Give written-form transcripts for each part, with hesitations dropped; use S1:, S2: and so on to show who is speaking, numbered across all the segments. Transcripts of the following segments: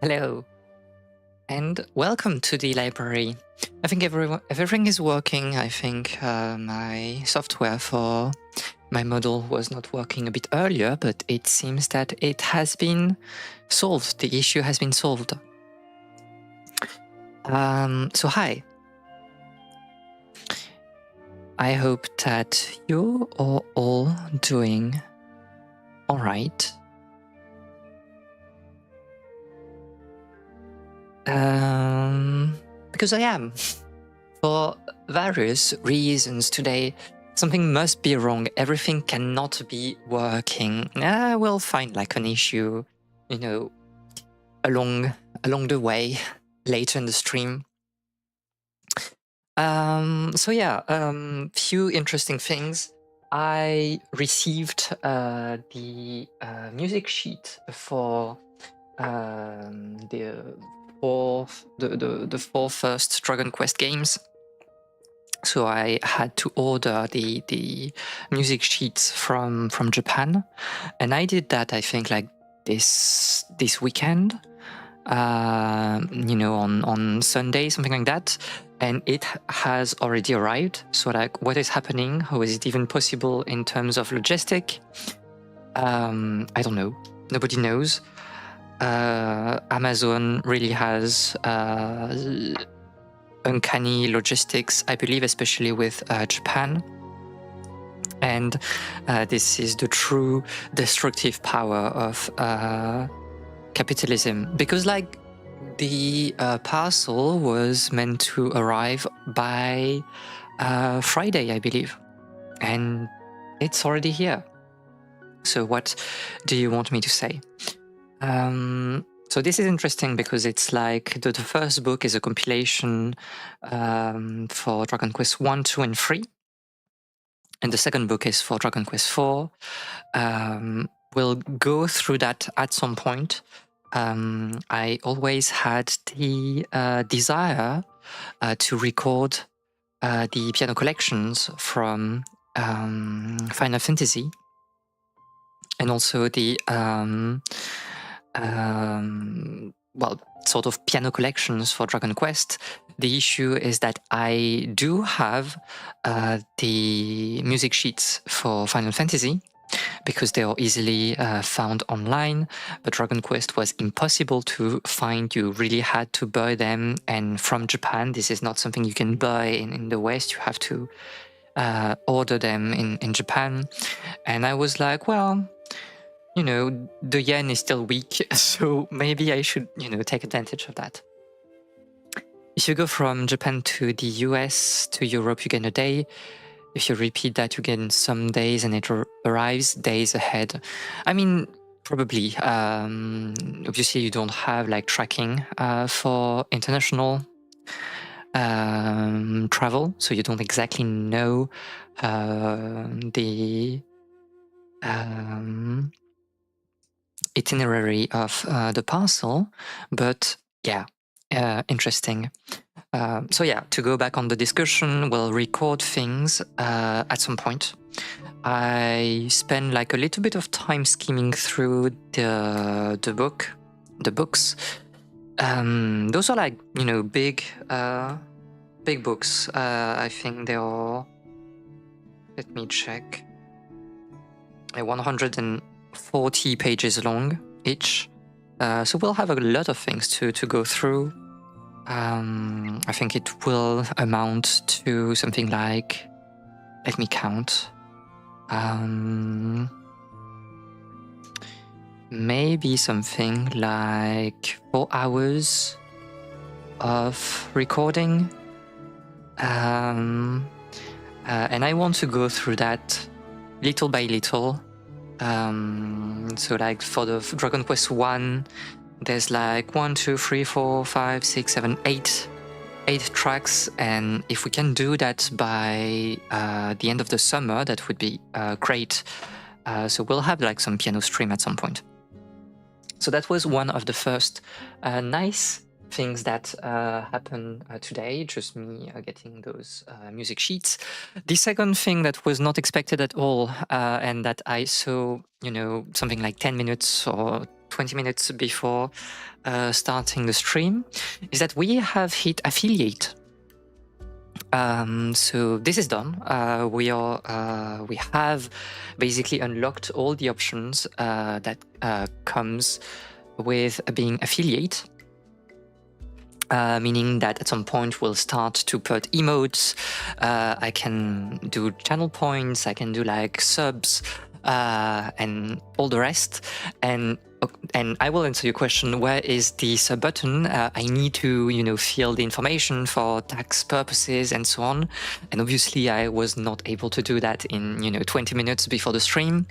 S1: Hello, and welcome to the library. I think everything is working. I think my software for my model was not working a bit earlier, but it seems that it has been solved. The issue has been solved. So hi. I hope that you are all doing all right. Because I am. For various reasons today, something must be wrong. Everything cannot be working. We'll find like an issue, along the way later in the stream. Few interesting things. I received the music sheet for the four first Dragon Quest games. So I had to order the music sheets from Japan, and I did that. I think like this weekend, on Sunday, something like that. And it has already arrived. So like, what is happening? How is it even possible in terms of logistic? I don't know. Nobody knows. Amazon really has uncanny logistics, I believe, especially with Japan. And this is the true destructive power of capitalism. Because like the parcel was meant to arrive by Friday, I believe. And it's already here. So what do you want me to say? So this is interesting because it's like the first book is a compilation for Dragon Quest 1, 2, and 3. And the second book is for Dragon Quest 4. We'll go through that at some point. I always had the desire to record the piano collections from Final Fantasy, and also the sort of piano collections for Dragon Quest. The issue is that I do have the music sheets for Final Fantasy because they are easily found online, but Dragon Quest was impossible to find. You really had to buy them, and from Japan, this is not something you can buy in the West. You have to order them in Japan. And I was like, well, the yen is still weak, so maybe I should, take advantage of that. If you go from Japan to the US, to Europe, you get a day. If you repeat that, you get some days, and it arrives days ahead. I mean, probably. Obviously, you don't have like tracking for international travel, so you don't exactly know the itinerary of the parcel, but yeah, interesting. To go back on the discussion, we'll record things at some point. I spend like a little bit of time skimming through the books. Those are like big books. I think they are let me check. 140 pages long each. So we'll have a lot of things to go through. I think it will amount to something like, let me count. Maybe something like 4 hours of recording. And I want to go through that little by little. So like for the Dragon Quest 1, there's like 1, 2, 3, 4, 5, 6, 7, 8 tracks, and if we can do that by the end of the summer, that would be great. So we'll have like some piano stream at some point. So that was one of the first nice things that happened today, just me getting those music sheets. The second thing that was not expected at all, and that I saw, something like 10 minutes or 20 minutes before starting the stream, is that we have hit affiliate. So this is done. We have basically unlocked all the options that comes with being affiliate. Meaning that at some point we'll start to put emotes, I can do channel points, I can do like subs, and all the rest. And I will answer your question, where is the sub button? I need to, fill the information for tax purposes and so on. And obviously I was not able to do that in, 20 minutes before the stream.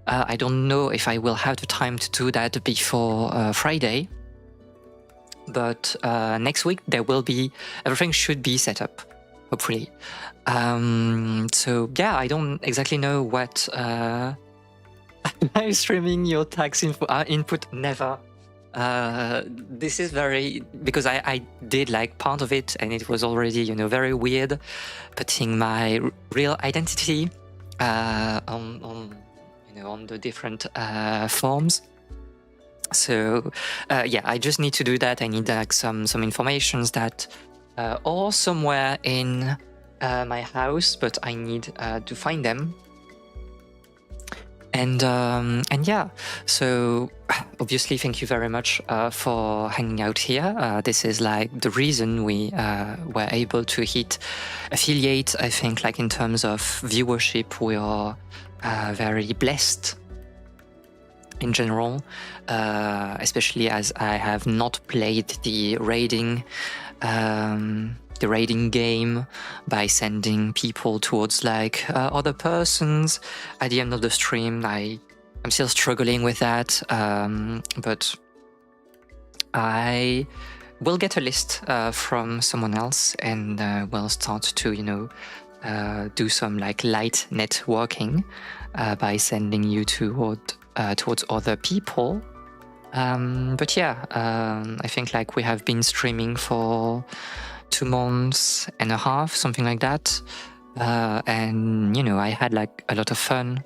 S1: I don't know if I will have the time to do that before Friday. But next week everything should be set up, hopefully. So yeah, I don't exactly know what live streaming your tax input, never. This is because I did like part of it, and it was already very weird, putting my real identity on the different forms. So yeah, I just need to do that. I need like some informations that are somewhere in my house, but I need to find them. And yeah, so obviously thank you very much for hanging out here. This is like the reason we were able to hit affiliate. I think like in terms of viewership, we are very blessed in general, especially as I have not played the raiding game by sending people towards like other persons at the end of the stream. I'm still struggling with that, but I will get a list from someone else, and we'll start to do some like light networking by sending you towards other people. But yeah, I think like we have been streaming for 2 months and a half, something like that. And I had like a lot of fun.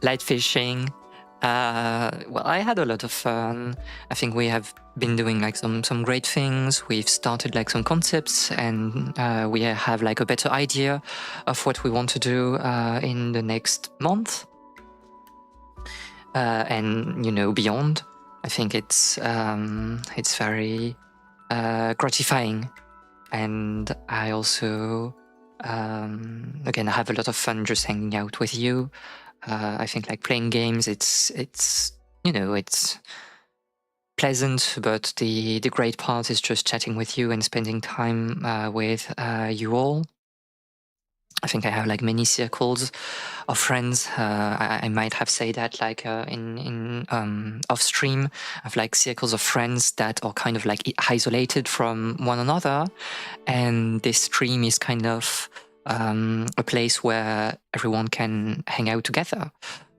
S1: Light fishing. Well, I had a lot of fun. I think we have been doing like some great things. We've started like some concepts, and we have like a better idea of what we want to do in the next month, and beyond. I think it's very gratifying, and I also again I have a lot of fun just hanging out with you. I think like playing games, it's pleasant, but the great part is just chatting with you and spending time with you all. I think I have like many circles of friends. I might have said that like in off stream, I have like circles of friends that are kind of like isolated from one another, and this stream is kind of a place where everyone can hang out together,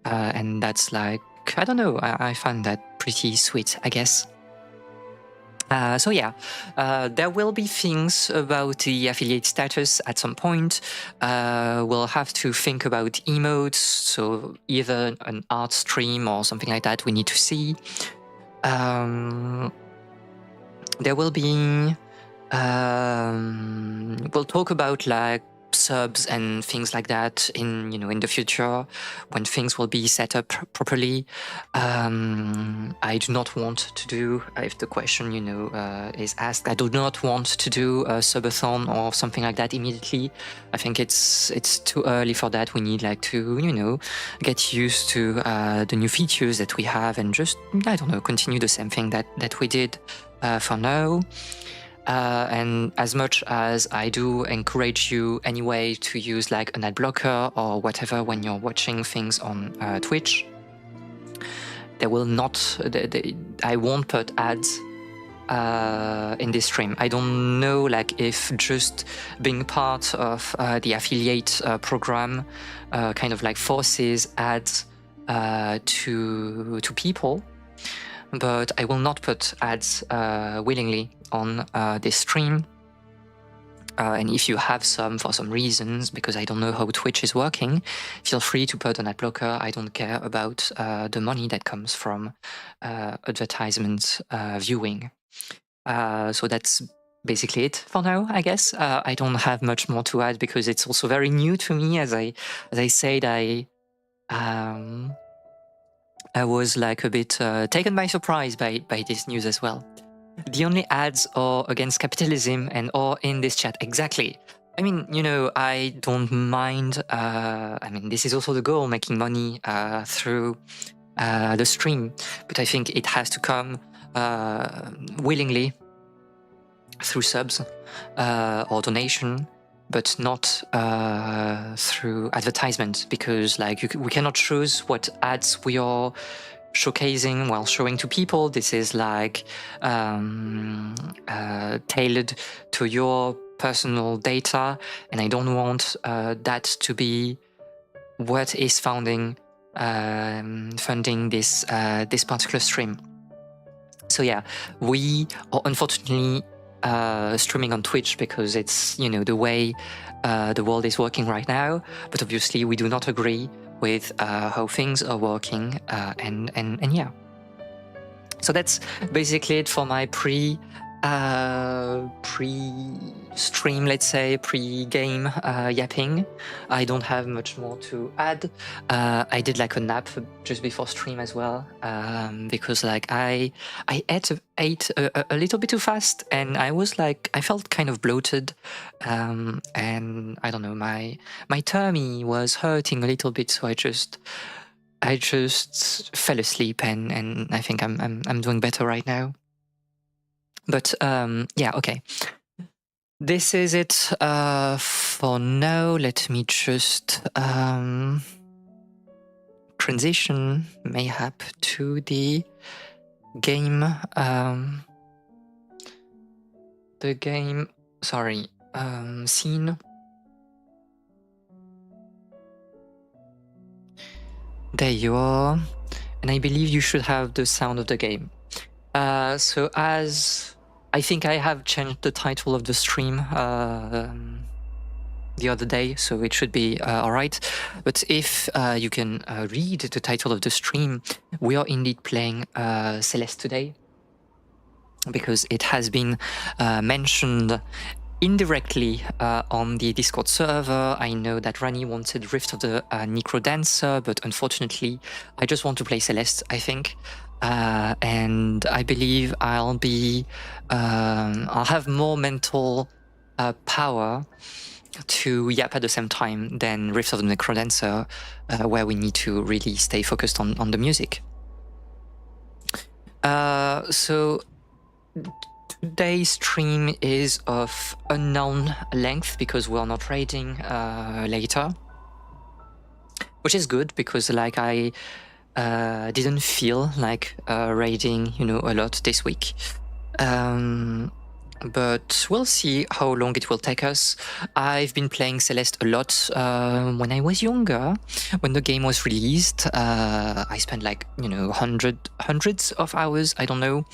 S1: and that's like, I don't know, I find that pretty sweet, I guess. So yeah, there will be things about the affiliate status at some point. We'll have to think about emotes, so either an art stream or something like that we need to see. There will be we'll talk about like subs and things like that in in the future when things will be set up properly. I do not want to do, if the question is asked, I do not want to do a subathon or something like that immediately. I think it's too early for that. We need like to get used to the new features that we have and just, I don't know, continue the same thing that we did for now. And as much as I do encourage you anyway to use like an ad blocker or whatever when you're watching things on Twitch, there will not, I won't put ads in this stream. I don't know like if just being part of the affiliate program kind of like forces ads to people, but I will not put ads willingly on this stream. And if you have some for some reasons, because I don't know how Twitch is working, feel free to put an ad blocker. I don't care about the money that comes from advertisement viewing. So that's basically it for now, I guess. I don't have much more to add because it's also very new to me. As I said, I was like a bit taken by surprise by this news as well. The only ads are against capitalism and are in this chat. Exactly. I mean, I don't mind. I mean, this is also the goal, making money through the stream. But I think it has to come willingly through subs or donation, but not through advertisement, because like we cannot choose what ads we are showcasing while showing to people. This is like tailored to your personal data, and I don't want that to be what is funding this particular stream. So yeah, we are unfortunately streaming on Twitch because it's the way the world is working right now, but obviously we do not agree with how things are working, and yeah. So that's basically it for my pre-stream, let's say, pre-game yapping. I don't have much more to add. I did like a nap just before stream as well, because like I ate a little bit too fast, and I felt kind of bloated, and I don't know, my tummy was hurting a little bit, so I just fell asleep, and I think I'm doing better right now. But yeah, okay. This is it for now. Let me just transition mayhap to the game. Scene. There you are. And I believe you should have the sound of the game. So as I think I have changed the title of the stream the other day, so it should be all right. But if you can read the title of the stream, we are indeed playing Celeste today, because it has been mentioned indirectly on the Discord server. I know that Rani wanted Rift of the Necrodancer, but unfortunately I just want to play Celeste, I think. And I believe I'll have more mental power to yap at the same time than Rift of the Necrodancer, where we need to really stay focused on the music. So today's stream is of unknown length because we're not raiding later, which is good because like I didn't feel like raiding a lot this week, but we'll see how long it will take us. I've been playing Celeste a lot when I was younger. When the game was released, I spent like hundreds of hours, I don't know,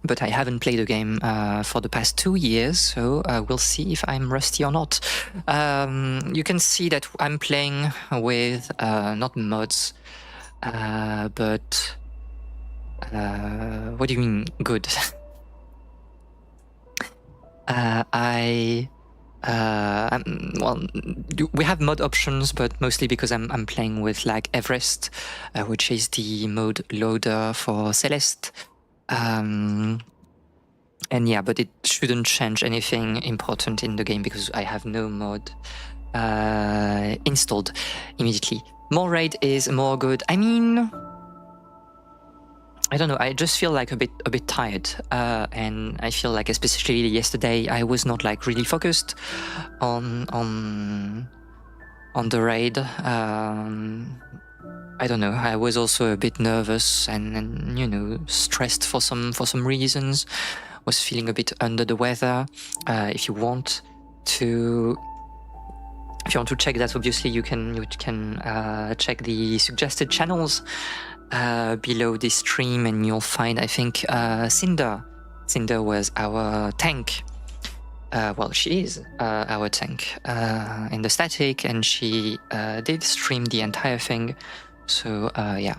S1: but I haven't played the game for the past 2 years, so we'll see if I'm rusty or not. You can see that I'm playing with not mods, but what do you mean good? Well, we have mod options, but mostly because I'm playing with like Everest, which is the mode loader for Celeste. And yeah, but it shouldn't change anything important in the game because I have no mod installed immediately. More raid is more good. I mean, I don't know. I just feel like a bit tired, and I feel like especially yesterday I was not like really focused on the raid. I don't know. I was also a bit nervous and you know stressed for some reasons. Was feeling a bit under the weather. If you want to check that, obviously you can check the suggested channels below this stream, and you'll find I think Cinder. Cinder was our tank. Well, she is our tank in the static, and she did stream the entire thing. So yeah.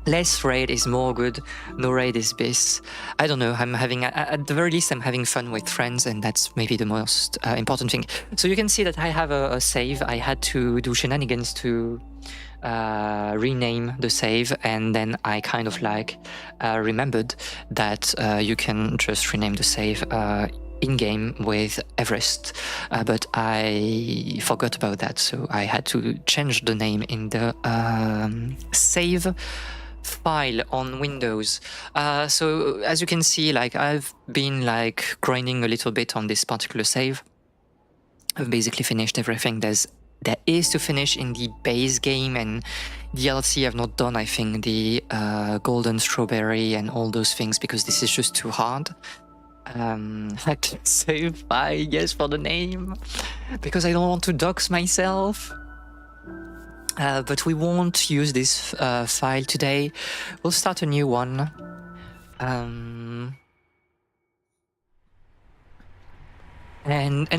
S1: Less raid is more good. No raid is bis. I don't know. I'm having, at the very least, I'm having fun with friends, and that's maybe the most important thing. So you can see that I have a save. I had to do shenanigans to rename the save, and then I kind of like remembered that you can just rename the save in-game with Everest, but I forgot about that, so I had to change the name in the save file on Windows. So as you can see, like I've been like grinding a little bit on this particular save. I've basically finished everything there is to finish in the base game, and DLC I've not done, I think, the golden strawberry and all those things, because this is just too hard. I can save by yes for the name, because I don't want to dox myself. But we won't use this file today. We'll start a new one. And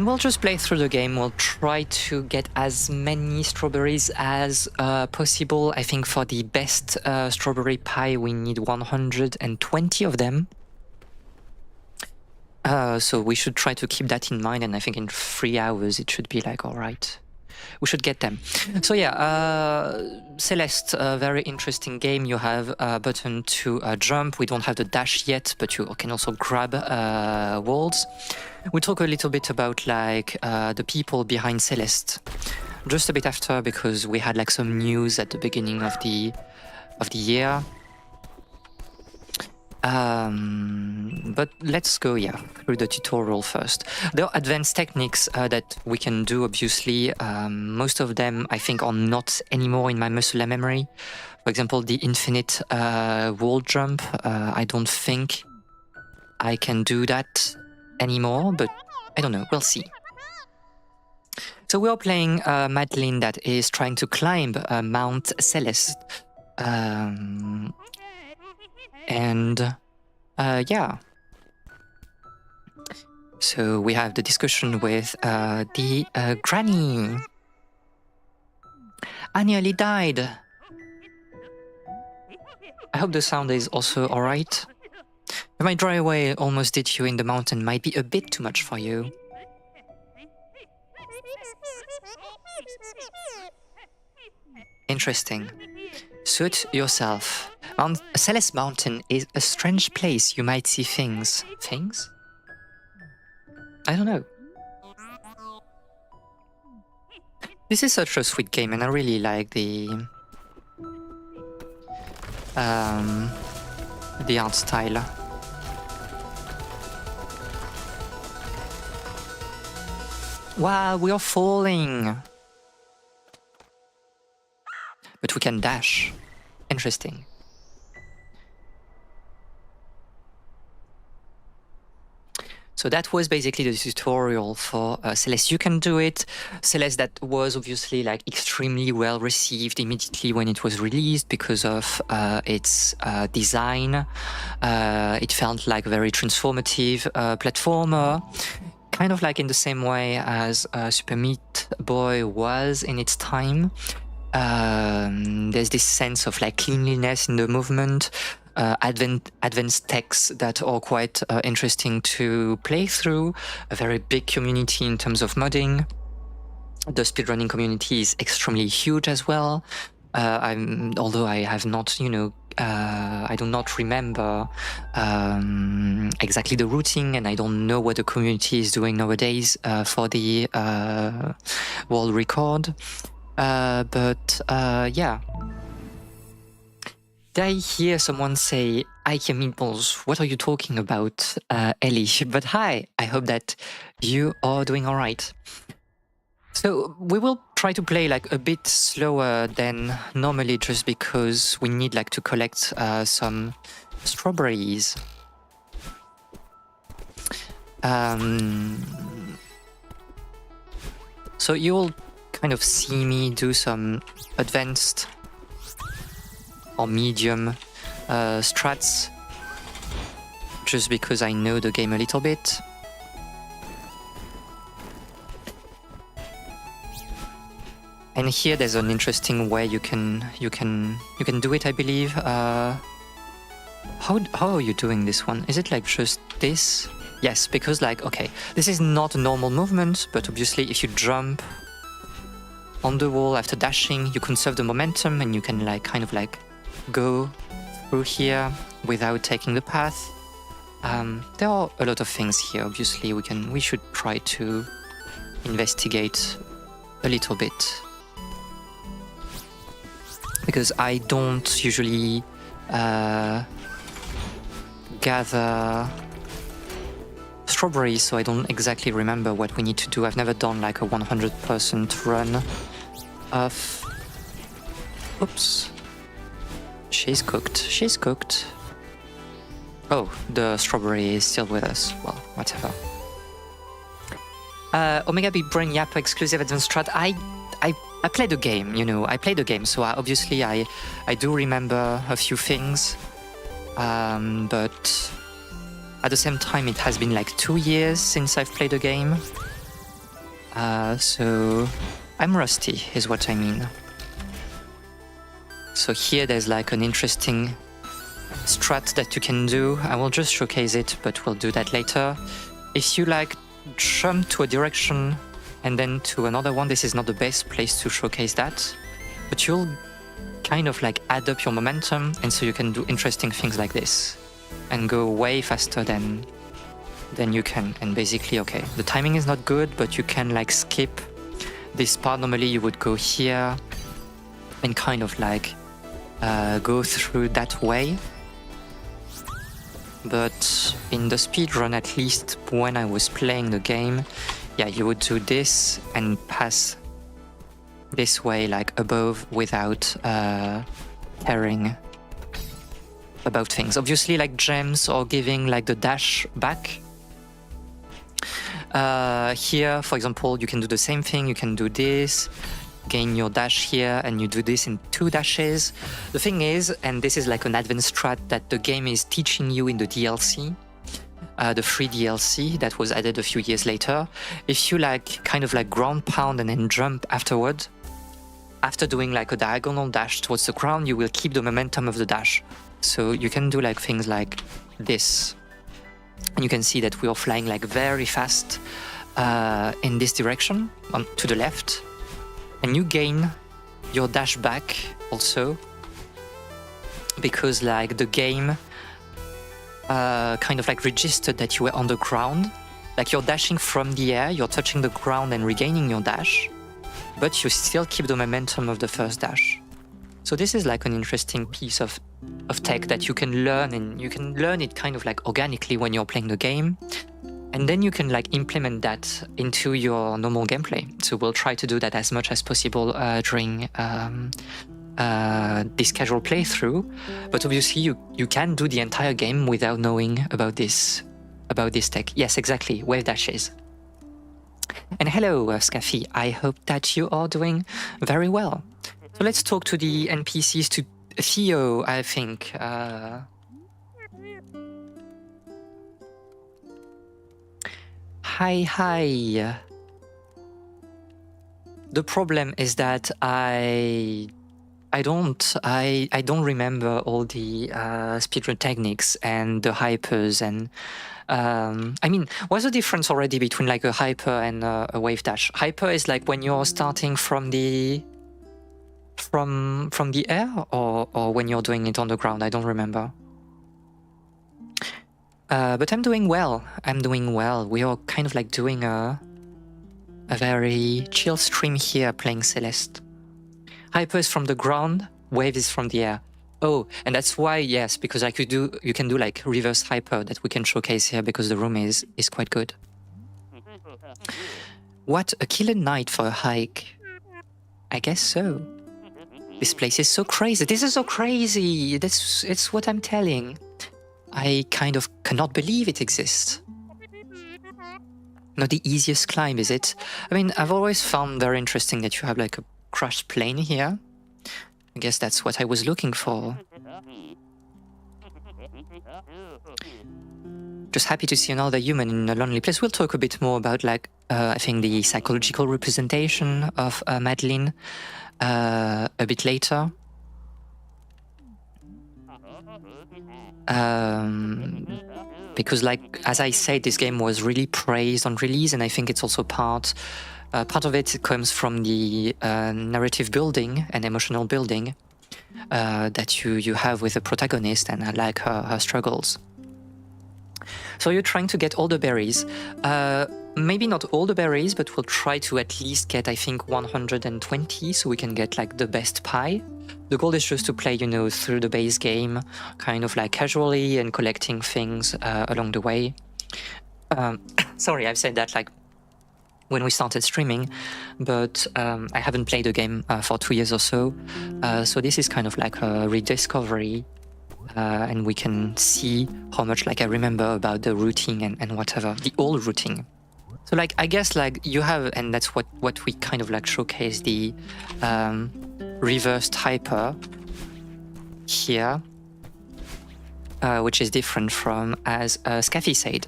S1: we'll just play through the game. We'll try to get as many strawberries as possible. I think for the best strawberry pie, we need 120 of them. So we should try to keep that in mind, and I think in 3 hours it should be like all right. We should get them. So yeah, Celeste, a very interesting game. You have a button to jump. We don't have the dash yet, but you can also grab walls. We talk a little bit about like the people behind Celeste, just a bit after, because we had like some news at the beginning of the year. But let's go, through the tutorial first. There are advanced techniques that we can do, obviously. Most of them, I think, are not anymore in my muscle memory. For example, the infinite wall jump. I don't think I can do that anymore, but I don't know. We'll see. So we are playing Madeline that is trying to climb Mount Celeste. Yeah. So we have the discussion with the granny. I nearly died. I hope the sound is also alright. My dry away almost did you in the mountain might be a bit too much for you. Interesting. Suit yourself. Celeste Mountain is a strange place. You might see things. Things? I don't know. This is such a sweet game, and I really like the art style. Wow, we are falling! But we can dash. Interesting. So that was basically the tutorial for Celeste. You can do it. Celeste, that was obviously like extremely well received immediately when it was released because of its design. It felt like a very transformative platformer, kind of like in the same way as Super Meat Boy was in its time. There's this sense of like cleanliness in the movement. advanced techs that are quite interesting to play through. A very big community in terms of modding. The speedrunning community is extremely huge as well. Although I have not, I do not remember exactly the routing, and I don't know what the community is doing nowadays for the world record. But yeah. Did I hear someone say, Ike Meatballs, what are you talking about, Ellie? But hi, I hope that you are doing all right. So we will try to play like a bit slower than normally, just because we need like to collect some strawberries. So you'll kind of see me do some advanced or medium strats, just because I know the game a little bit. And here there's an interesting way you can do it, I believe. How are you doing this one? Is it like just this? Yes, because like, okay, this is not a normal movement, but obviously if you jump on the wall after dashing, you conserve the momentum and you can like kind of like go through here without taking the path. There are a lot of things here. Obviously we should try to investigate a little bit, because I don't usually gather strawberries, so I don't exactly remember what we need to do. I've never done like a 100% run of... Oops. She's cooked. She's cooked. Oh, the strawberry is still with us. Well, whatever. Omega Big Brain Yap exclusive advanced strat. I played the game, I played the game, so obviously I do remember a few things, but at the same time it has been like 2 years since I've played the game, so I'm rusty is what I mean. So here there's like an interesting strat that you can do. I will just showcase it, but we'll do that later. If you like jump to a direction and then to another one, this is not the best place to showcase that, but you'll kind of like add up your momentum, and so you can do interesting things like this and go way faster than you can. And basically, okay, the timing is not good, but you can like skip this part. Normally you would go here and kind of like go through that way, but in the speedrun, at least when I was playing the game, yeah, you would do this and pass this way, like above, without caring about things. Obviously, like gems or giving like the dash back. Here, for example, you can do the same thing. You can do this, gain your dash here, and you do this in 2 dashes. The thing is, and this is like an advanced strat that the game is teaching you in the DLC, the free DLC that was added a few years later. If you like kind of like ground pound and then jump afterward, after doing like a diagonal dash towards the ground, you will keep the momentum of the dash. So you can do like things like this. And you can see that we are flying like very fast in this direction, to the left. And you gain your dash back also, because like the game kind of like registered that you were on the ground. Like you're dashing from the air, you're touching the ground and regaining your dash, but you still keep the momentum of the first dash. So this is like an interesting piece of tech that you can learn, and you can learn it kind of like organically when you're playing the game. And then you can like implement that into your normal gameplay. So we'll try to do that as much as possible during this casual playthrough. But obviously you can do the entire game without knowing about this tech. Yes, exactly, wave dashes. And hello, Scaffy. I hope that you are doing very well. So let's talk to the NPCs, to Theo, I think. Hi. The problem is that I I don't remember all the speedrun techniques and the hypers and I mean, what's the difference already between like a hyper and a wave dash? Hyper is like when you're starting from the air, or when you're doing it on the ground. I don't remember. But I'm doing well. We are kind of like doing a very chill stream here, playing Celeste. Hyper is from the ground, wave is from the air. Oh, and that's why, yes, because you can do like reverse hyper that we can showcase here because the room is quite good. What a killer night for a hike. I guess so. This place is so crazy. This is so crazy. It's what I'm telling. I kind of cannot believe it exists. Not the easiest climb, is it? I mean, I've always found very interesting that you have like a crashed plane here. I guess that's what I was looking for. Just happy to see another human in a lonely place. We'll talk a bit more about like, I think the psychological representation of Madeline a bit later. Because like, as I said, this game was really praised on release, and I think it's also part of it comes from the narrative building and emotional building that you have with the protagonist, and I like her struggles. So you're trying to get all the berries. Maybe not all the berries, but we'll try to at least get, I think, 120, so we can get like the best pie. The goal is just to play, you know, through the base game, kind of like casually and collecting things along the way. Sorry, I've said that like when we started streaming, but I haven't played the game for 2 years or so. So this is kind of like a rediscovery, and we can see how much like I remember about the routing and whatever, the old routing. So like, I guess like you have, and that's what we kind of like showcase, the reversed hyper here, which is different from, as Scaffy said,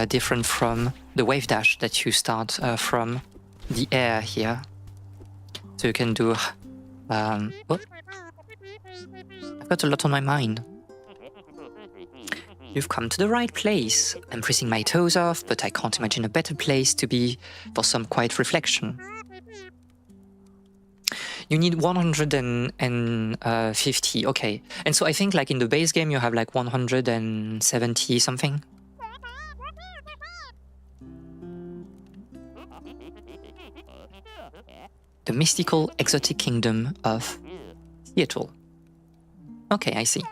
S1: different from the wave dash that you start from the air here. So you can do... oh, I've got a lot on my mind. You've come to the right place. I'm pressing my toes off, but I can't imagine a better place to be for some quiet reflection. You need 150, okay. And so I think like in the base game you have like 170 something. The mystical exotic kingdom of Seattle. Okay, I see.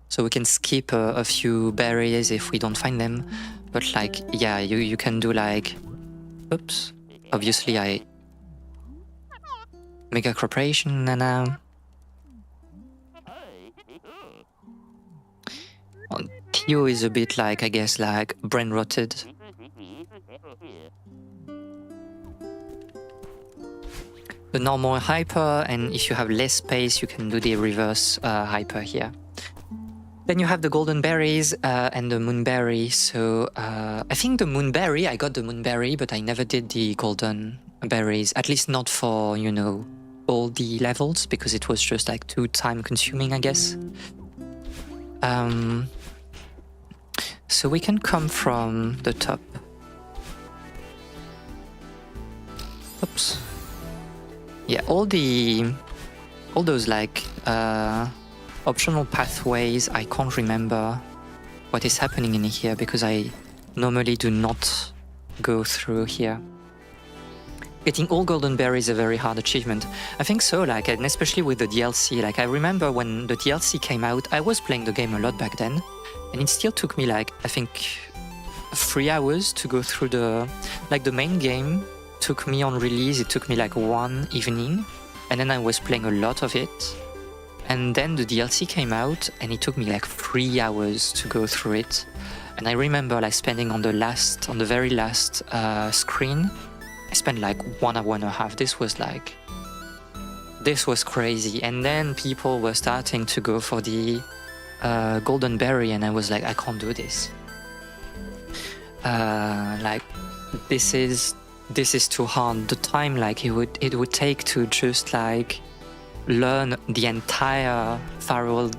S1: So we can skip a few berries if we don't find them. But like, yeah, you can do like... Oops. Obviously I... Mega corporation and Theo is a bit like, I guess, like brain rotted. The normal hyper, and if you have less space you can do the reverse hyper here. Then you have the golden berries and the moonberry. So I think the moonberry, I got the moonberry, but I never did the golden berries, at least not for, you know, all the levels, because it was just like too time consuming, I guess. So we can come from the top. Oops. Yeah, all those like optional pathways, I can't remember what is happening in here because I normally do not go through here. Getting all golden berries is a very hard achievement. I think so, like, and especially with the DLC. Like, I remember when the DLC came out, I was playing the game a lot back then, and it still took me like, I think, 3 hours to go through the main game took me on release, it took me like 1 evening, and then I was playing a lot of it. And then the DLC came out, and it took me like 3 hours to go through it. And I remember like spending on the very last screen, I spent like 1 hour and a half. This was crazy. And then people were starting to go for the golden berry, and I was like, I can't do this. Like, this is too hard. The time like it would take to just like learn the entire Farewell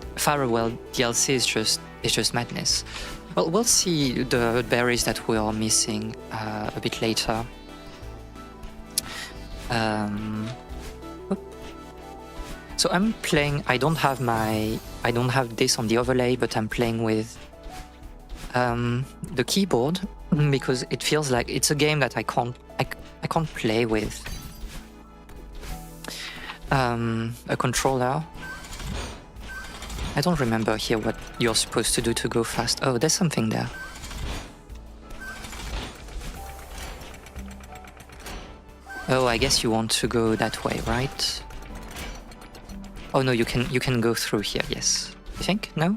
S1: DLC is just madness. Well, we'll see the berries that we are missing a bit later. So I'm playing. I don't have this on the overlay, but I'm playing with the keyboard because it feels like it's a game that I can't play with a controller. I don't remember here what you're supposed to do to go fast. Oh, there's something there. Oh, I guess you want to go that way, right? Oh no, you can go through here, yes. You think? No?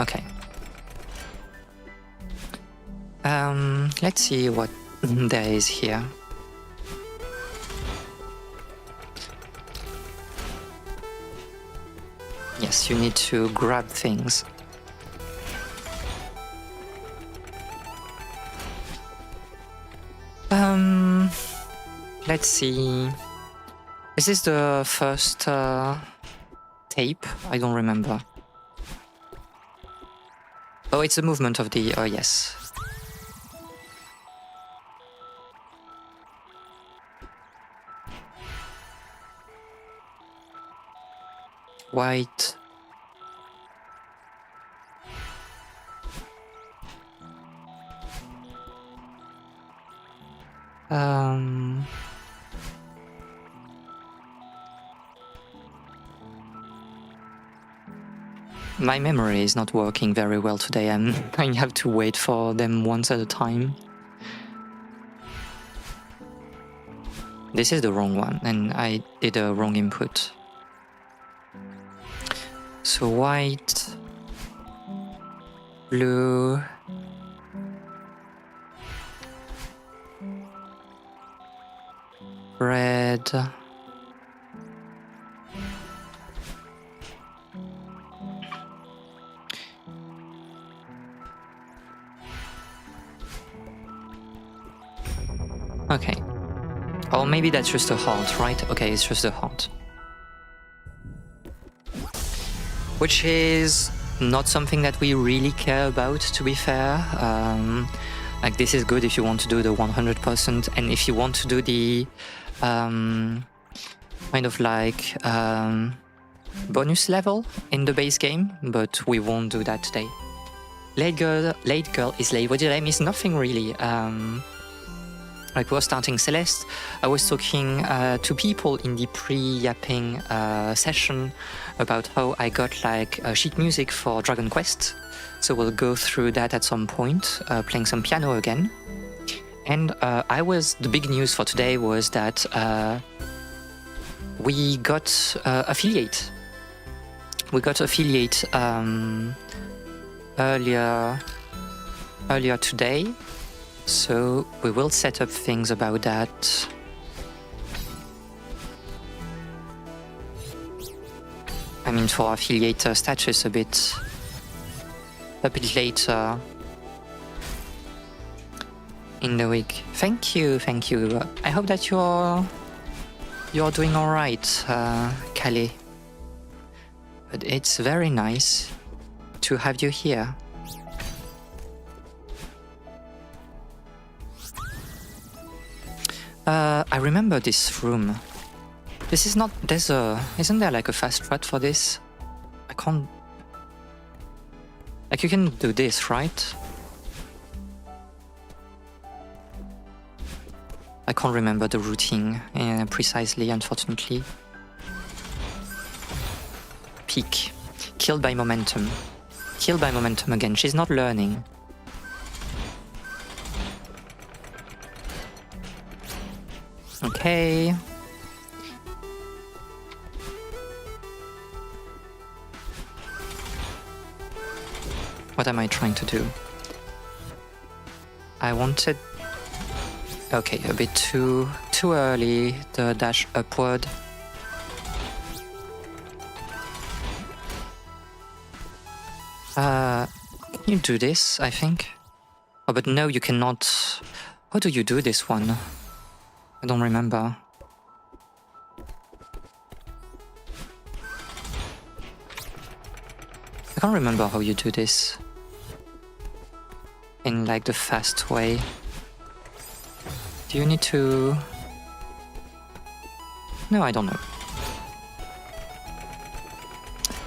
S1: Okay. Let's see what there is here. Yes, you need to grab things. Let's see. Is this the first tape? I don't remember. Oh, it's the movement of the... Oh, yes. White. My memory is not working very well today. I have to wait for them once at a time. This is the wrong one, and I did a wrong input. So white, blue, red, okay. Or maybe that's just a heart, right? Okay, it's just a heart. Which is not something that we really care about, to be fair. Like, this is good if you want to do the 100%, and if you want to do the kind of like bonus level in the base game, but we won't do that today. Late girl is late. What did I miss? Nothing really. Like, we were starting Celeste. I was talking to people in the pre-yapping session about how I got like sheet music for Dragon Quest. So we'll go through that at some point, playing some piano again. And the big news for today was that we got affiliate. We got affiliate earlier today. So we will set up things about that. I mean, for affiliate status a bit later in the week. Thank you. I hope that you're doing all right, Calais. But it's very nice to have you here. I remember this room. This is not... Isn't there like a fast strat for this? I can't... Like, you can do this, right? I can't remember the routing precisely, unfortunately. Peak. Killed by momentum. Killed by momentum again. She's not learning. Okay. What am I trying to do? I wanted... Okay, a bit too early, the dash upward. Can you do this, I think? Oh, but no, you cannot... How do you do this one? I don't remember. I can't remember how you do this in like the fast way. Do you need to... No, I don't know.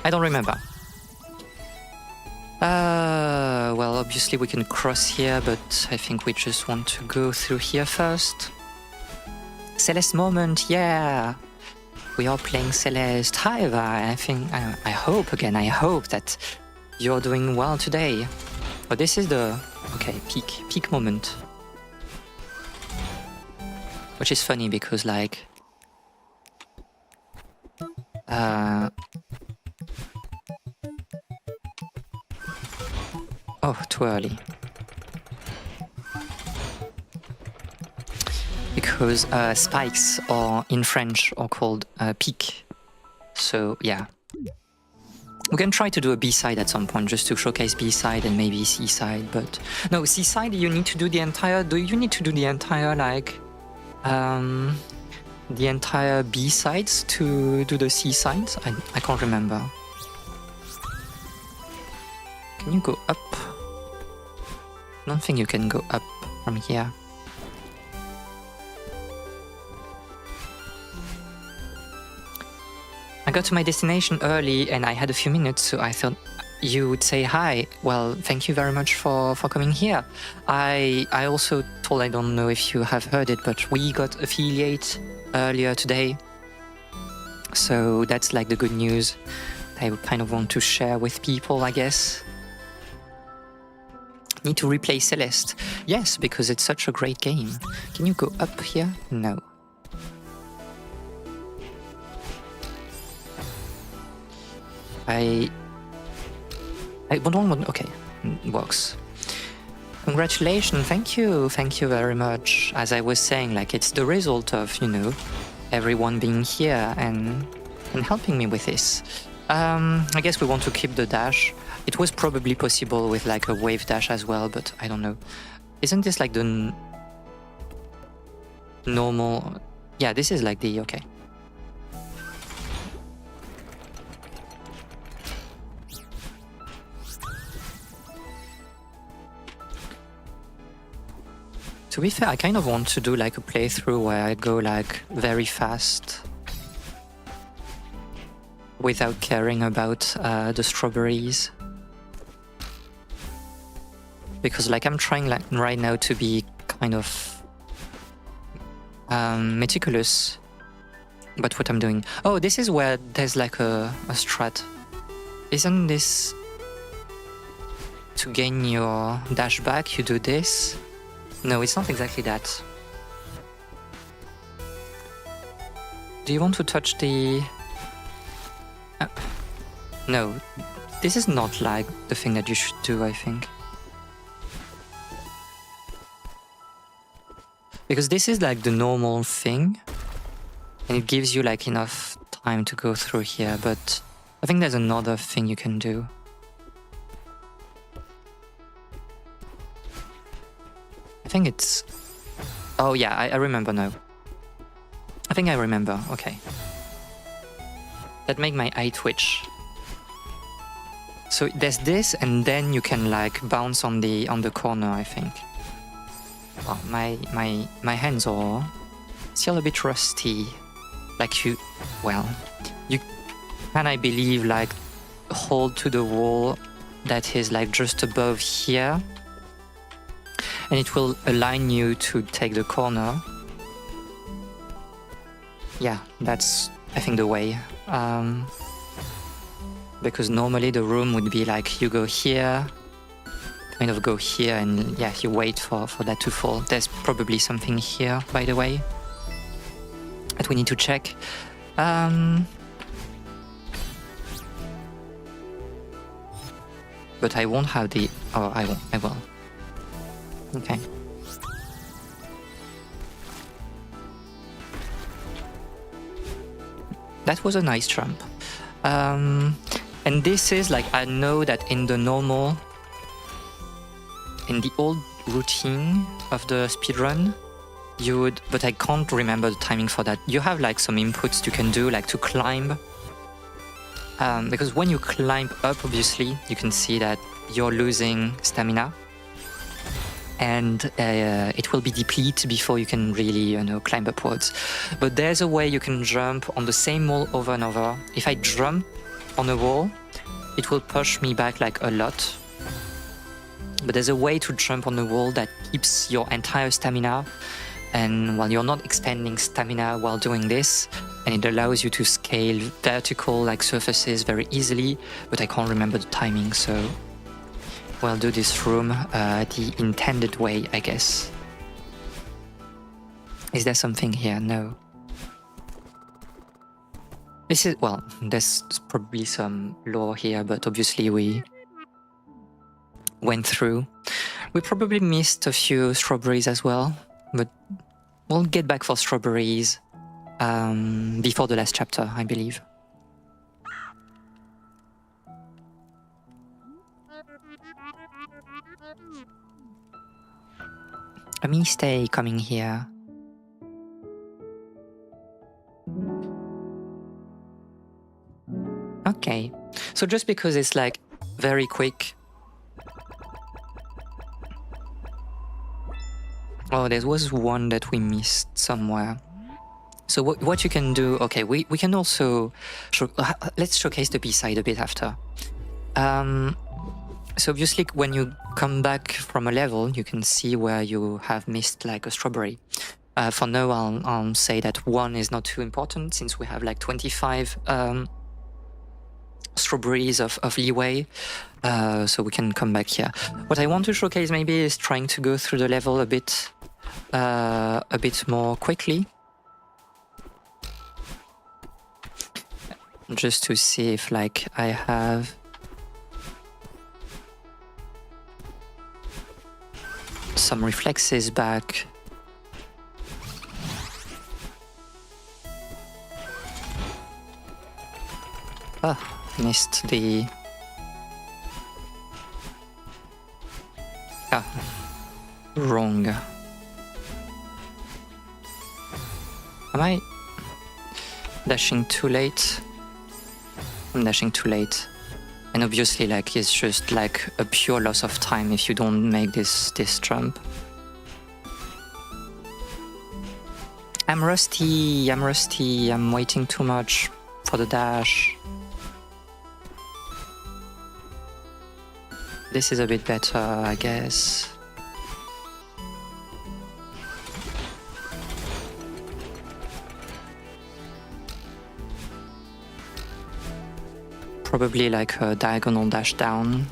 S1: I don't remember. Well, obviously we can cross here, but I think we just want to go through here first. Celeste moment, yeah! We are playing Celeste. Hi, Vi. I hope that you're doing well today. Oh, this is the... Okay, peak moment. Which is funny because, like... Oh, too early. Because spikes are in French are called pique. So yeah. We can try to do a B-side at some point just to showcase B-side and maybe C-side, but... No, C-side you need to do the entire... Do you need to do the entire, like... the entire B-sides to do the C-sides? I can't remember. Can you go up? I don't think you can go up from here. I got to my destination early and I had a few minutes, so I thought you would say hi. Well, thank you very much for coming here. I also told, I don't know if you have heard it, but we got affiliate earlier today. So that's like the good news I kind of want to share with people, I guess. Need to replay Celeste. Yes, because it's such a great game. Can you go up here? No. I don't want... Okay, works. Congratulations, thank you very much. As I was saying, like, it's the result of, you know, everyone being here and helping me with this. I guess we want to keep the dash. It was probably possible with like a wave dash as well, but I don't know. Isn't this like the normal... Yeah, this is like the... Okay. To be fair, I kind of want to do like a playthrough where I go like very fast without caring about the strawberries. Because like I'm trying like right now to be kind of meticulous about what I'm doing. Oh, this is where there's like a strat. Isn't this to gain your dash back, you do this? No, it's not exactly that. Do you want to touch the... No, this is not like the thing that you should do, I think. Because this is like the normal thing, and it gives you like enough time to go through here, but I think there's another thing you can do. I think it's... Oh yeah, I remember now. I think I remember, okay. That make my eye twitch. So there's this, and then you can like bounce on the corner, I think. Wow, my hands are still a bit rusty. Like you... Well, you can, I believe, like hold to the wall that is like just above here. And it will align you to take the corner. Yeah, that's, I think, the way. Because normally the room would be like, you go here, kind of go here, and yeah, you wait for that to fall. There's probably something here, by the way, that we need to check. But I won't have the... Oh, I will. Okay. That was a nice jump. And this is like, I know that in the normal, in the old routine of the speedrun, you would, but I can't remember the timing for that. You have like some inputs you can do, like to climb. Because when you climb up, obviously, you can see that you're losing stamina. And it will be depleted before you can really, climb upwards. But there's a way you can jump on the same wall over and over. If I jump on a wall, it will push me back like a lot. But there's a way to jump on the wall that keeps your entire stamina. And while you're not expending stamina while doing this, and it allows you to scale vertical like surfaces very easily, but I can't remember the timing, so we'll do this room the intended way, I guess. Is there something here? No. This is, well, there's probably some lore here, but obviously we went through. We probably missed a few strawberries as well, but we'll get back for strawberries before the last chapter, I believe. A mistake coming here. Okay, so just because it's like very quick. Oh, there was one that we missed somewhere. So what you can do, okay, we can also, let's showcase the B-side a bit after. So obviously when you come back from a level, you can see where you have missed like a strawberry. For now, I'll say that 1 is not too important since we have like 25 strawberries of leeway. So we can come back here. What I want to showcase maybe is trying to go through the level a bit more quickly. Just to see if like I have some reflexes back. Ah, missed the... Ah, wrong. Am I dashing too late? I'm dashing too late. And obviously, like, it's just like a pure loss of time if you don't make this jump. I'm rusty, I'm waiting too much for the dash. This is a bit better, I guess. Probably like a diagonal dash down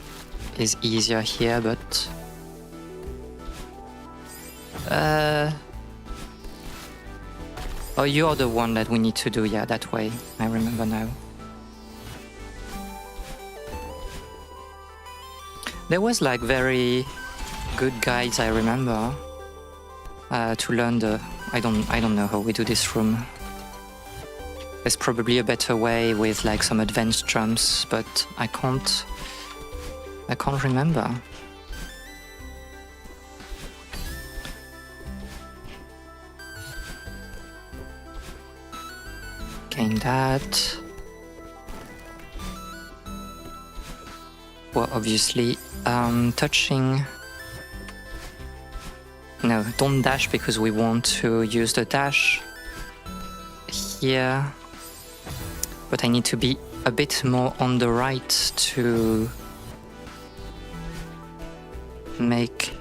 S1: is easier here, but... Oh, you're the one that we need to do, yeah, that way. I remember now. There was like very good guides, I remember, to learn the... I don't know how we do this room. There's probably a better way with like some advanced jumps, but I can't remember. Gain that. Well, obviously, touching... No, don't dash because we want to use the dash here. But I need to be a bit more on the right to make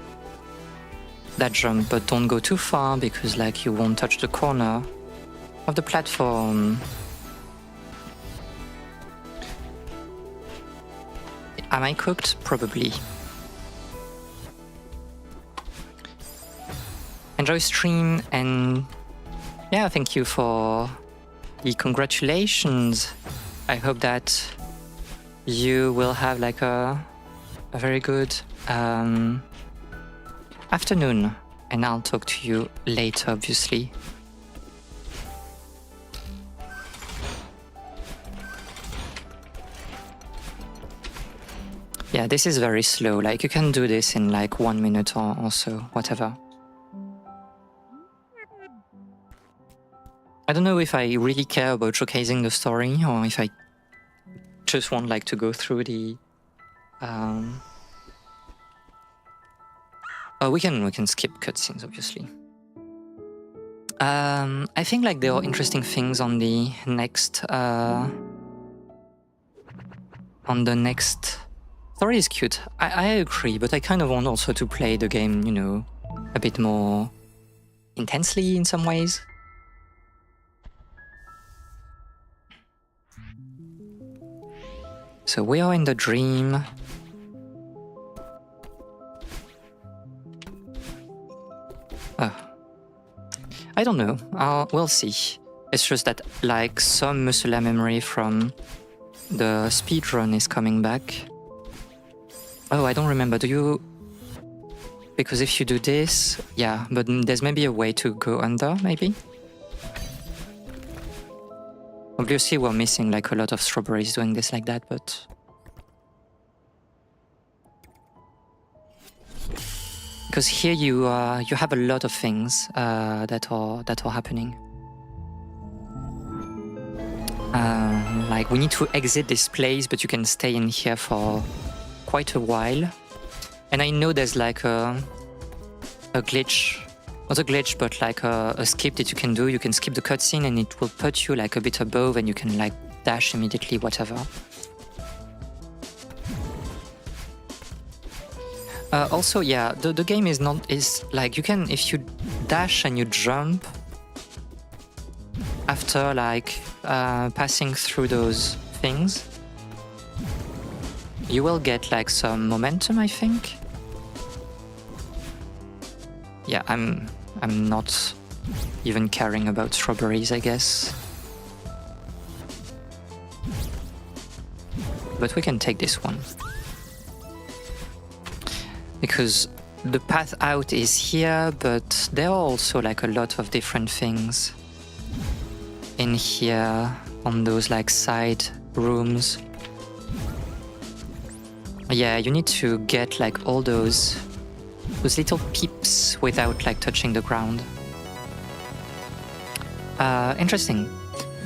S1: that jump, but don't go too far because like you won't touch the corner of the platform. Am I cooked? Probably. Enjoy stream, and yeah, thank you for the congratulations. I hope that you will have like a very good afternoon, and I'll talk to you later, obviously. Yeah, this is very slow. Like, you can do this in like 1 minute or so, whatever. I don't know if I really care about showcasing the story or if I just want like to go through the... Oh, we can skip cutscenes, obviously. I think like there are interesting things on the next... on the next... Story is cute. I agree, but I kind of want also to play the game, you know, a bit more intensely in some ways. So we are in the dream. I don't know. We'll see. It's just that like some muscular memory from the speedrun is coming back. Oh, I don't remember. Do you... Because if you do this... Yeah, but there's maybe a way to go under, maybe? Obviously we're missing like a lot of strawberries doing this like that, but... Because here you have a lot of things that are happening. Like we need to exit this place, but you can stay in here for quite a while. And I know there's like a glitch, not a glitch, but like a skip that you can do. You can skip the cutscene and it will put you like a bit above and you can like dash immediately, whatever. Also, yeah, the game is like you can, if you dash and you jump after like passing through those things, you will get like some momentum, I think. Yeah, I'm not even caring about strawberries, I guess. But we can take this one. Because the path out is here, but there are also like a lot of different things in here on those like side rooms. Yeah, you need to get like all those little peeps without like touching the ground. Interesting.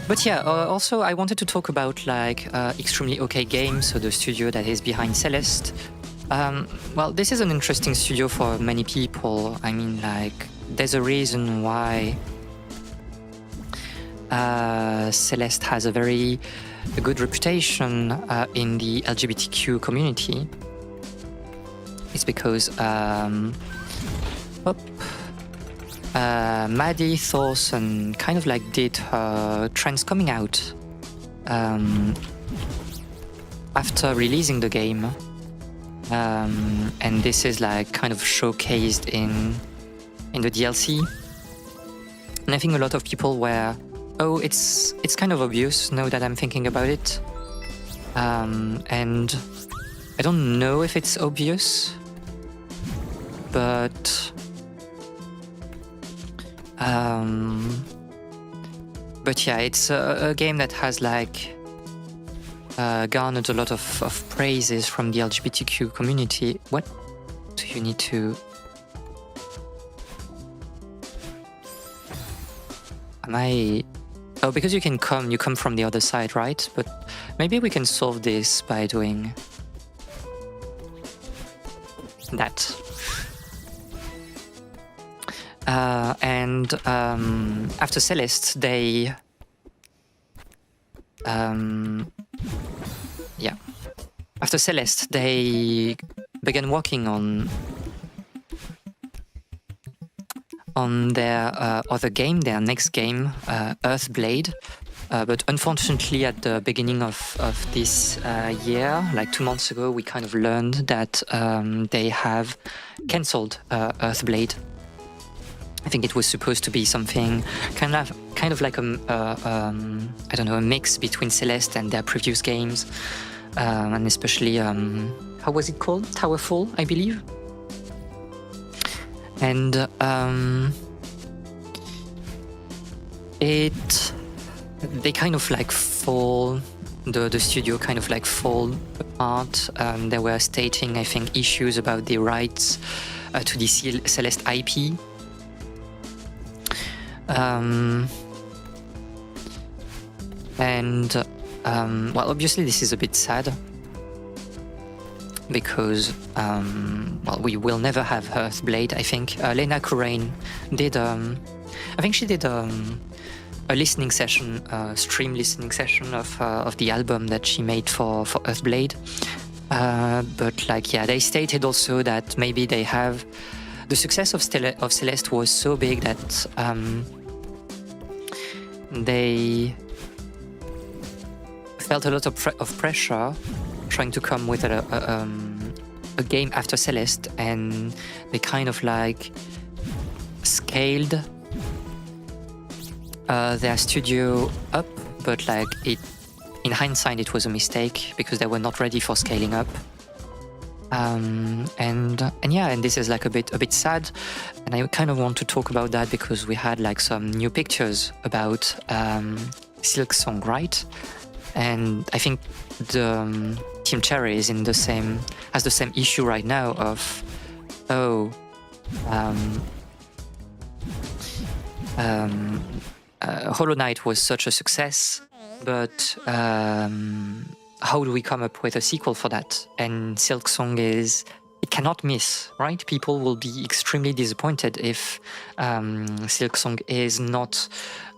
S1: But yeah, also I wanted to talk about like Extremely OK Games, so the studio that is behind Celeste. Well, this is an interesting studio for many people. I mean, like, there's a reason why Celeste has a very good reputation in the LGBTQ community. It's because Maddie Thorson kind of like did her trans coming out after releasing the game. And this is like kind of showcased in the DLC. And I think a lot of people were, oh, it's kind of obvious now that I'm thinking about it. And I don't know if it's obvious, but yeah, it's a game that has like garnered a lot of praises from the LGBTQ community. What do you need to... Am I... Oh, because you come from the other side, right? But maybe we can solve this by doing that. And after Celeste, they... yeah. After Celeste, they began working on their other game, their next game, Earthblade. But unfortunately, at the beginning of this year, like 2 months ago, we kind of learned that they have cancelled Earthblade. I think it was supposed to be something kind of like I don't know, a mix between Celeste and their previous games, and especially how was it called? Towerfall, I believe. And they kind of like fall the studio kind of like fall apart. They were stating, I think, issues about the rights to the Celeste IP. Well, obviously this is a bit sad because well, we will never have Earthblade. I think Lena Kurain did I think she did a listening session, stream listening session of the album that she made for Earthblade. But like, yeah, they stated also that maybe they have the success of Celeste was so big that they felt a lot of pressure trying to come with a game after Celeste, and they kind of like scaled their studio up, but like in hindsight it was a mistake because they were not ready for scaling up. And this is like a bit sad, and I kind of want to talk about that because we had like some new pictures about Silksong, right? And I think the Team Cherry is has the same issue right now of Hollow Knight was such a success, but how do we come up with a sequel for that? And Silksong it cannot miss, right? People will be extremely disappointed if Silksong is not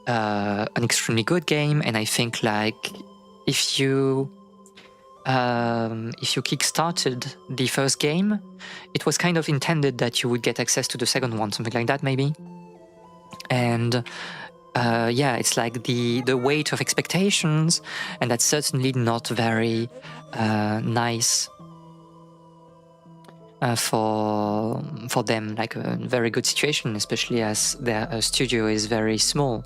S1: an extremely good game. And I think like if you kickstarted the first game, it was kind of intended that you would get access to the second one, something like that maybe. And yeah, it's like the weight of expectations, and that's certainly not very nice for them, like a very good situation, especially as their studio is very small.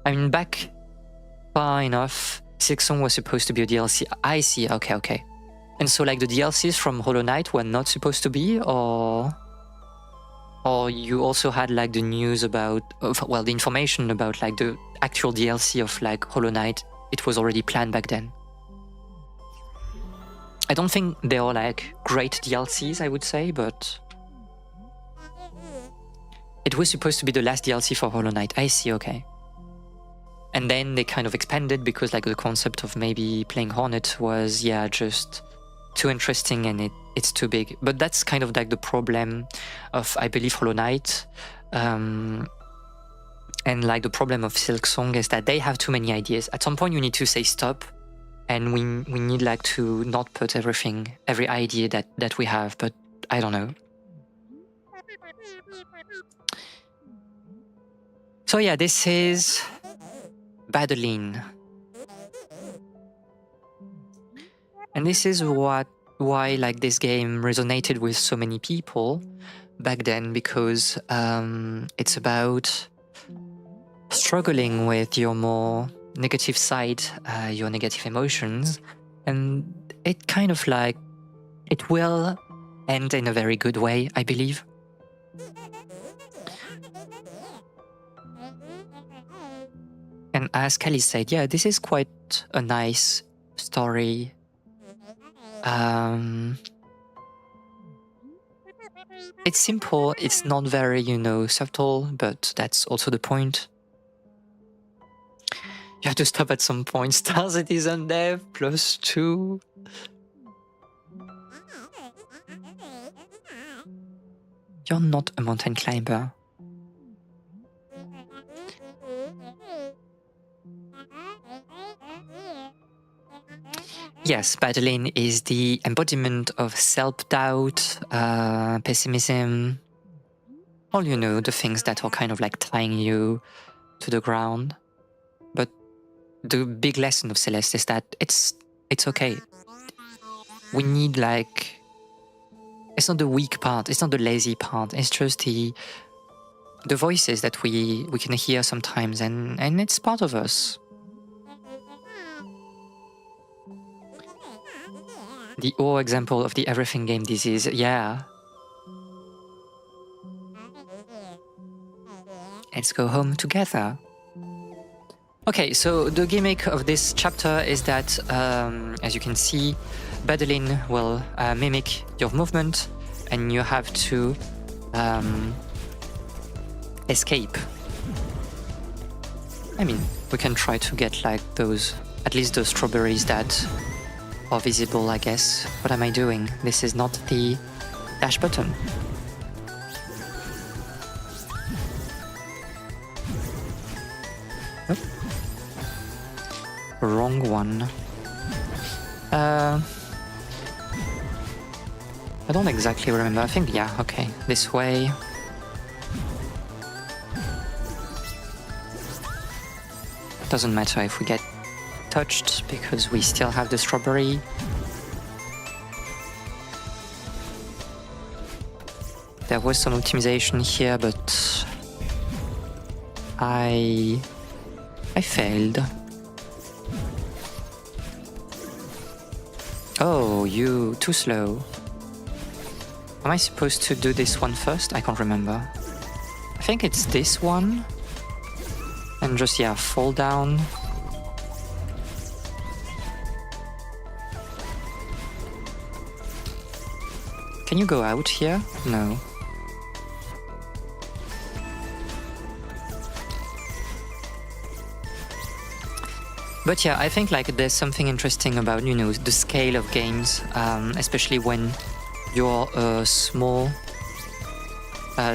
S1: I mean, back far enough, Silksong was supposed to be a DLC. I see, okay. And so like the DLCs from Hollow Knight were not supposed to be, or you also had like the news about, well, the information about like the actual DLC of like Hollow Knight, it was already planned back then. I don't think they are like great DLCs, I would say, but it was supposed to be the last DLC for Hollow Knight. I see, okay. And then they kind of expanded because like the concept of maybe playing Hornet was, yeah, just too interesting and it's too big. But that's kind of like the problem of, I believe, Hollow Knight. And like the problem of Silksong is that they have too many ideas. At some point you need to say stop, and we need like to not put every idea that we have, but I don't know. So yeah, this is Badeline. And this is why like this game resonated with so many people back then, because it's about struggling with your more negative side, your negative emotions, and it kind of like, it will end in a very good way, I believe. And as Kelly said, yeah, this is quite a nice story. It's simple, it's not very, subtle, but that's also the point. You have to stop at some point. Star Citizen Dev +2. You're not a mountain climber. Yes, Badeline is the embodiment of self-doubt, pessimism, all the things that are kind of like tying you to the ground. But the big lesson of Celeste is that it's okay. We need like, it's not the weak part, it's not the lazy part, it's just the voices that we can hear sometimes, and it's part of us. The example of the everything game disease, yeah. Let's go home together. Okay, so the gimmick of this chapter is that, as you can see, Badeline will mimic your movement, and you have to escape. I mean, we can try to get like those, at least those strawberries that are visible, I guess. What am I doing? This is not the dash button. Oh. Wrong one. I don't exactly remember. I think, yeah, okay. This way. Doesn't matter if we get touched because we still have the strawberry. There was some optimization here, but I failed. Oh, you too slow. Am I supposed to do this one first? I can't remember. I think it's this one. And just, yeah, fall down. Can you go out here? No. But yeah, I think like there's something interesting about, you know, the scale of games, especially when you're a small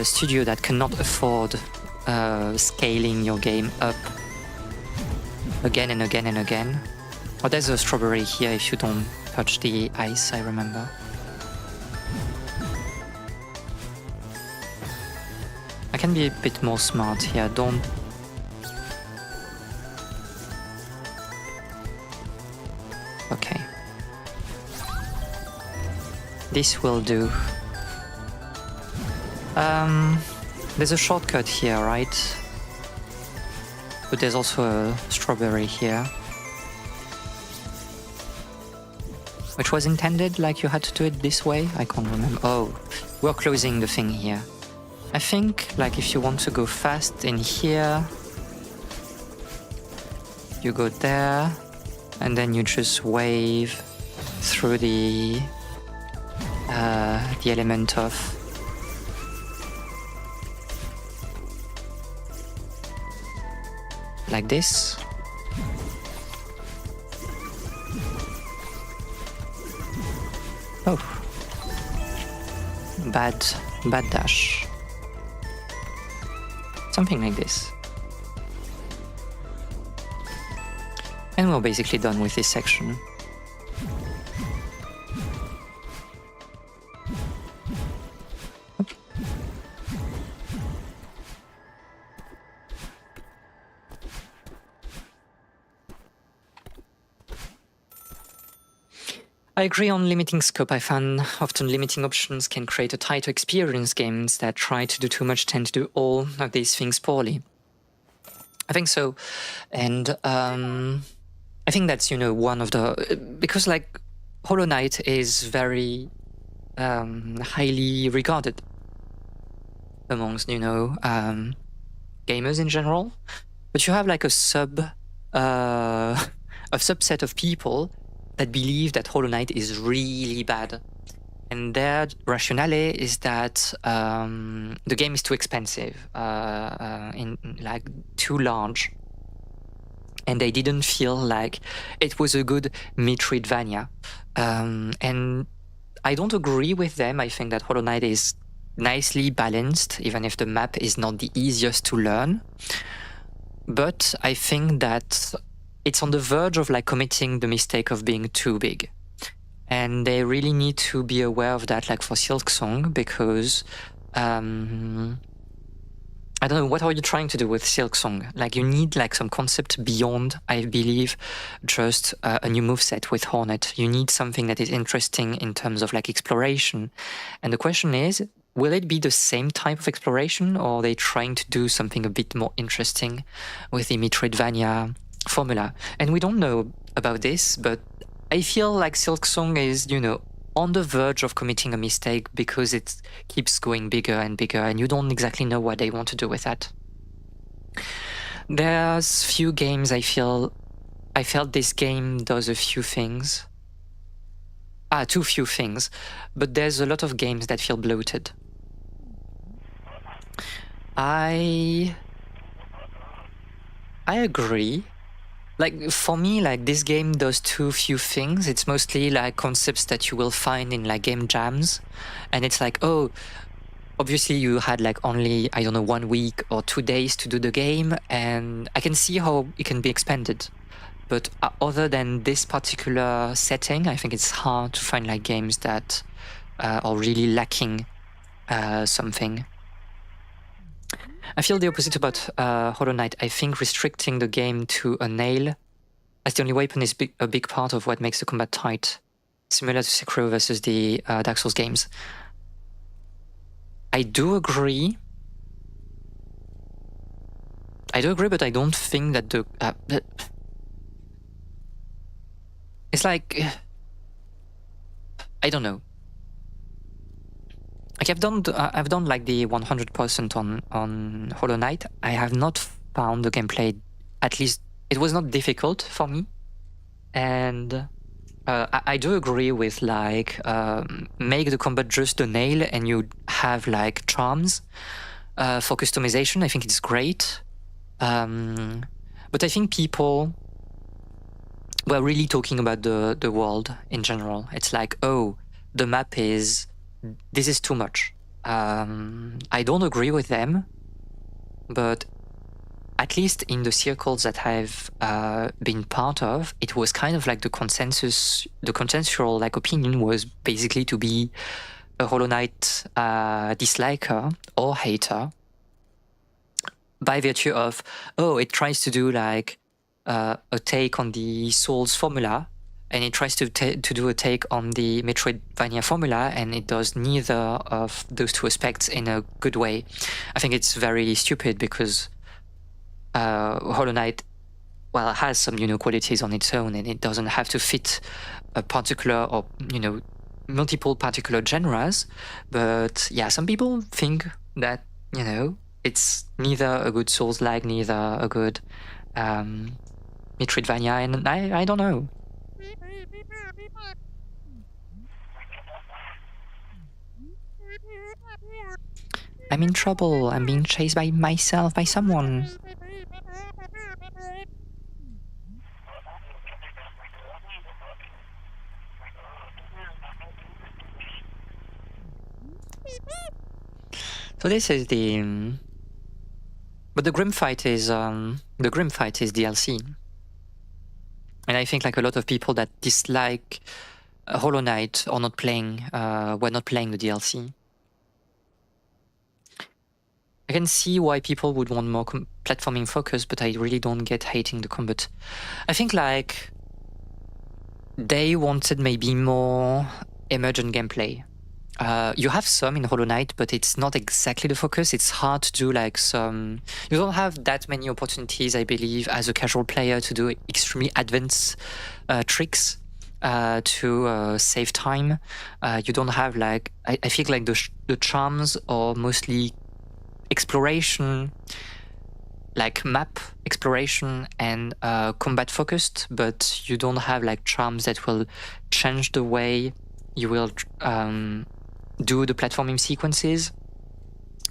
S1: studio that cannot afford scaling your game up again and again and again. Oh, there's a strawberry here if you don't touch the ice, I remember. I can be a bit more smart here, don't... Okay. This will do. There's a shortcut here, right? But there's also a strawberry here. Which was intended, like you had to do it this way? I can't remember. Oh, we're closing the thing here. I think, like, if you want to go fast in here, you go there, and then you just wave through the element of like this. Oh, bad dash. Something like this. And we're basically done with this section. I agree on limiting scope. I find often limiting options can create a tighter experience. Games that try to do too much tend to do all of these things poorly. I think so. And I think that's, you know, one of the... Because, like, Hollow Knight is very highly regarded amongst, you know, gamers in general. But you have, like, a subset of people that believe that Hollow Knight is really bad. And their rationale is that the game is too expensive, like too large. And they didn't feel like it was a good Metroidvania. And I don't agree with them. I think that Hollow Knight is nicely balanced, even if the map is not the easiest to learn. But I think that it's on the verge of like committing the mistake of being too big. And they really need to be aware of that, like for Silksong, because I don't know, what are you trying to do with Silksong? Like you need like some concept beyond, I believe, just a new moveset with Hornet. You need something that is interesting in terms of like exploration. And the question is, will it be the same type of exploration, or are they trying to do something a bit more interesting with the Metroidvania formula? And we don't know about this, but I feel like Silksong is, you know, on the verge of committing a mistake because it keeps going bigger and bigger, and you don't exactly know what they want to do with that. There's few games I felt this game does a few things. Too few things, but there's a lot of games that feel bloated. I agree. Like, for me, like, this game does too few things. It's mostly like concepts that you will find in like game jams, and it's like, oh, obviously you had like only, I don't know, 1 week or 2 days to do the game, and I can see how it can be expanded. But other than this particular setting, I think it's hard to find like games that are really lacking something. I feel the opposite about Hollow Knight. I think restricting the game to a nail as the only weapon is a big part of what makes the combat tight, similar to Sekiro versus the Dark Souls games. I do agree, but I don't think that the... it's like... I don't know. Like, I've done like the 100% on Hollow Knight. I have not found the gameplay, at least it was not difficult for me. And I do agree with like make the combat just a nail and you have like charms for customization. I think it's great. But I think people were really talking about the world in general. It's like, oh, the map is... this is too much. I don't agree with them, but at least in the circles that I've been part of, it was kind of like the consensual like opinion was basically to be a Hollow Knight disliker or hater by virtue of, oh, it tries to do like a take on the Souls formula, and it tries to do a take on the Metroidvania formula, and it does neither of those two aspects in a good way. I think it's very stupid because Hollow Knight, well, has some, qualities on its own, and it doesn't have to fit a particular or, multiple particular genres. But yeah, some people think that, it's neither a good Souls-like, neither a good Metroidvania, and I don't know. I'm in trouble. I'm being chased by myself, by someone. So this is the... but the Grim Fight is DLC. And I think like a lot of people that dislike Hollow Knight are not playing, were not playing the DLC. I can see why people would want more platforming focus, but I really don't get hating the combat. I think like they wanted maybe more emergent gameplay. You have some in Hollow Knight, but it's not exactly the focus. It's hard to do like some... you don't have that many opportunities, I believe, as a casual player to do extremely advanced tricks to save time. You don't have like... I think like the charms are mostly exploration, like map exploration and combat focused, but you don't have like charms that will change the way you will do the platforming sequences.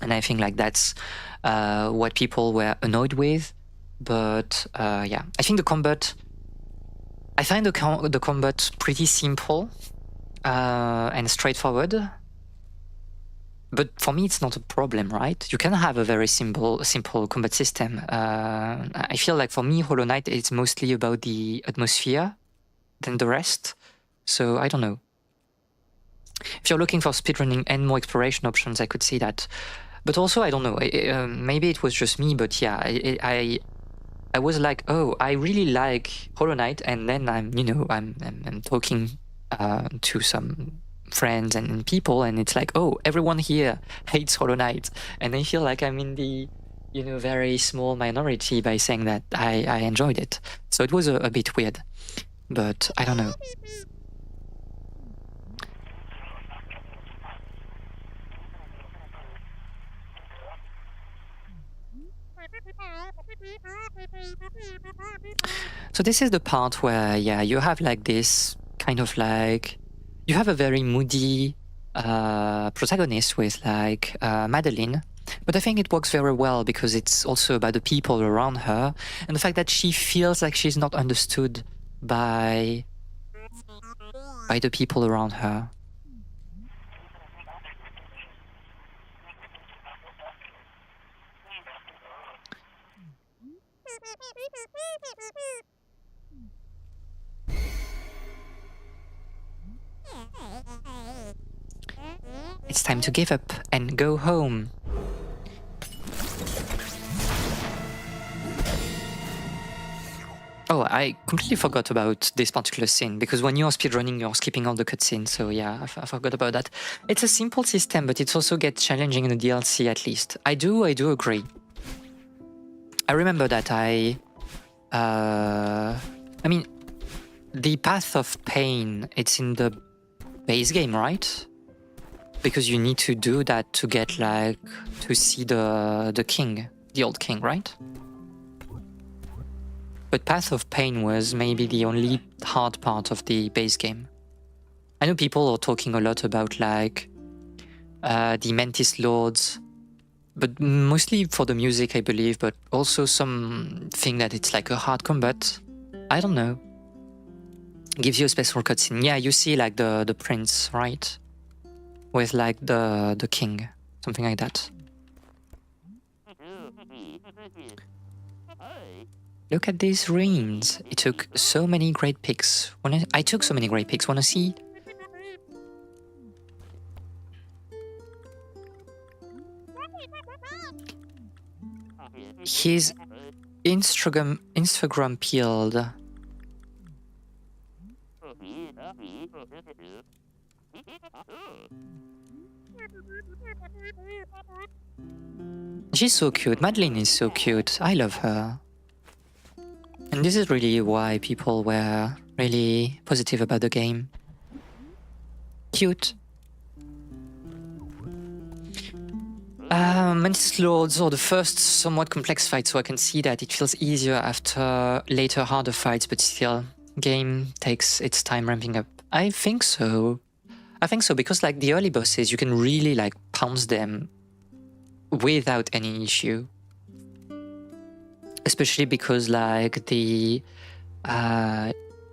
S1: And I think like that's what people were annoyed with. But yeah, I think the combat... I find the combat pretty simple and straightforward. But for me, it's not a problem, right? You can have a very simple combat system. I feel like for me, Hollow Knight is mostly about the atmosphere than the rest. So I don't know. If you're looking for speedrunning and more exploration options, I could see that. But also, I don't know. Maybe it was just me, but yeah, I was like, oh, I really like Hollow Knight, and then I'm talking to some friends and people, and it's like, oh, everyone here hates Hollow Knight, and I feel like I'm in the very small minority by saying that I enjoyed it. So it was a bit weird, but I don't know. So this is the part where, yeah, you have like this kind of like, you have a very moody protagonist with like Madeline, but I think it works very well because it's also about the people around her and the fact that she feels like she's not understood by the people around her. It's time to give up and go home. Oh, I completely forgot about this particular scene, because when you're speedrunning, you're skipping all the cutscenes, so yeah, I forgot about that. It's a simple system, but it also gets challenging in the DLC at least. I do agree. I remember that I mean, the Path of Pain, it's in the base game, right? Because you need to do that to get like, to see the king, the old king, right? But Path of Pain was maybe the only hard part of the base game. I know people are talking a lot about like the Mantis Lords, but mostly for the music, I believe, but also some think that it's like a hard combat. I don't know. Gives you a special cutscene. Yeah, you see like the prince, right? With like the king, something like that. Look at these ruins. It took so many great pics. I took so many great pics. Wanna see? His Instagram peeled. She's so cute. Madeline is so cute. I love her. And this is really why people were really positive about the game. Cute. Mantis Lords are the first somewhat complex fight, so I can see that it feels easier after later harder fights, but still, game takes its time ramping up. I think so. I think so, because like the early bosses, you can really like pounce them without any issue. Especially because like the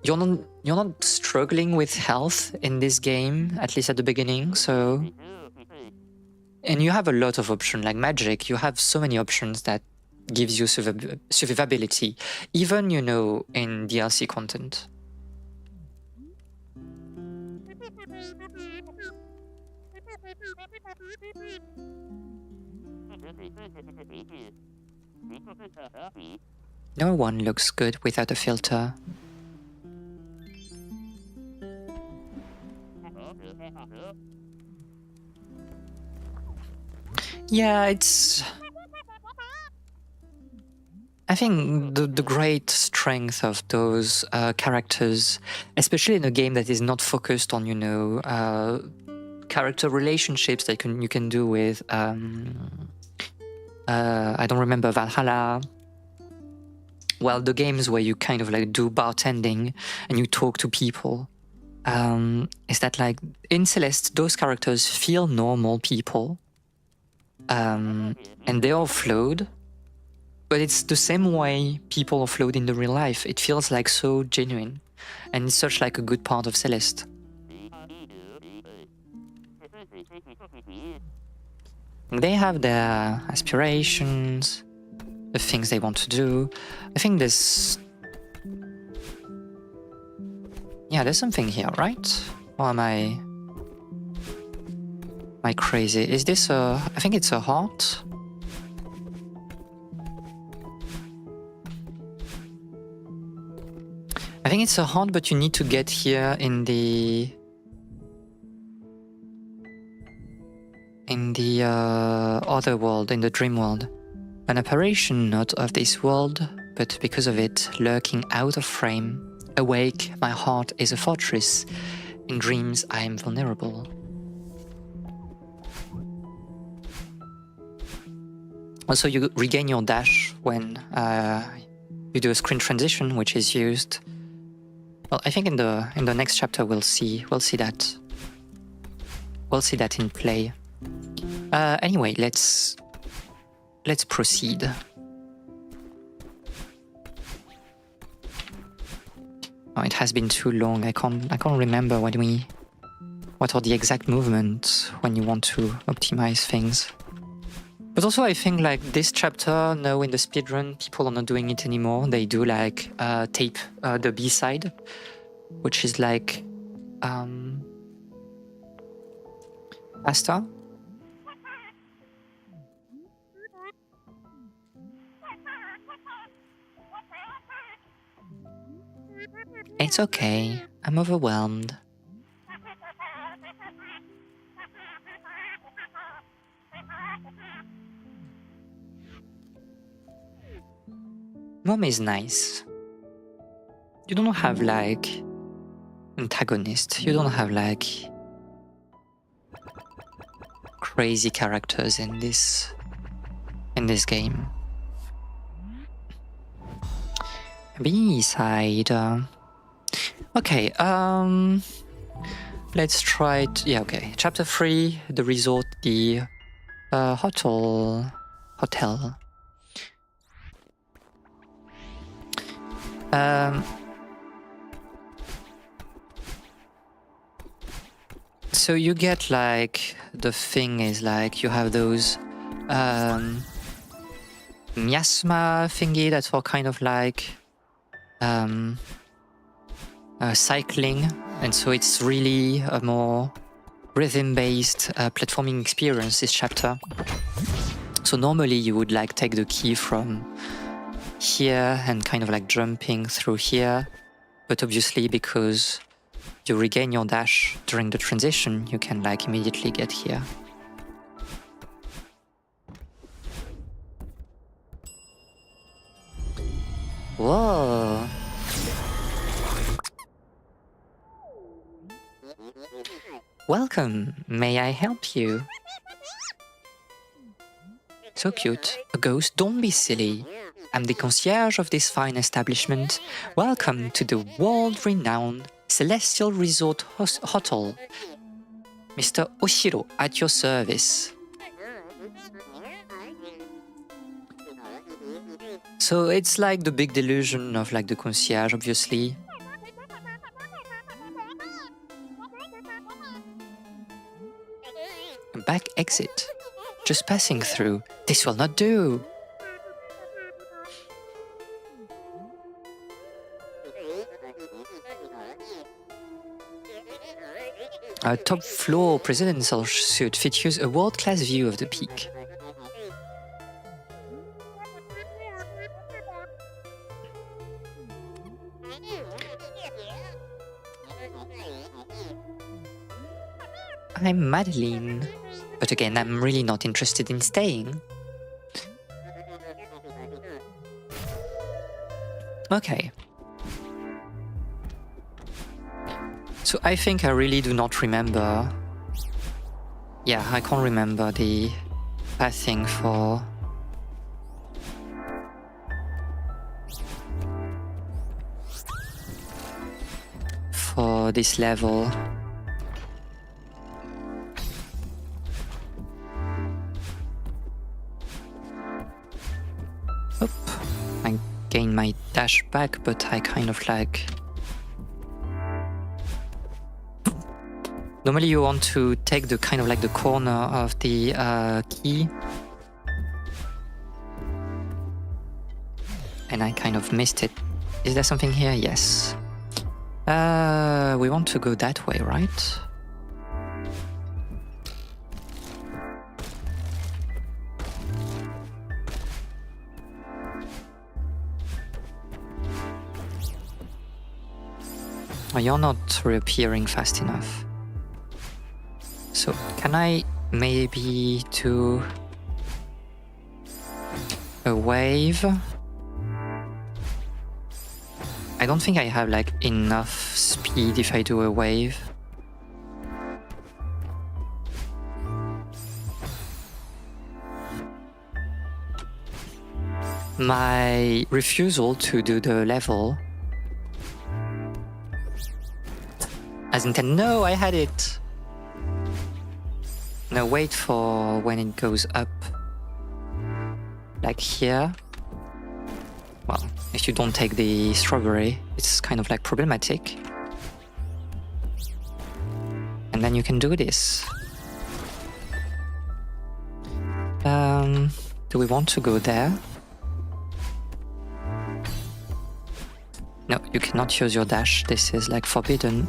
S1: you're not struggling with health in this game, at least at the beginning, so, and you have a lot of options like magic. You have so many options that gives you survivability, even, you know, in DLC content. No one looks good without a filter. Yeah, it's... I think the great strength of those characters, especially in a game that is not focused on, you know, character relationships that you can do with, I don't remember, Valhalla. Well, the games where you kind of like do bartending and you talk to people, is that like in Celeste, those characters feel normal people, and they are flawed, but it's the same way people are flawed in the real life. It feels like so genuine, and it's such like a good part of Celeste. They have their aspirations, the things they want to do. I think there's... yeah, there's something here, right? Or am I crazy? Is this a... I think it's a heart? I think it's a heart, but you need to get here in the other world, in the dream world. An apparition not of this world, but because of it, lurking out of frame. Awake, my heart is a fortress. In dreams, I am vulnerable. Also, you regain your dash when you do a screen transition, which is used. Well, I think in the next chapter we'll see that. We'll see that in play. Anyway, let's proceed. Oh, it has been too long. I can't remember what are the exact movements when you want to optimize things. But also I think like this chapter, now in the speedrun, people are not doing it anymore. They do like tape the B side, which is like faster. It's okay, I'm overwhelmed. Mom is nice. You don't have like antagonist. You don't have like crazy characters in this game. B side. Okay. Let's try it. Yeah. Okay. Chapter 3. The resort. The hotel. So you get like, the thing is like you have those miasma thingy that are kind of like cycling, and so it's really a more rhythm-based platforming experience, this chapter. So normally you would like take the key from here and kind of like jumping through here, but obviously because you regain your dash during the transition, you can like immediately get here. Whoa! Welcome, may I help you? So cute. A ghost? Don't be silly. I'm the concierge of this fine establishment. Welcome to the world-renowned Celestial Resort Hotel. Mr. Oshiro, at your service. So it's like the big delusion of like the concierge, obviously. Back exit. Just passing through. This will not do. A top floor presidential suite features a world-class view of the peak. I'm Madeline, but again, I'm really not interested in staying. Okay. So I think I really do not remember. Yeah, I can't remember the pathing for this level. Oop, I gain my dash back, but I kind of like... Normally you want to take the kind of like the corner of the key. And I kind of missed it. Is there something here? Yes. We want to go that way, right? Oh, you're not reappearing fast enough. So, can I maybe do a wave? I don't think I have like enough speed if I do a wave. my refusal to do the level as intended. No, I had it. No, wait for when it goes up. Like here. Well, if you don't take the strawberry, it's kind of like problematic. And then you can do this. Do we want to go there? No, you cannot use your dash. This is like forbidden.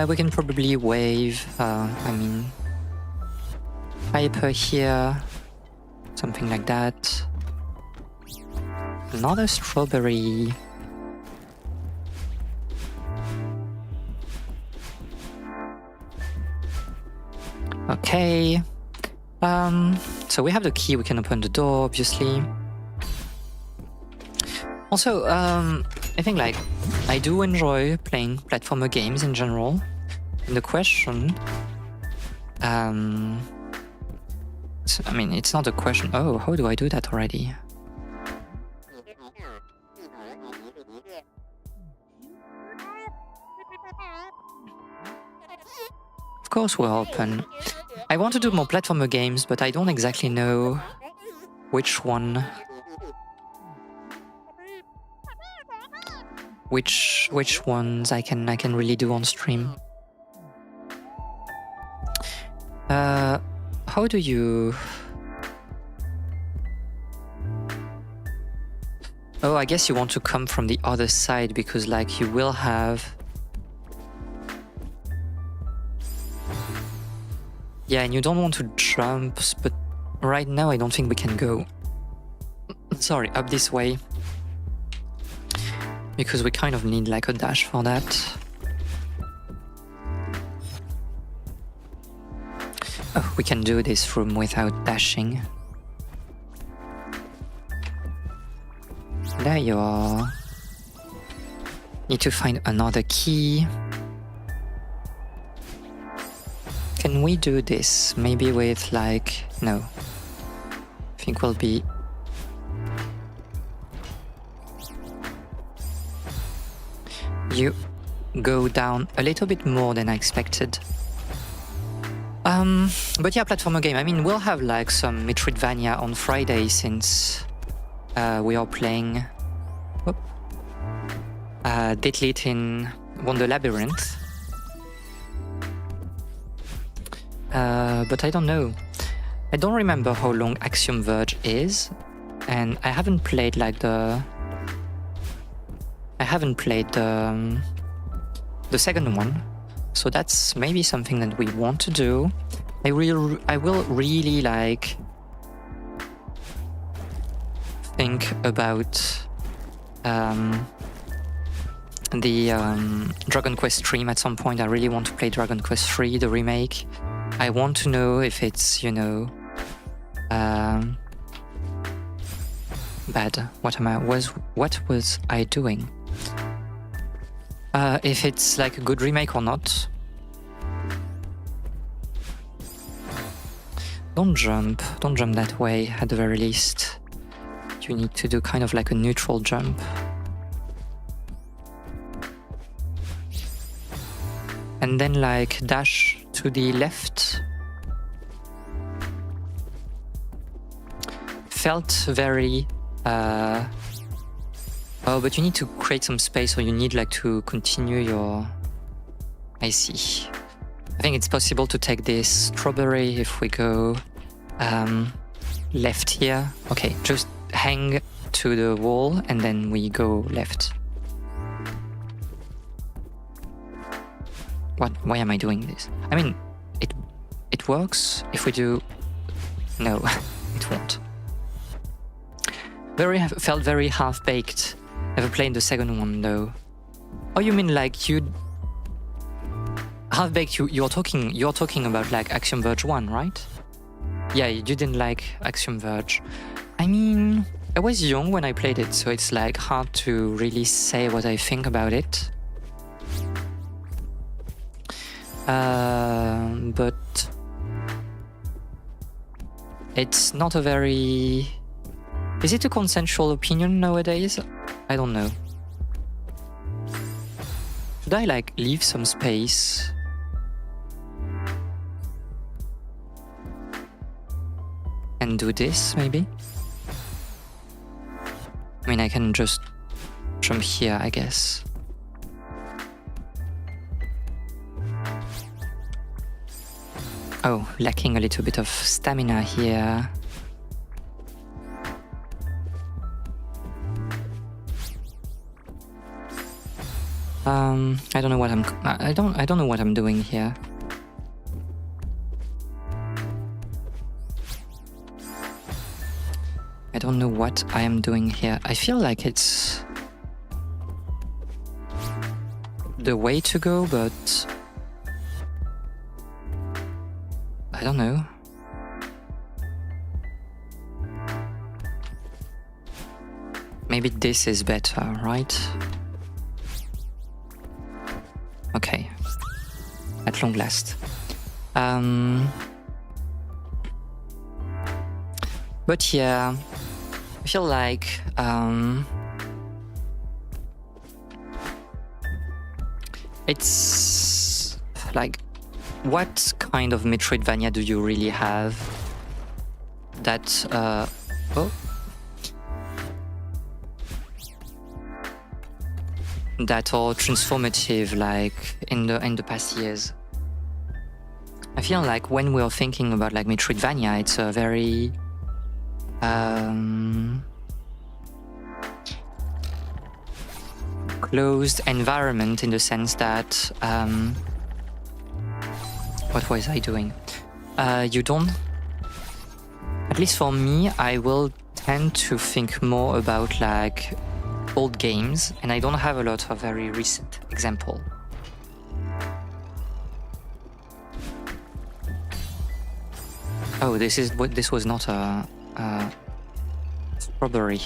S1: We can probably wave, I mean, hyper here, something like that. Another strawberry. Okay. So we have the key, we can open the door, obviously. Also, I think like I do enjoy playing platformer games in general. And the question, I mean, it's not a question. Oh, how do I do that already? Of course we're open. I want to do more platformer games, but I don't exactly know which one. Which ones I can really do on stream. How do you... Oh, I guess you want to come from the other side because like you will have... Yeah, and you don't want to jump, but right now I don't think we can go. Sorry, up this way. Because we kind of need like a dash for that. Oh, we can do this room without dashing. There you are. Need to find another key. Can we do this? Maybe with like... No. I think we'll be... You go down a little bit more than I expected. But yeah, platformer game. I mean, we'll have like some Metroidvania on Friday since we are playing Deadlit in Wonder Labyrinth. But I don't know. I don't remember how long Axiom Verge is, and I haven't played like the... I haven't played the second one, so that's maybe something that we want to do. I will really like think about the Dragon Quest stream at some point. I really want to play Dragon Quest 3, the remake. I want to know if it's, you know, bad. What was I doing? If it's like a good remake or not. Don't jump that way at the very least. You need to do kind of like a neutral jump. And then like dash to the left. Felt very... Oh, but you need to create some space, or you need like to continue your... I see. I think it's possible to take this strawberry if we go left here. Okay, just hang to the wall and then we go left. What? Why am I doing this? I mean, it works if we do... No, it won't. Felt very half-baked. Never played the second one though. Oh, you mean like you... Half-baked, you're talking about like Axiom Verge 1, right? Yeah, you didn't like Axiom Verge. I mean, I was young when I played it, so it's like hard to really say what I think about it. But it's not a very... Is it a consensual opinion nowadays? I don't know. Should I like leave some space? And do this maybe? I mean, I can just jump here, I guess. Oh, lacking a little bit of stamina here. I don't know what I don't know what I'm doing here. I don't know what I am doing here. I feel like it's the way to go, but I don't know. Maybe this is better, right? Okay. At long last. But yeah, I feel like it's like, what kind of Metroidvania do you really have that that are transformative, like in the past years? I feel like when we're thinking about like Metroidvania, it's a very closed environment, in the sense that what was I doing? You don't, at least for me, I will tend to think more about like old games, and I don't have a lot of very recent example. Oh, this was not a strawberry.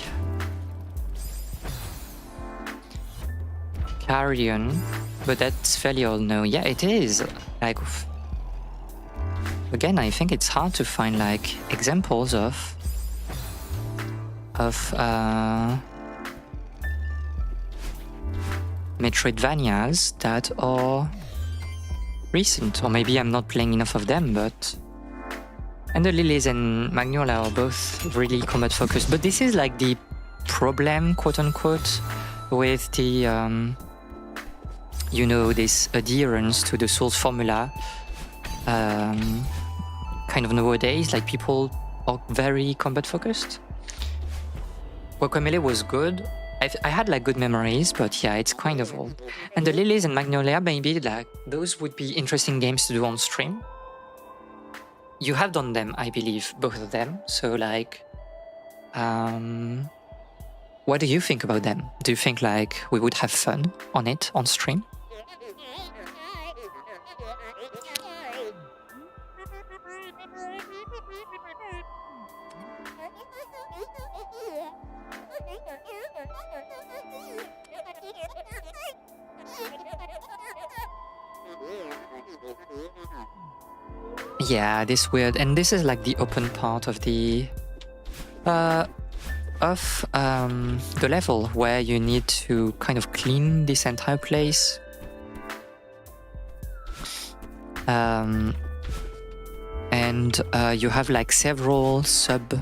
S1: Carrion, but that's fairly old now. Yeah, it is. Like, again, I think it's hard to find like examples of Metroidvanias that are recent, or maybe I'm not playing enough of them, but... And the Lilies and Magnolia are both really combat focused, but this is like the problem, quote unquote, with the you know, this adherence to the Souls formula kind of nowadays. Like, people are very combat focused. Guacamelee was good. I had like good memories, but yeah, it's kind of old. And the Lilies and Magnolia, maybe like those would be interesting games to do on stream. You have done them, I believe, both of them. So like, what do you think about them? Do you think like we would have fun on it on stream? Yeah, this weird, and this is like the open part of the level where you need to kind of clean this entire place. And you have like several sub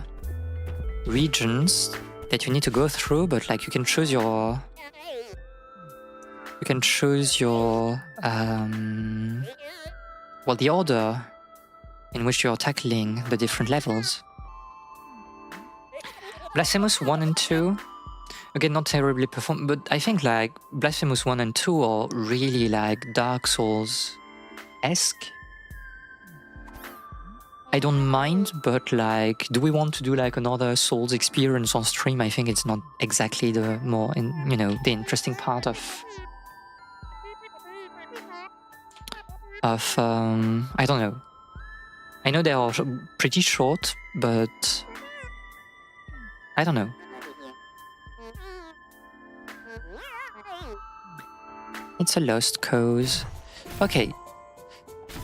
S1: regions that you need to go through, but like you can choose your well, the order in which you're tackling the different levels. Blasphemous 1 and 2, again, not terribly performed, but I think like Blasphemous 1 and 2 are really like Dark Souls-esque. I don't mind, but like, do we want to do like another Souls experience on stream? I think it's not exactly the more, the interesting part of I don't know. I know they are pretty short, but I don't know. It's a lost cause. Okay,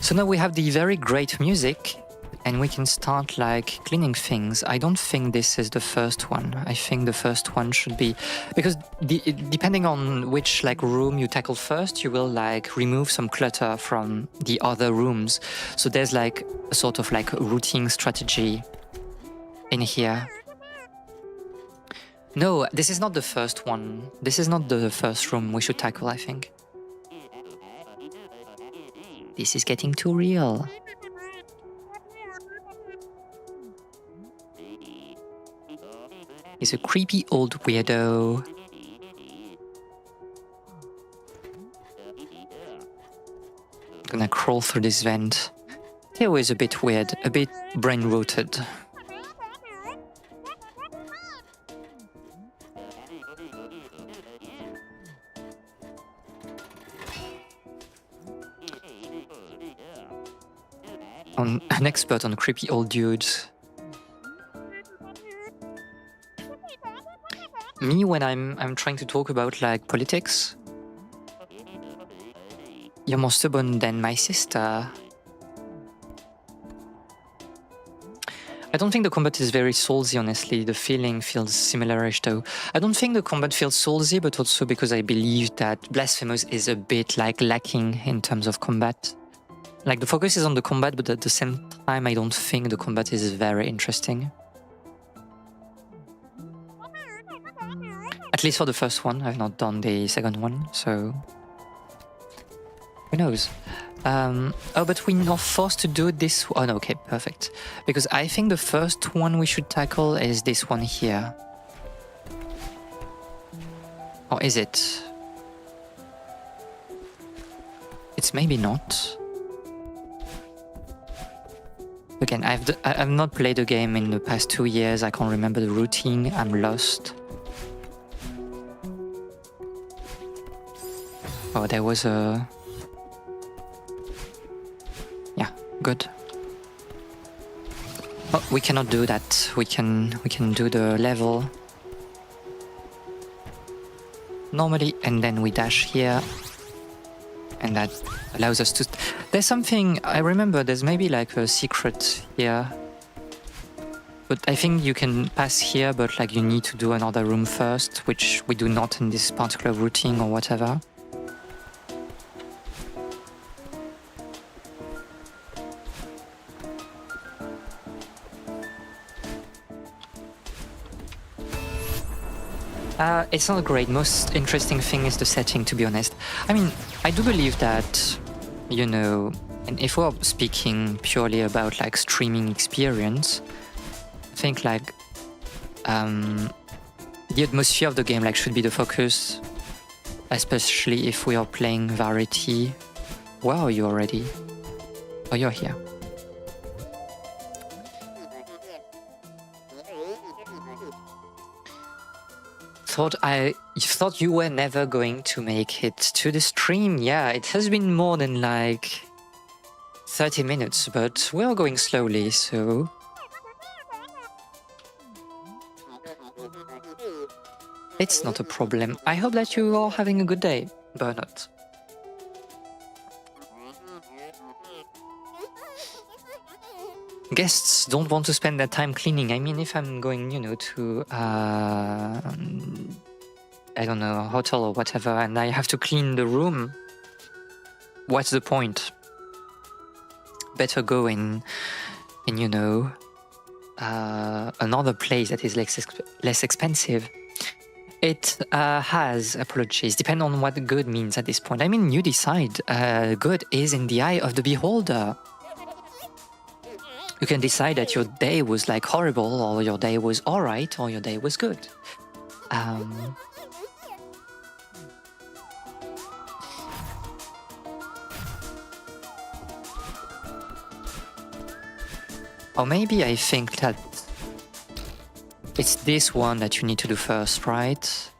S1: So now we have the very great music, and we can start like cleaning things. I don't think this is the first one. I think the first one should be, because depending on which like room you tackle first, you will like remove some clutter from the other rooms. So there's like a sort of like routing strategy in here. No, this is not the first one. This is not the first room we should tackle, I think. This is getting too real. He's a creepy old weirdo. I'm gonna crawl through this vent. Theo is a bit weird, a bit brain-rooted. An expert on creepy old dudes. Me, when I'm trying to talk about like politics, you're more stubborn than my sister. I don't think the combat is very soulsy, honestly. The feeling feels similar-ish though. I don't think the combat feels soulsy, but also because I believe that Blasphemous is a bit like lacking in terms of combat. Like the focus is on the combat, but at the same time I don't think the combat is very interesting. At least for the first one. I've not done the second one, so who knows? Oh, but we're not forced to do this. Oh no, okay, perfect. Because I think the first one we should tackle is this one here. Or is it? It's maybe not. Again, I've not played the game in the past 2 years. I can't remember the routine. I'm lost. Oh, there was a... Yeah, good. Oh, we cannot do that. We can do the level normally, and then we dash here, and that allows us to... There's something... I remember there's maybe like a secret here. But I think you can pass here, but like you need to do another room first, which we do not in this particular routing or whatever. It's not great. Most interesting thing is the setting, to be honest. I mean, I do believe that, you know, and if we're speaking purely about like streaming experience, I think like the atmosphere of the game like should be the focus, especially if we are playing variety. Where are you already? Oh, you're here. Thought you were never going to make it to the stream. Yeah, it has been more than like 30 minutes, but we're going slowly, so... It's not a problem. I hope that you are having a good day, Bernard. Guests don't want to spend their time cleaning. I mean, if I'm going, you know, to, I don't know, a hotel or whatever, and I have to clean the room, what's the point? Better go in you know, another place that is less expensive. It has, apologies, depend on what good means at this point. I mean, you decide. Good is in the eye of the beholder. You can decide that your day was like horrible, or your day was alright, or your day was good. Or maybe I think that it's this one that you need to do first, right?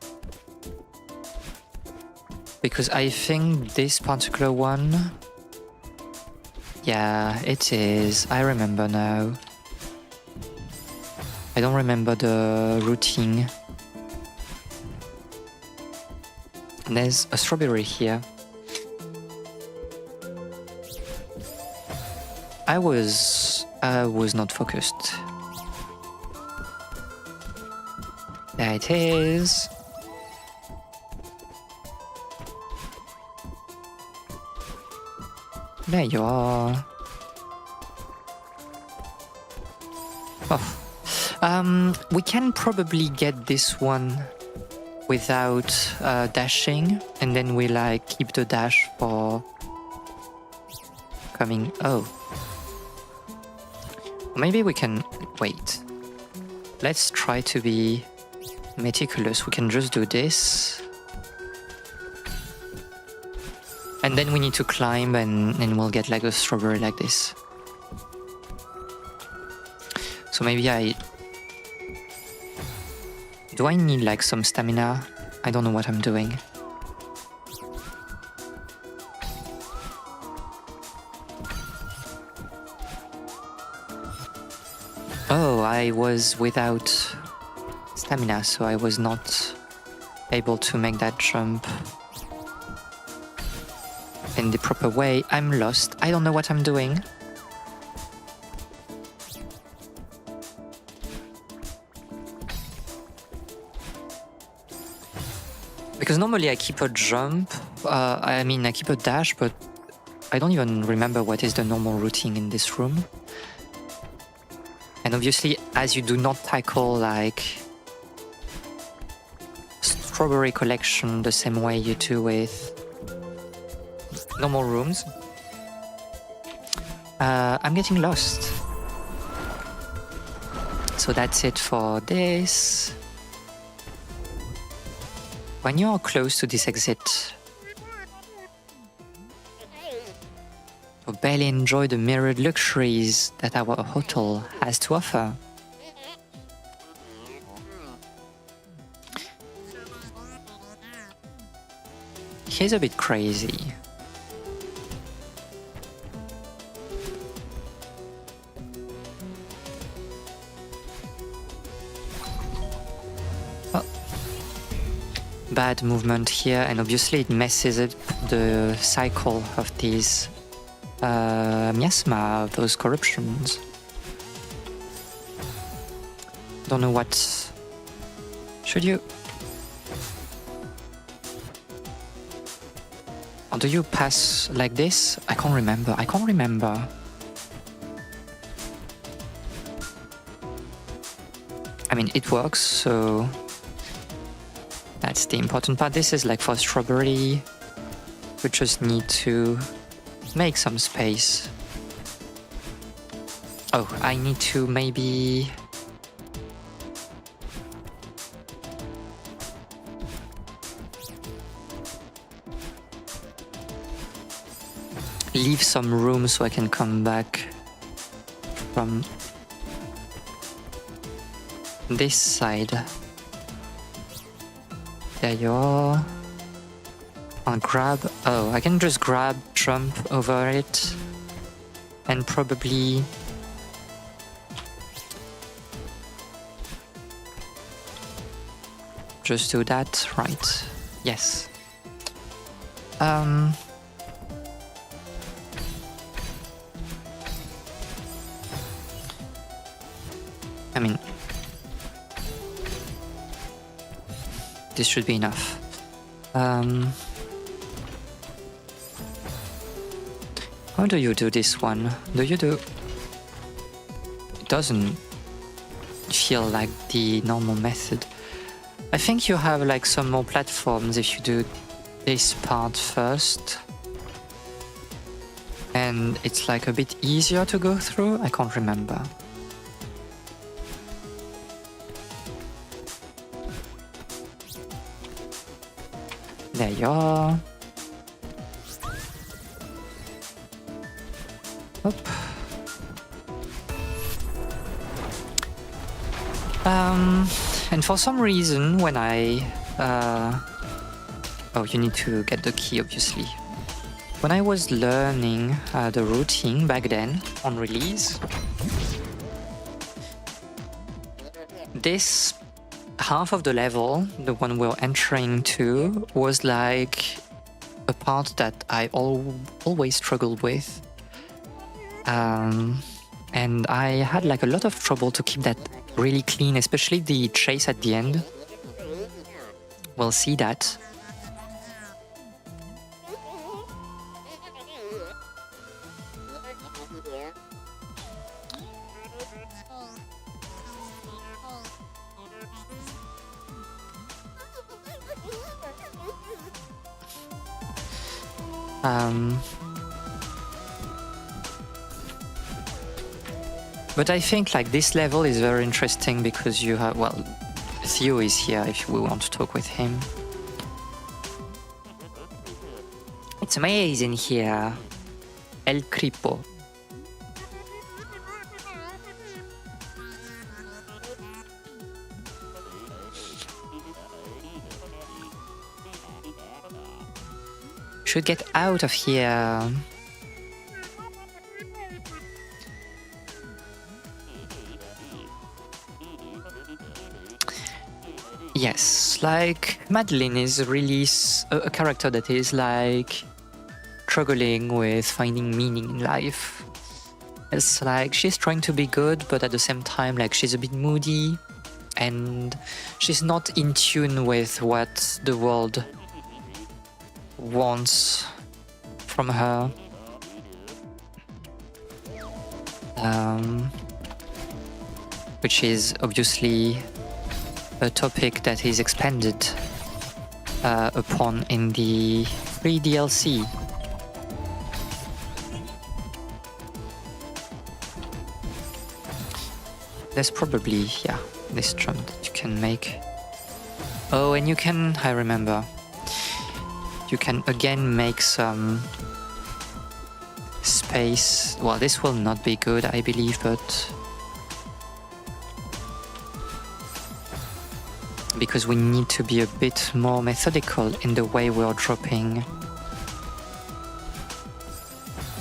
S1: Because I think this particular one... Yeah, it is. I remember now. I don't remember the routing. There's a strawberry here. I was not focused. There it is. There you are. Oh. We can probably get this one without dashing, and then we like keep the dash for coming. Oh. Maybe we can wait. Let's try to be meticulous. We can just do this. And then we need to climb and we'll get like a strawberry like this. So maybe do I need like some stamina? I don't know what I'm doing. Oh, I was without stamina, so I was not able to make that jump in the proper way. I'm lost. I don't know what I'm doing. Because normally I keep a jump, I keep a dash, but I don't even remember what is the normal routine in this room. And obviously, as you do not tackle like strawberry collection the same way you do with normal rooms, I'm getting lost. So that's it for this. When you're close to this exit, you barely enjoy the mirrored luxuries that our hotel has to offer. He's a bit crazy. Bad movement here, and obviously it messes up the cycle of these miasma, of those corruptions. Don't know what... Should you... Or do you pass like this? I can't remember. I mean, it works, so... That's the important part. This is like for strawberry. We just need to make some space. Oh, I need to maybe... leave some room so I can come back from this side. There you are. I'll grab... Oh, I can just grab, jump over it, and probably... just do that, right? Yes. I mean... this should be enough. How do you do this one? Do you do... It doesn't feel like the normal method. I think you have like some more platforms if you do this part first. And it's like a bit easier to go through? I can't remember. There you are. Up. And for some reason, when I... oh, you need to get the key, obviously. When I was learning the routine back then, on release, this half of the level, the one we're entering to, was like a part that I always struggled with. And I had like a lot of trouble to keep that really clean, especially the chase at the end. We'll see that. But I think like this level is very interesting because you have, well, Theo is here if we want to talk with him. It's amazing here. El Cripo. Should get out of here. Yes, like Madeline is really a character that is like struggling with finding meaning in life. It's like she's trying to be good, but at the same time, like she's a bit moody and she's not in tune with what the world wants from her. Which is obviously a topic that is expanded upon in the free DLC. There's probably, yeah, this jump that you can make. Oh, and you can, I remember, you can again make some space. Well, this will not be good, I believe, but because we need to be a bit more methodical in the way we are dropping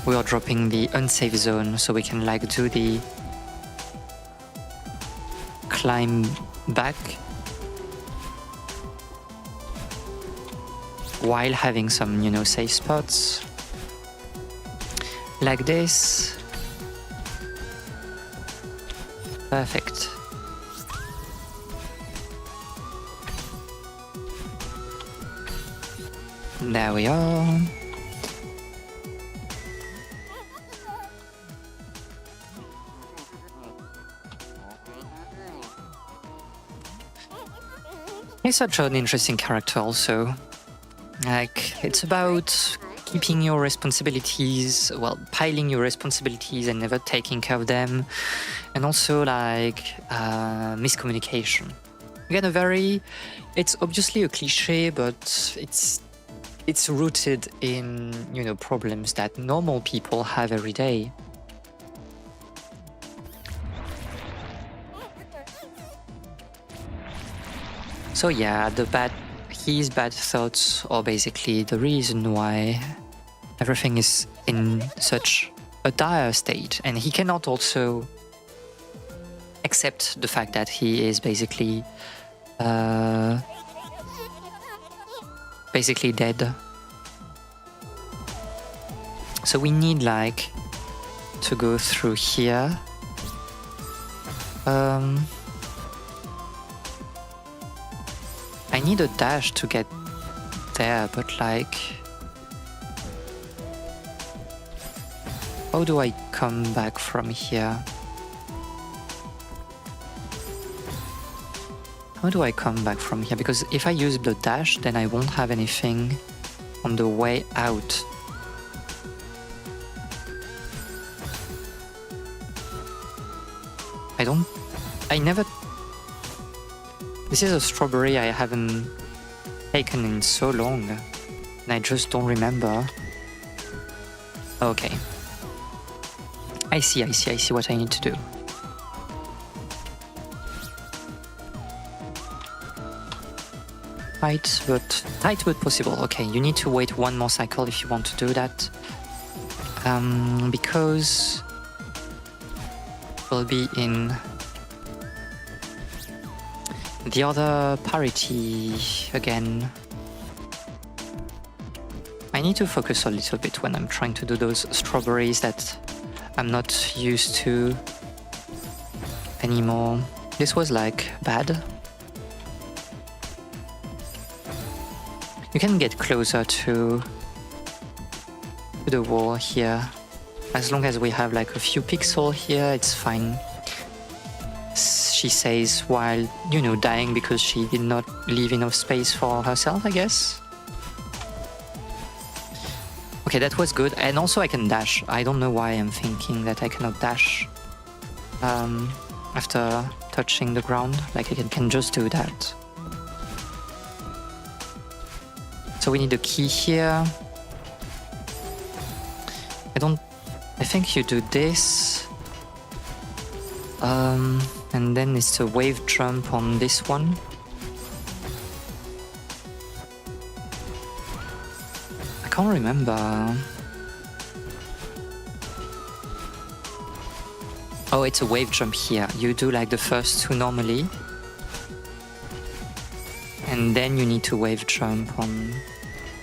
S1: the unsafe zone, so we can like do the climb back while having some, you know, safe spots like this. Perfect. There we are. He's such an interesting character also. Like, it's about keeping your responsibilities, well, piling your responsibilities and never taking care of them. And also like miscommunication. Again, it's obviously a cliche, but it's rooted in, you know, problems that normal people have every day. So yeah, his bad thoughts are basically the reason why everything is in such a dire state, and he cannot also accept the fact that he is basically dead. So we need like to go through here. I need a dash to get there, but like, how do I come back from here? How do I come back from here? Because if I use the dash, then I won't have anything on the way out. This is a strawberry I haven't taken in so long, and I just don't remember. Okay. I see what I need to do. Tight but possible. Okay, you need to wait one more cycle if you want to do that. Because we'll be in the other parity again. I need to focus a little bit when I'm trying to do those strawberries that I'm not used to anymore. This was like bad. You can get closer to the wall here. As long as we have like a few pixels here, it's fine. She says while, you know, dying because she did not leave enough space for herself, I guess. Okay, that was good. And also I can dash. I don't know why I'm thinking that I cannot dash after touching the ground. Like I can just do that. So we need a key here. I think you do this. And then it's a wave jump on this one. I can't remember. Oh, it's a wave jump here. You do like the first two normally. And then you need to wave jump on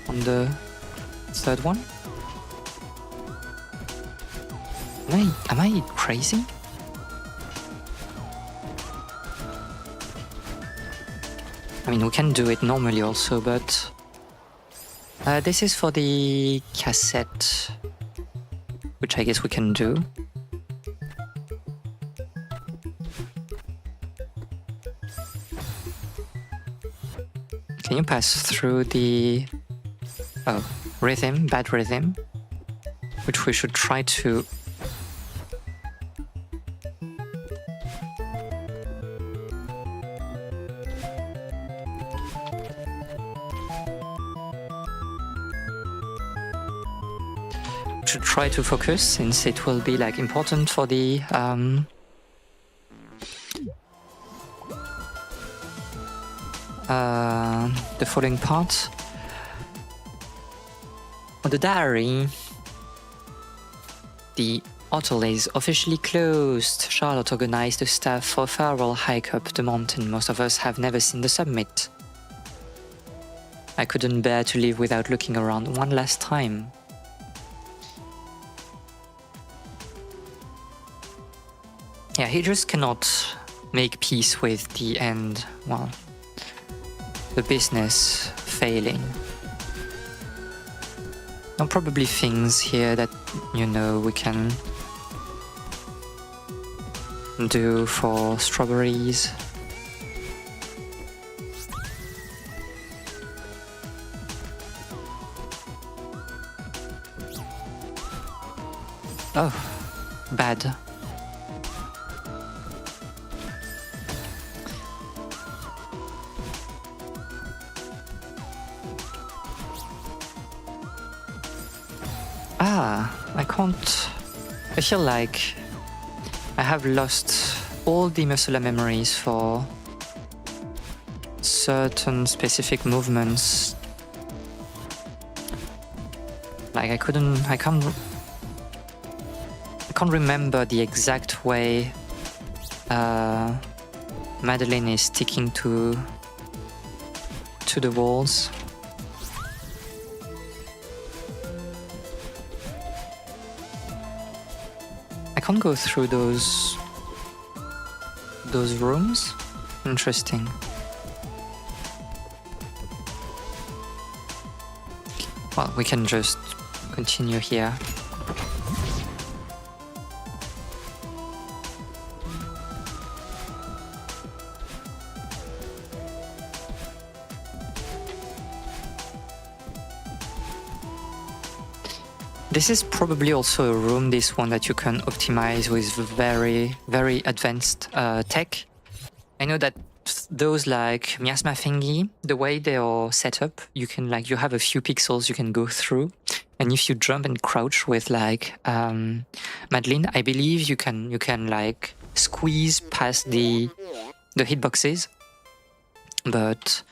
S1: the third one. Am I crazy? I mean, we can do it normally also, but this is for the cassette, which I guess we can do. Can you pass through the rhythm, bad rhythm, which we should try to focus, since it will be like important for the following part. On the diary, the hotel is officially closed. Charlotte organized the staff for a farewell hike up the mountain. Most of us have never seen the summit. I couldn't bear to leave without looking around one last time. Yeah, he just cannot make peace with the end, well, the business failing. There are probably things here that, you know, we can do for strawberries. Oh, bad. I can't. I feel like I have lost all the muscular memories for certain specific movements. Like I can't remember the exact way Madeline is sticking to the walls. I can't go through those rooms. Interesting. Well, we can just continue here. This is probably also a room, this one, that you can optimize with very, very advanced tech. I know that those like miasma thingy, the way they are set up, you can you have a few pixels you can go through. And if you jump and crouch with Madeline, I believe you can like squeeze past the hitboxes. But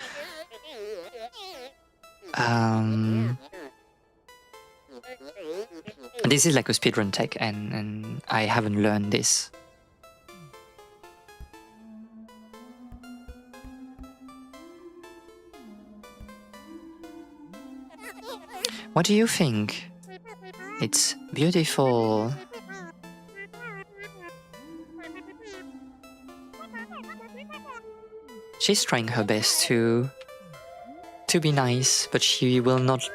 S1: this is like a speedrun tech, and I haven't learned this. What do you think? It's beautiful. She's trying her best to be nice, but she will not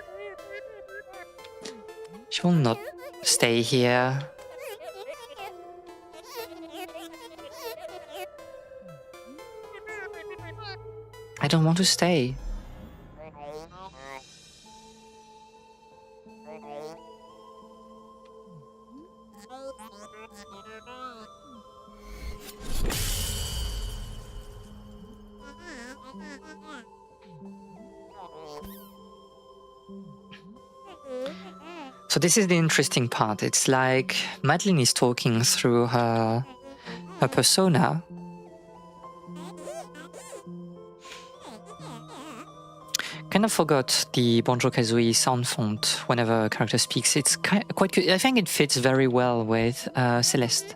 S1: stay here. I don't want to stay. So this is the interesting part. It's like Madeline is talking through her persona. Kind of forgot the Banjo-Kazooie sound font whenever a character speaks. It's quite good. I think it fits very well with Celeste.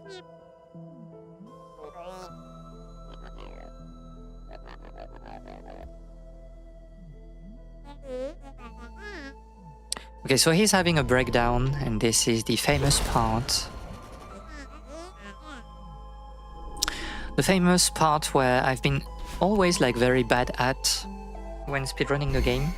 S1: Okay, so he's having a breakdown, and this is the famous part. The famous part where I've been always like very bad at when speedrunning the game.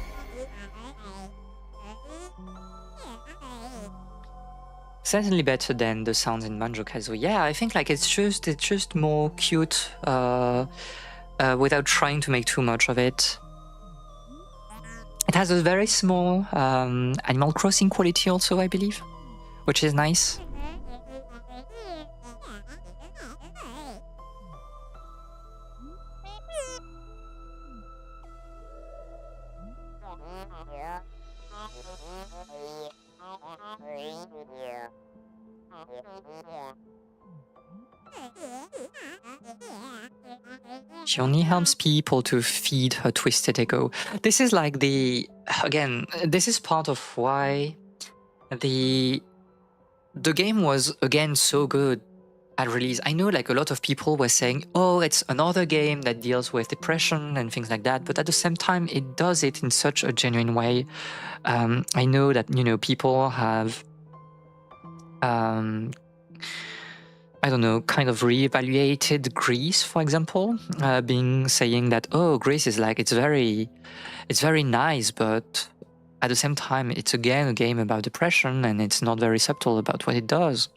S1: Certainly better than the sounds in Banjo-Kazooie. Yeah, I think like it's just more cute without trying to make too much of it. It has a very small Animal Crossing quality also, I believe, which is nice. She only helps people to feed her twisted ego. This is like this is part of why the game was again so good at release. I know like a lot of people were saying, oh, it's another game that deals with depression and things like that, but at the same time it does it in such a genuine way. I know that, you know, people have I don't know, kind of reevaluated Greece, for example, saying that, oh, Greece is like, it's very nice, but at the same time, it's again a game about depression, and it's not very subtle about what it does.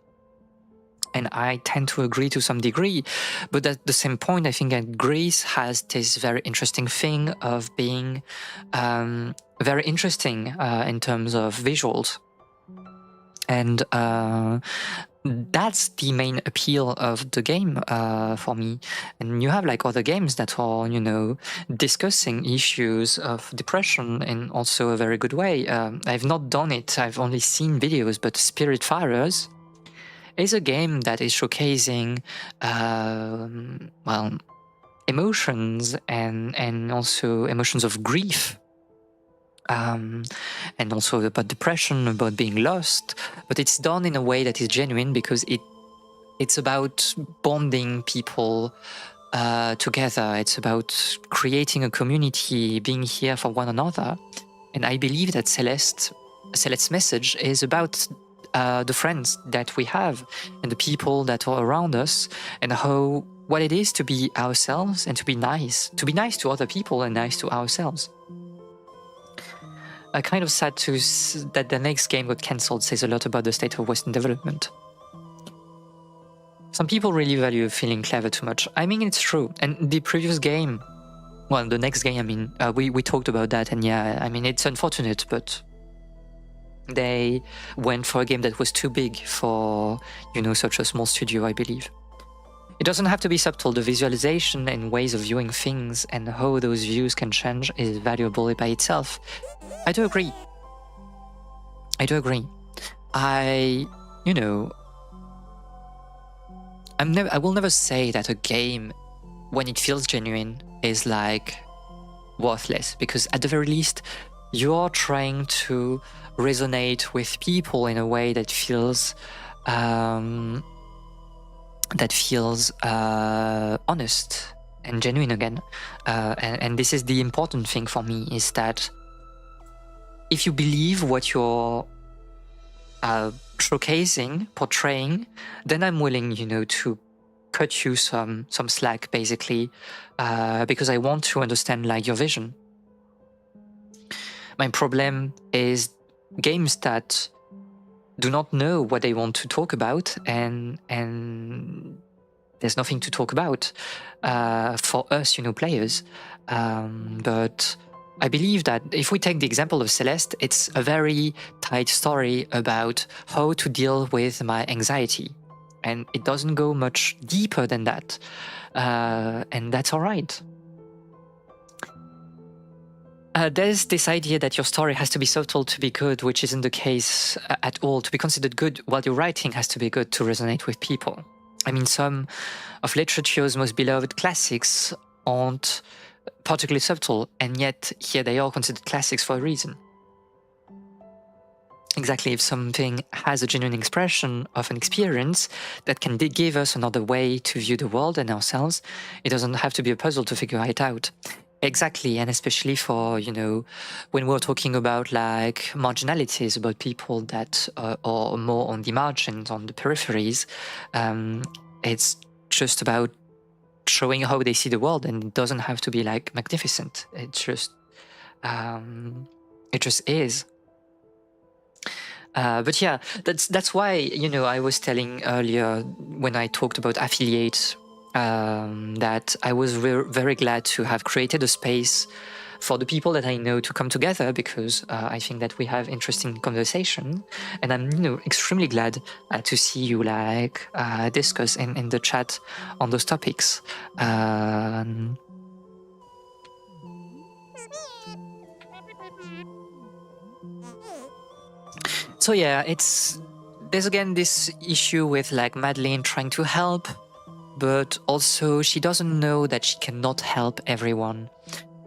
S1: And I tend to agree to some degree, but at the same point, I think that Greece has this very interesting thing of being very interesting in terms of visuals. And that's the main appeal of the game for me. And you have like other games that are, you know, discussing issues of depression in also a very good way. I've not done it, I've only seen videos, but Spiritfarers is a game that is showcasing, well, emotions and also emotions of grief. And also about depression, about being lost, but it's done in a way that is genuine because it's about bonding people together. It's about creating a community, being here for one another. And I believe that Celeste's message is about the friends that we have and the people that are around us, and what it is to be ourselves and to be nice to other people and nice to ourselves. I kind of sad that the next game got cancelled says a lot about the state of Western development. Some people really value feeling clever too much. I mean, it's true. And the previous game, well, the next game, I mean, we talked about that, and yeah, I mean, it's unfortunate, but they went for a game that was too big for, you know, such a small studio, I believe. It doesn't have to be subtle. The visualization and ways of viewing things and how those views can change is valuable by itself. I do agree. You know, I will never say that a game, when it feels genuine, is like worthless, because at the very least, you are trying to resonate with people in a way that feels honest and genuine again. And this is the important thing for me, is that if you believe what you're showcasing, portraying, then I'm willing, you know, to cut you some slack, basically, because I want to understand like your vision. My problem is games that do not know what they want to talk about, and there's nothing to talk about for us, players. But I believe that if we take the example of Celeste, it's a very tight story about how to deal with my anxiety. And it doesn't go much deeper than that. And that's all right. There's this idea that your story has to be subtle to be good, which isn't the case at all. To be considered good, while your writing has to be good to resonate with people. I mean, some of literature's most beloved classics aren't particularly subtle, and yet here they are considered classics for a reason. Exactly, if something has a genuine expression of an experience that can give us another way to view the world and ourselves, it doesn't have to be a puzzle to figure it out. Exactly, and especially for, when we're talking about like marginalities, about people that are more on the margins, on the peripheries, it's just about showing how they see the world, and it doesn't have to be like magnificent. It just is. But yeah, that's why, I was telling earlier when I talked about affiliate, that I was very glad to have created a space for the people that I know to come together, because I think that we have interesting conversation, and I'm extremely glad to see you like discuss in the chat on those topics. So yeah, there's again this issue with like Madeline trying to help, but also she doesn't know that she cannot help everyone,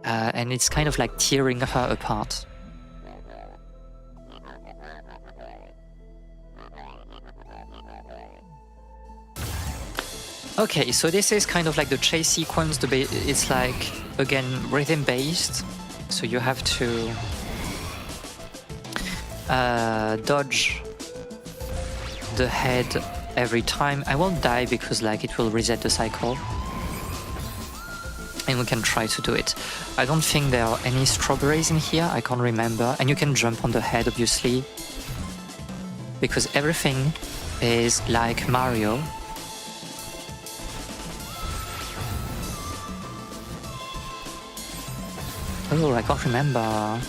S1: and it's kind of like tearing her apart. Okay, so this is kind of like the chase sequence. It's like, again, rhythm based, so you have to dodge the head every time. I won't die because like it will reset the cycle, and we can try to do it. I don't think there are any strawberries in here, I can't remember, and you can jump on the head obviously, because everything is like Mario. Oh, I can't remember.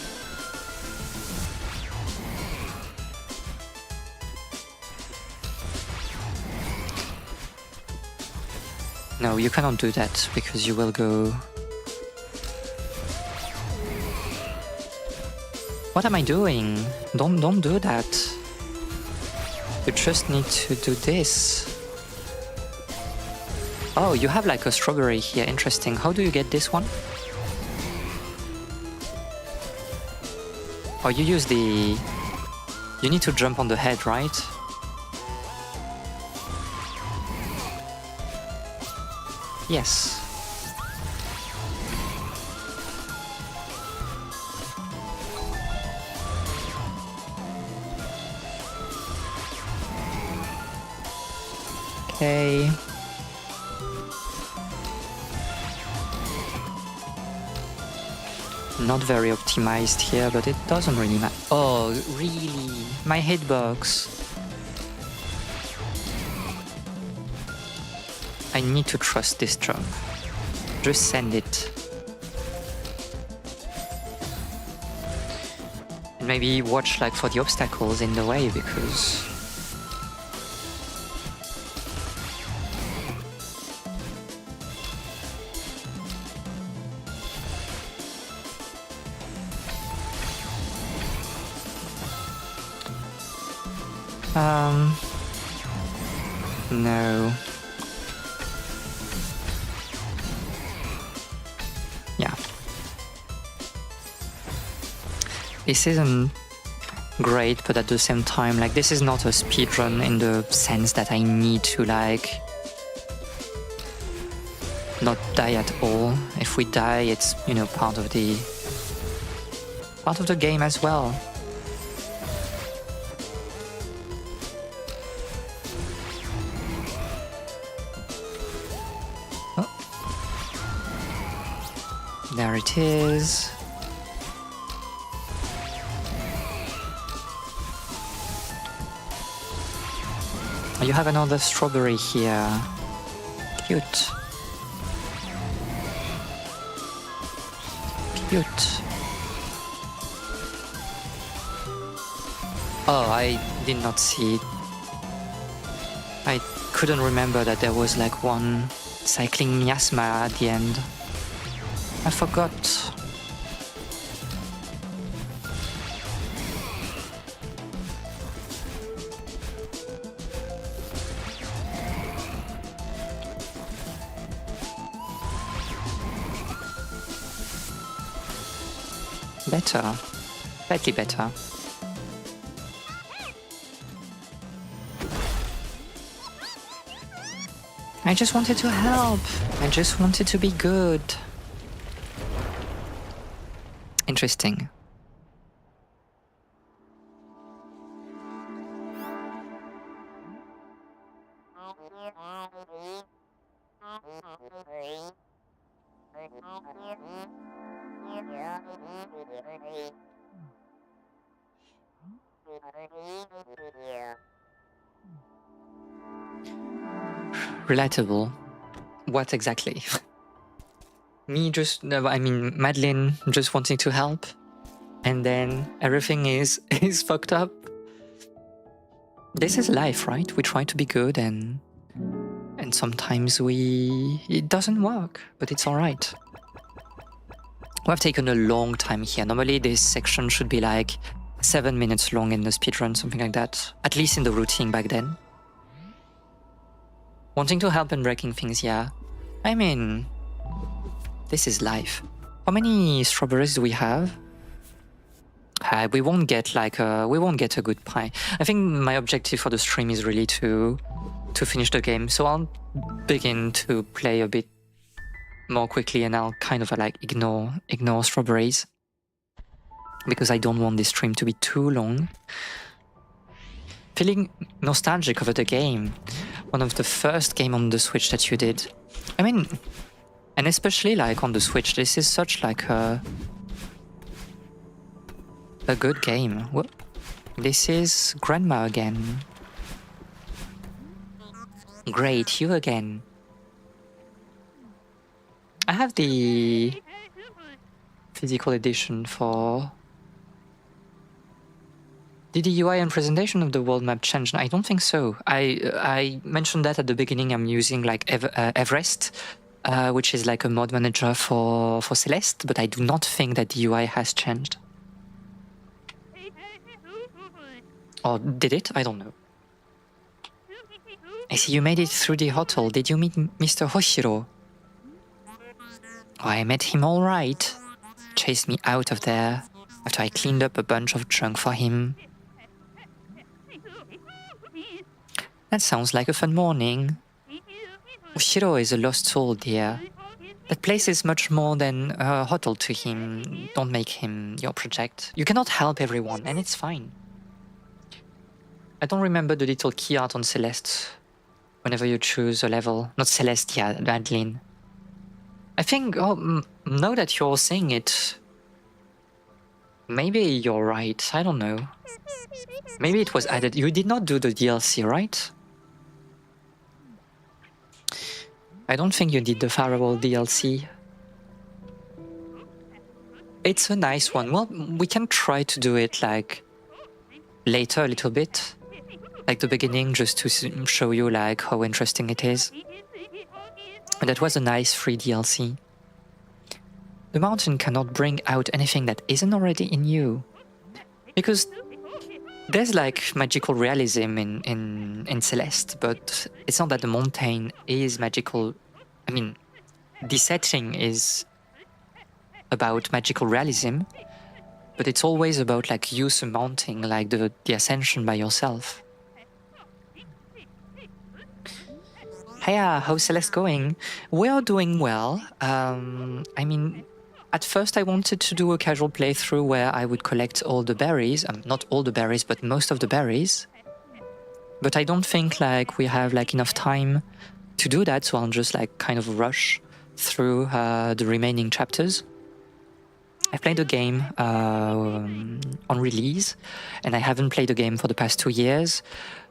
S1: No, you cannot do that, because you will go... What am I doing? Don't do that. You just need to do this. Oh, you have like a strawberry here, interesting. How do you get this one? Oh, you use the... You need to jump on the head, right? Yes. Okay. Not very optimized here, but it doesn't really matter. Oh, really? My hitbox. I need to trust this jump. Just send it. And maybe watch like for the obstacles in the way, because... No. Yeah. This isn't great, but at the same time, like, this is not a speedrun in the sense that I need to, like, not die at all. If we die, it's, you know, part of the game as well. it is. You have another strawberry here. Cute. Cute. Oh, I did not see it. I couldn't remember that there was like one cycling miasma at the end. I forgot. Better. Slightly better. I just wanted to help. I just wanted to be good. Interesting. Relatable. What exactly? Me just, I mean, Madeline just wanting to help, and then everything is fucked up. This is life, right? We try to be good, and sometimes it doesn't work, but it's all right. We have taken a long time here. Normally this section should be like 7 minutes long in the speedrun, something like that. At least in the routine back then. Wanting to help and breaking things, yeah. I mean, this is life. How many strawberries do we have? We won't get a good pie. I think my objective for the stream is really to finish the game. So I'll begin to play a bit more quickly, and I'll kind of like ignore strawberries because I don't want this stream to be too long. Feeling nostalgic over the game. One of the first game on the Switch that you did. I mean, and especially like on the Switch, this is such like a good game. Whoop. This is Grandma again. Great, you again. I have the physical edition for... Did the UI and presentation of the world map change? I don't think so. I mentioned that at the beginning. I'm using like Everest, which is like a mod manager for Celeste, but I do not think that the UI has changed. Or did it? I don't know. I see you made it through the hotel. Did you meet Mr. Hoshiro? Oh, I met him all right. Chased me out of there after I cleaned up a bunch of junk for him. That sounds like a fun morning. Hoshiro is a lost soul, dear. That place is much more than a hotel to him. Don't make him your project. You cannot help everyone, and it's fine. I don't remember the little key art on Celeste. Whenever you choose a level. Not Celeste, yeah, Madeline. I think, now that you're saying it, maybe you're right, I don't know. Maybe it was added. You did not do the DLC, right? I don't think you did the Firewall DLC. It's a nice one. Well, we can try to do it like later a little bit. Like the beginning, just to show you like how interesting it is. And that was a nice free DLC. The mountain cannot bring out anything that isn't already in you. Because there's like magical realism in Celeste, but it's not that the mountain is magical. I mean, the setting is about magical realism, but it's always about like you surmounting like the ascension by yourself. Hiya, how's Celeste going? We are doing well. I mean, at first I wanted to do a casual playthrough where I would collect all the berries. Not all the berries, but most of the berries. But I don't think like we have like enough time to do that, so I'll just like kind of rush through the remaining chapters. I played the game on release, and I haven't played the game for the past 2 years.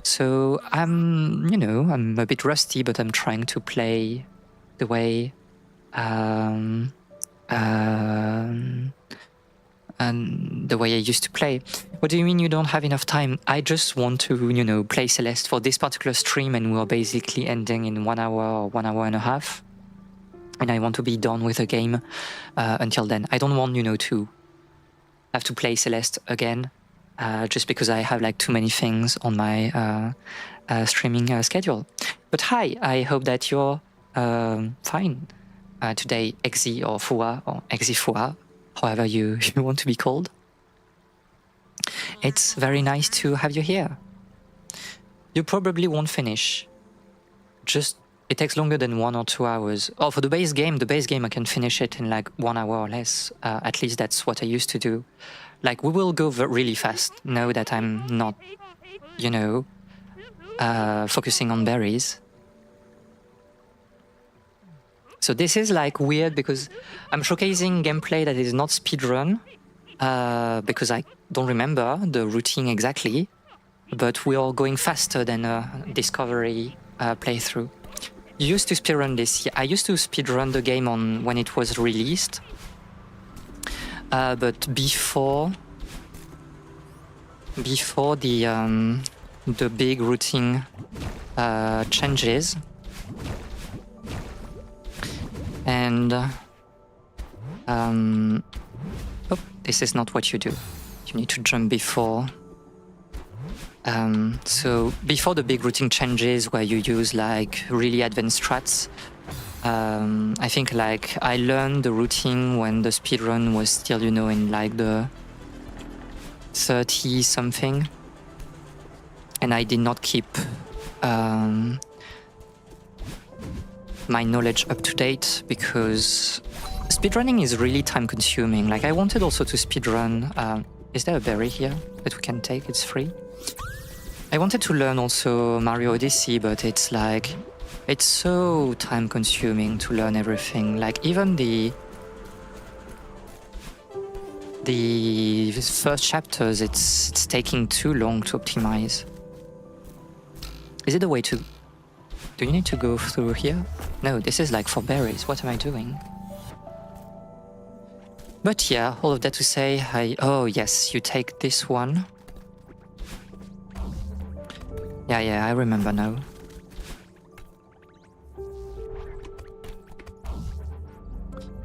S1: So I'm a bit rusty, but I'm trying to play the way and the way I used to play. What do you mean you don't have enough time? I just want to, play Celeste for this particular stream, and we're basically ending in 1 hour or 1 hour and a half. And I want to be done with the game until then. I don't want, to have to play Celeste again just because I have like too many things on my streaming schedule. But hi, I hope that you're fine today, Exi or Fua or Exi Fua, however you want to be called. It's very nice to have you here. You probably won't finish. It takes longer than 1 or 2 hours. Oh, for the base game I can finish it in like 1 hour or less. At least that's what I used to do. Like, we will go really fast now that I'm not, focusing on berries. So this is like weird because I'm showcasing gameplay that is not speedrun because I don't remember the routine exactly, but we are going faster than a Discovery playthrough. You used to speedrun this. I used to speedrun the game when it was released, but before the big routine changes, and this is not what you do. You need to jump before. So before the big routine changes where you use like really advanced strats, I think like I learned the routine when the speedrun was still, in like the 30 something, and I did not keep my knowledge up to date because speedrunning is really time consuming. Like I wanted also to speedrun. Is there a berry here that we can take? It's free. I wanted to learn also Mario Odyssey, but it's so time consuming to learn everything. Like even the first chapters, it's taking too long to optimize. Is it the way to... Do you need to go through here? No, this is like for berries. What am I doing? But yeah, all of that to say, oh yes, you take this one. Yeah, I remember now.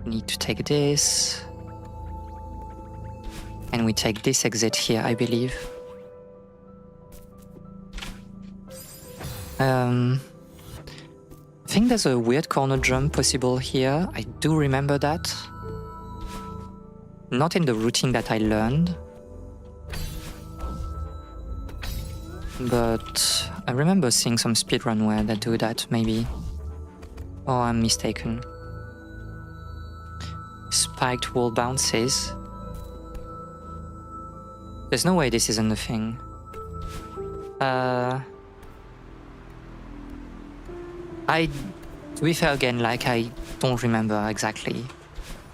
S1: Need to take this. And we take this exit here, I believe. I think there's a weird corner jump possible here. I do remember that. Not in the routine that I learned. But I remember seeing some speedrunware that do that, maybe. Oh, I'm mistaken. Spiked wall bounces. There's no way this isn't a thing. To be fair again, like I don't remember exactly.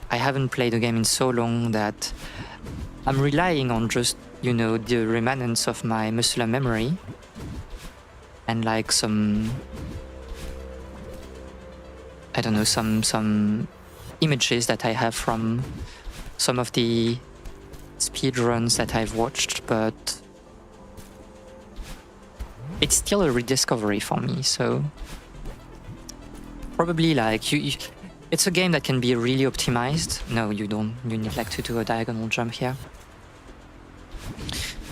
S1: I haven't played the game in so long that I'm relying on just, the remnants of my muscular memory and like some, I don't know, some images that I have from some of the speedruns that I've watched, but it's still a rediscovery for me, so probably like it's a game that can be really optimized. No, you don't. You need like to do a diagonal jump here.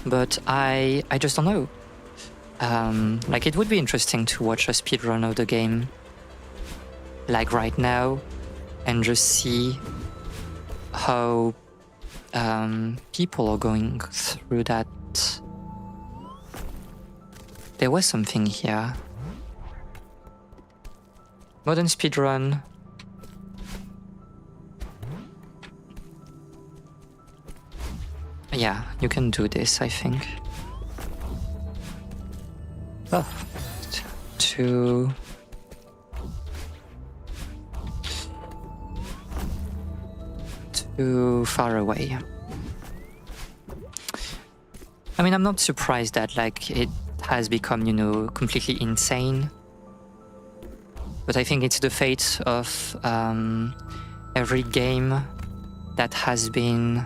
S1: But I just don't know. Like it would be interesting to watch a speedrun of the game like right now and just see how people are going through that. There was something here. Modern speedrun. Yeah, you can do this, I think. Oh, to... too far away. I mean, I'm not surprised that like it has become, you know, completely insane. But I think it's the fate of every game that has been...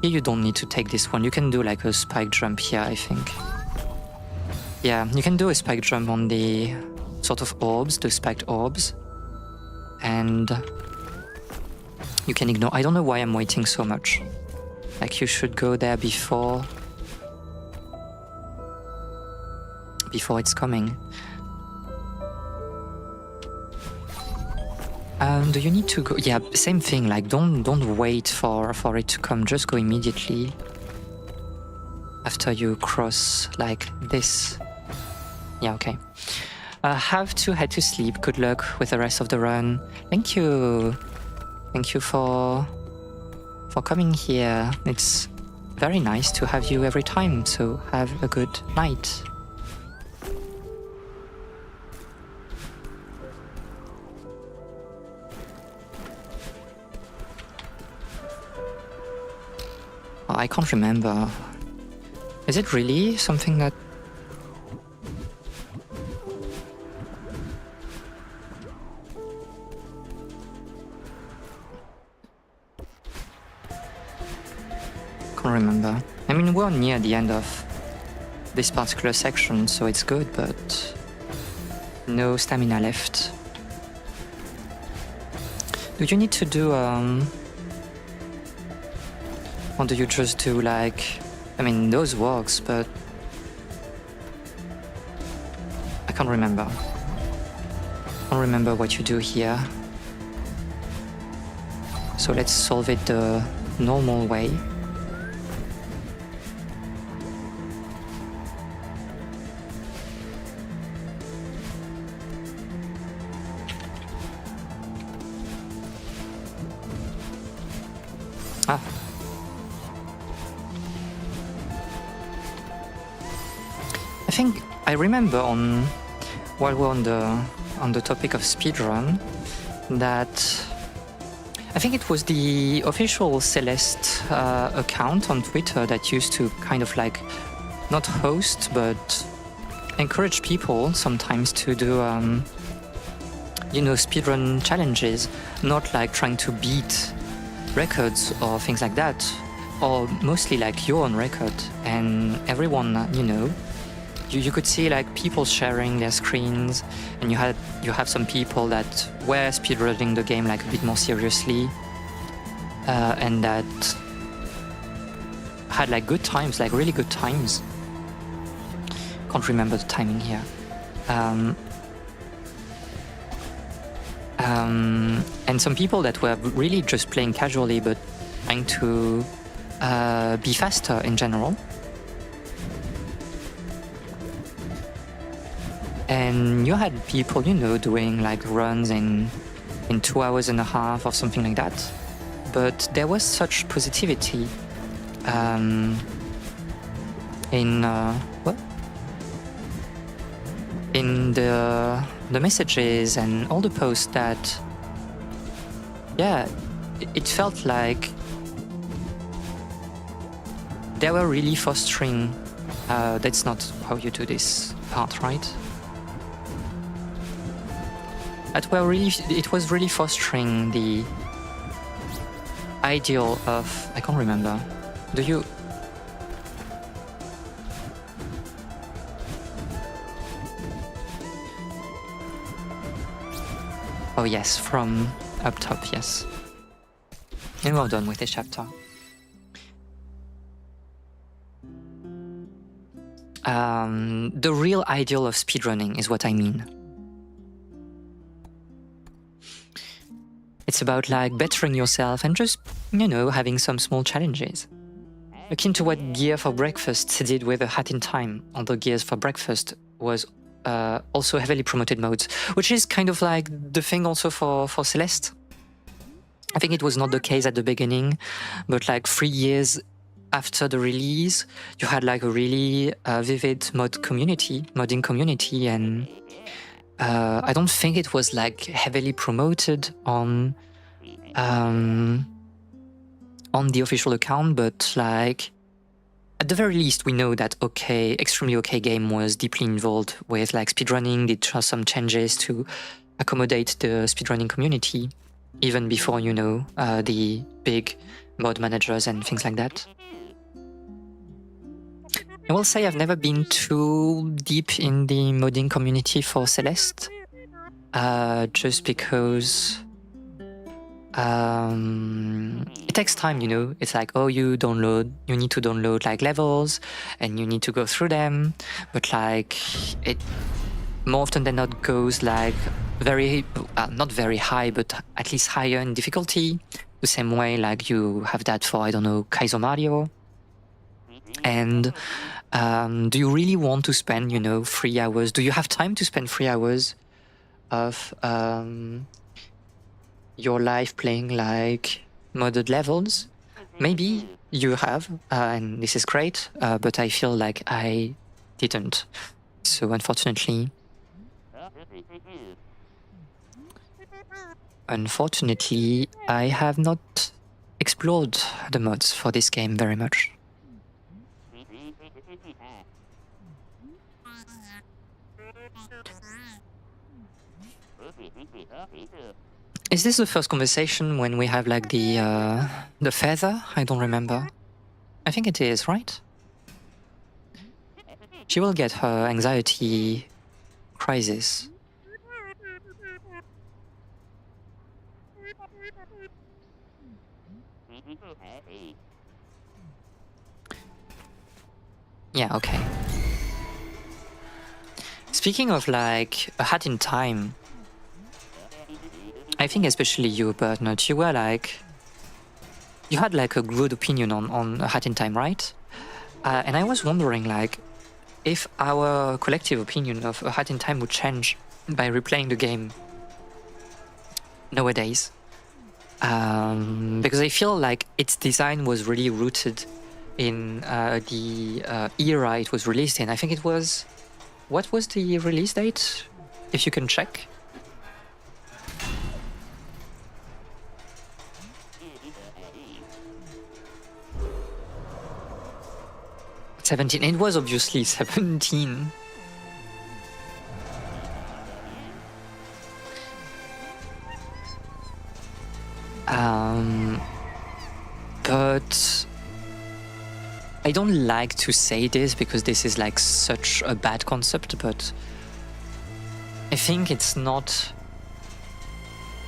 S1: Here you don't need to take this one. You can do like a spike jump here, I think. Yeah, you can do a spike jump on the sort of orbs, the spiked orbs. And you can ignore... I don't know why I'm waiting so much. Like, you should go there before it's coming. Do you need to go? Yeah, same thing. Like, don't wait for it to come. Just go immediately after you cross like this. Yeah, okay. Have to head to sleep. Good luck with the rest of the run. Thank you. Thank you for coming here. It's very nice to have you every time. So have a good night. I can't remember. Is it really something that... Can't remember. I mean, we're near the end of this particular section, so it's good, but no stamina left. Do you need to do or do you just do like... I mean, those works, but I can't remember. I can't remember what you do here. So let's solve it the normal way. Ah. I think I remember while we're on the topic of speedrun that I think it was the official Celeste account on Twitter that used to kind of like not host but encourage people sometimes to do you know, speedrun challenges, not like trying to beat records or things like that, or mostly like your own record. And everyone, you know, you could see like people sharing their screens, and you have some people that were speedrunning the game like a bit more seriously, and that had like good times, like really good times. Can't remember the timing here. And some people that were really just playing casually but trying to be faster in general. And you had people, you know, doing like runs in 2 hours and a half or something like that. But there was such positivity in the messages and all the posts that, yeah, it felt like they were really fostering. That's not how you do this part, right? It was really fostering the ideal of... I can't remember. Do you... Oh yes, from up top, yes. And we're done with this chapter. The real ideal of speedrunning is what I mean. It's about like bettering yourself and just, you know, having some small challenges. Akin to what Gear for Breakfast did with A Hat in Time, although Gears for Breakfast was also heavily promoted modes, which is kind of like the thing also for Celeste. I think it was not the case at the beginning, but like 3 years after the release, you had like a really vivid modding community, and I don't think it was like heavily promoted on on the official account, but like at the very least we know that Extremely OK Game was deeply involved with like speedrunning, did some changes to accommodate the speedrunning community, even before, you know, the big mod managers and things like that. I will say I've never been too deep in the modding community for Celeste, just because it takes time, you know. It's like, oh, you need to download like levels and you need to go through them, but like it more often than not goes like not very high, but at least higher in difficulty, the same way like you have that for, I don't know, Kaizo Mario. And do you really want to spend, you know, 3 hours? Do you have time to spend 3 hours of your life playing like modded levels? Maybe you have, and this is great, but I feel like I didn't. So unfortunately, I have not explored the mods for this game very much. Is this the first conversation when we have like the feather? I don't remember. I think it is, right? She will get her anxiety crisis. Yeah, okay. Speaking of like a hat in time, I think especially you, Bernard, you were like, you had like a good opinion on A Hat in Time, right? And I was wondering like, if our collective opinion of A Hat in Time would change by replaying the game nowadays. Because I feel like its design was really rooted in the era it was released in. I think it was... What was the release date? If you can check. '17. It was obviously 17. But I don't like to say this because this is like such a bad concept, but I think it's not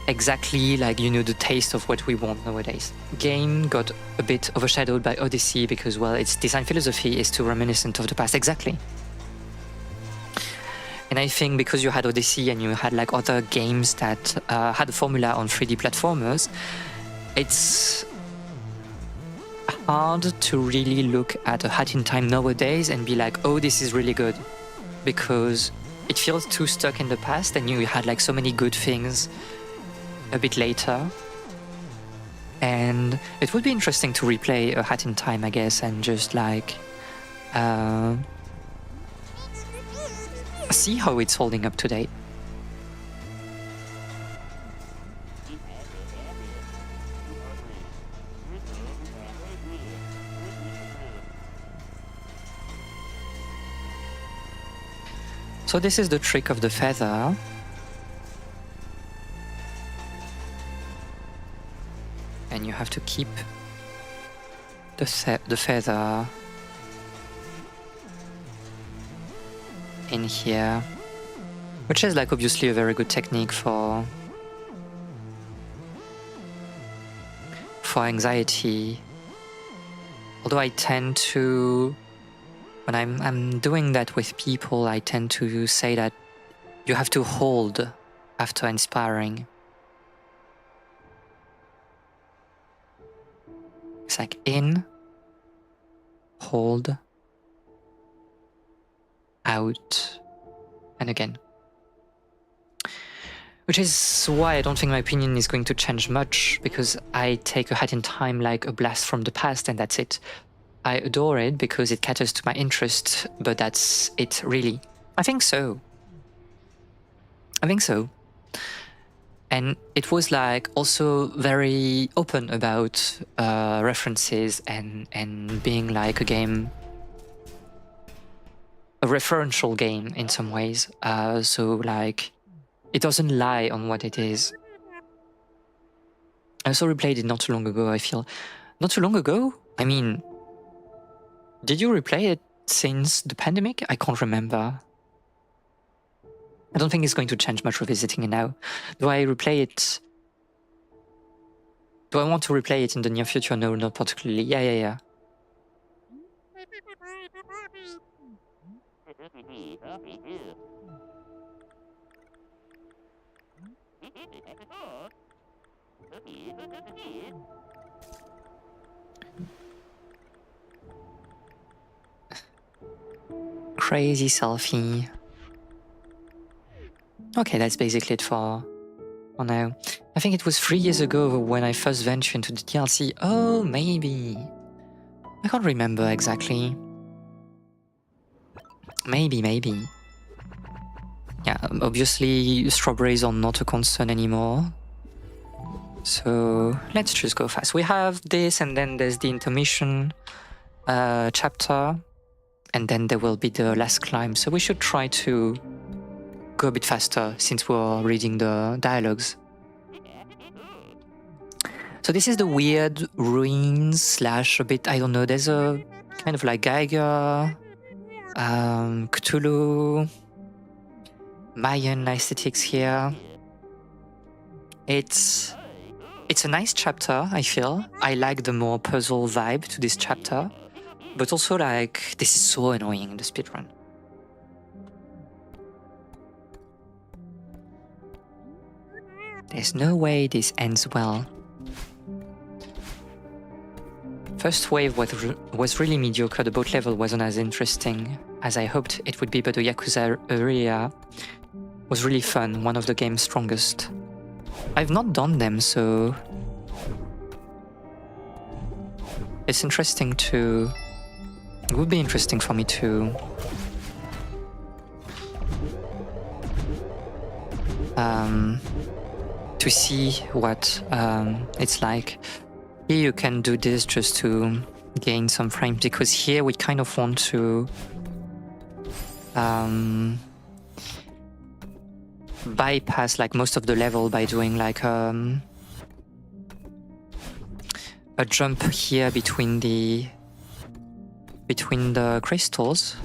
S1: exactly like, you know, the taste of what we want nowadays. Game got a bit overshadowed by Odyssey because, well, its design philosophy is too reminiscent of the past. Exactly. And I think because you had Odyssey and you had like other games that had a formula on 3D platformers, it's hard to really look at A Hat in Time nowadays and be like, oh, this is really good, because it feels too stuck in the past and you had like so many good things a bit later. And it would be interesting to replay A Hat in Time, I guess, and just like see how it's holding up today. So this is the trick of the feather. And you have to keep the feather in here, which is like obviously a very good technique for anxiety. Although I tend to, when I'm doing that with people, I tend to say that you have to hold after inspiring. It's like in, hold, out, and again. Which is why I don't think my opinion is going to change much, because I take A Hat in Time like a blast from the past and that's it. I adore it because it caters to my interest, but that's it, really. I think so. And it was like also very open about references and being like a game, a referential game in some ways. So like it doesn't lie on what it is. I also replayed it not too long ago, I feel. Not too long ago? I mean, did you replay it since the pandemic? I can't remember. I don't think it's going to change much revisiting it now. Do I replay it? Do I want to replay it in the near future? No, not particularly. Yeah. Crazy selfie. Okay, that's basically it for now. I think it was 3 years ago when I first ventured into the DLC. Oh, maybe. I can't remember exactly. Maybe. Yeah, obviously strawberries are not a concern anymore. So let's just go fast. We have this, and then there's the intermission chapter, and then there will be the last climb. So we should try to go a bit faster since we're reading the dialogues. So this is the weird ruins slash a bit, I don't know, there's a kind of like Geiger, Cthulhu, Mayan aesthetics here. It's a nice chapter, I feel. I like the more puzzle vibe to this chapter, but also like, this is so annoying in the speedrun. There's no way this ends well. First wave was really mediocre, the boat level wasn't as interesting as I hoped it would be, but the Yakuza area was really fun, one of the game's strongest. I've not done them, so it's interesting to... It would be interesting for me to see what it's like. Here you can do this just to gain some frames, because here we kind of want to bypass like most of the level by doing like a jump here between the crystals.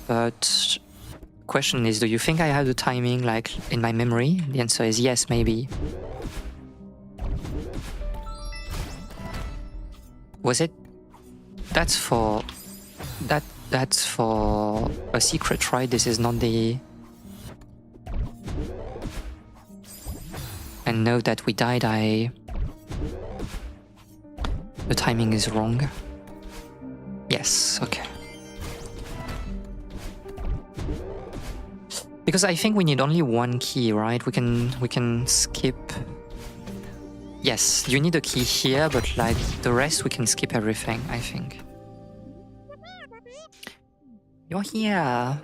S1: But question is, do you think I have the timing like in my memory? The answer is yes, maybe. Was it? That's for a secret, right? This is not the... And now that we died, the timing is wrong. Yes, okay. Because I think we need only one key, right? We can skip... Yes, you need a key here, but like the rest we can skip everything, I think. You're here!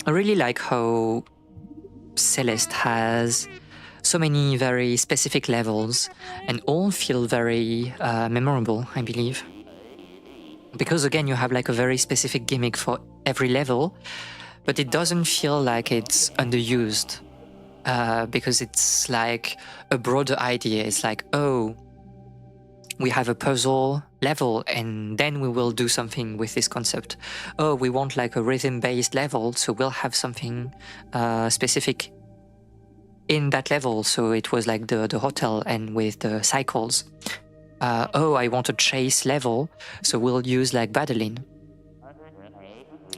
S1: I really like how Celeste has so many very specific levels and all feel very memorable, I believe. Because again, you have like a very specific gimmick for every level, but it doesn't feel like it's underused. Because it's like a broader idea. It's like, oh, we have a puzzle level and then we will do something with this concept. Oh, we want like a rhythm-based level, so we'll have something specific in that level. So it was like the hotel and with the cycles. Oh, I want a chase level, so we'll use like Badeline.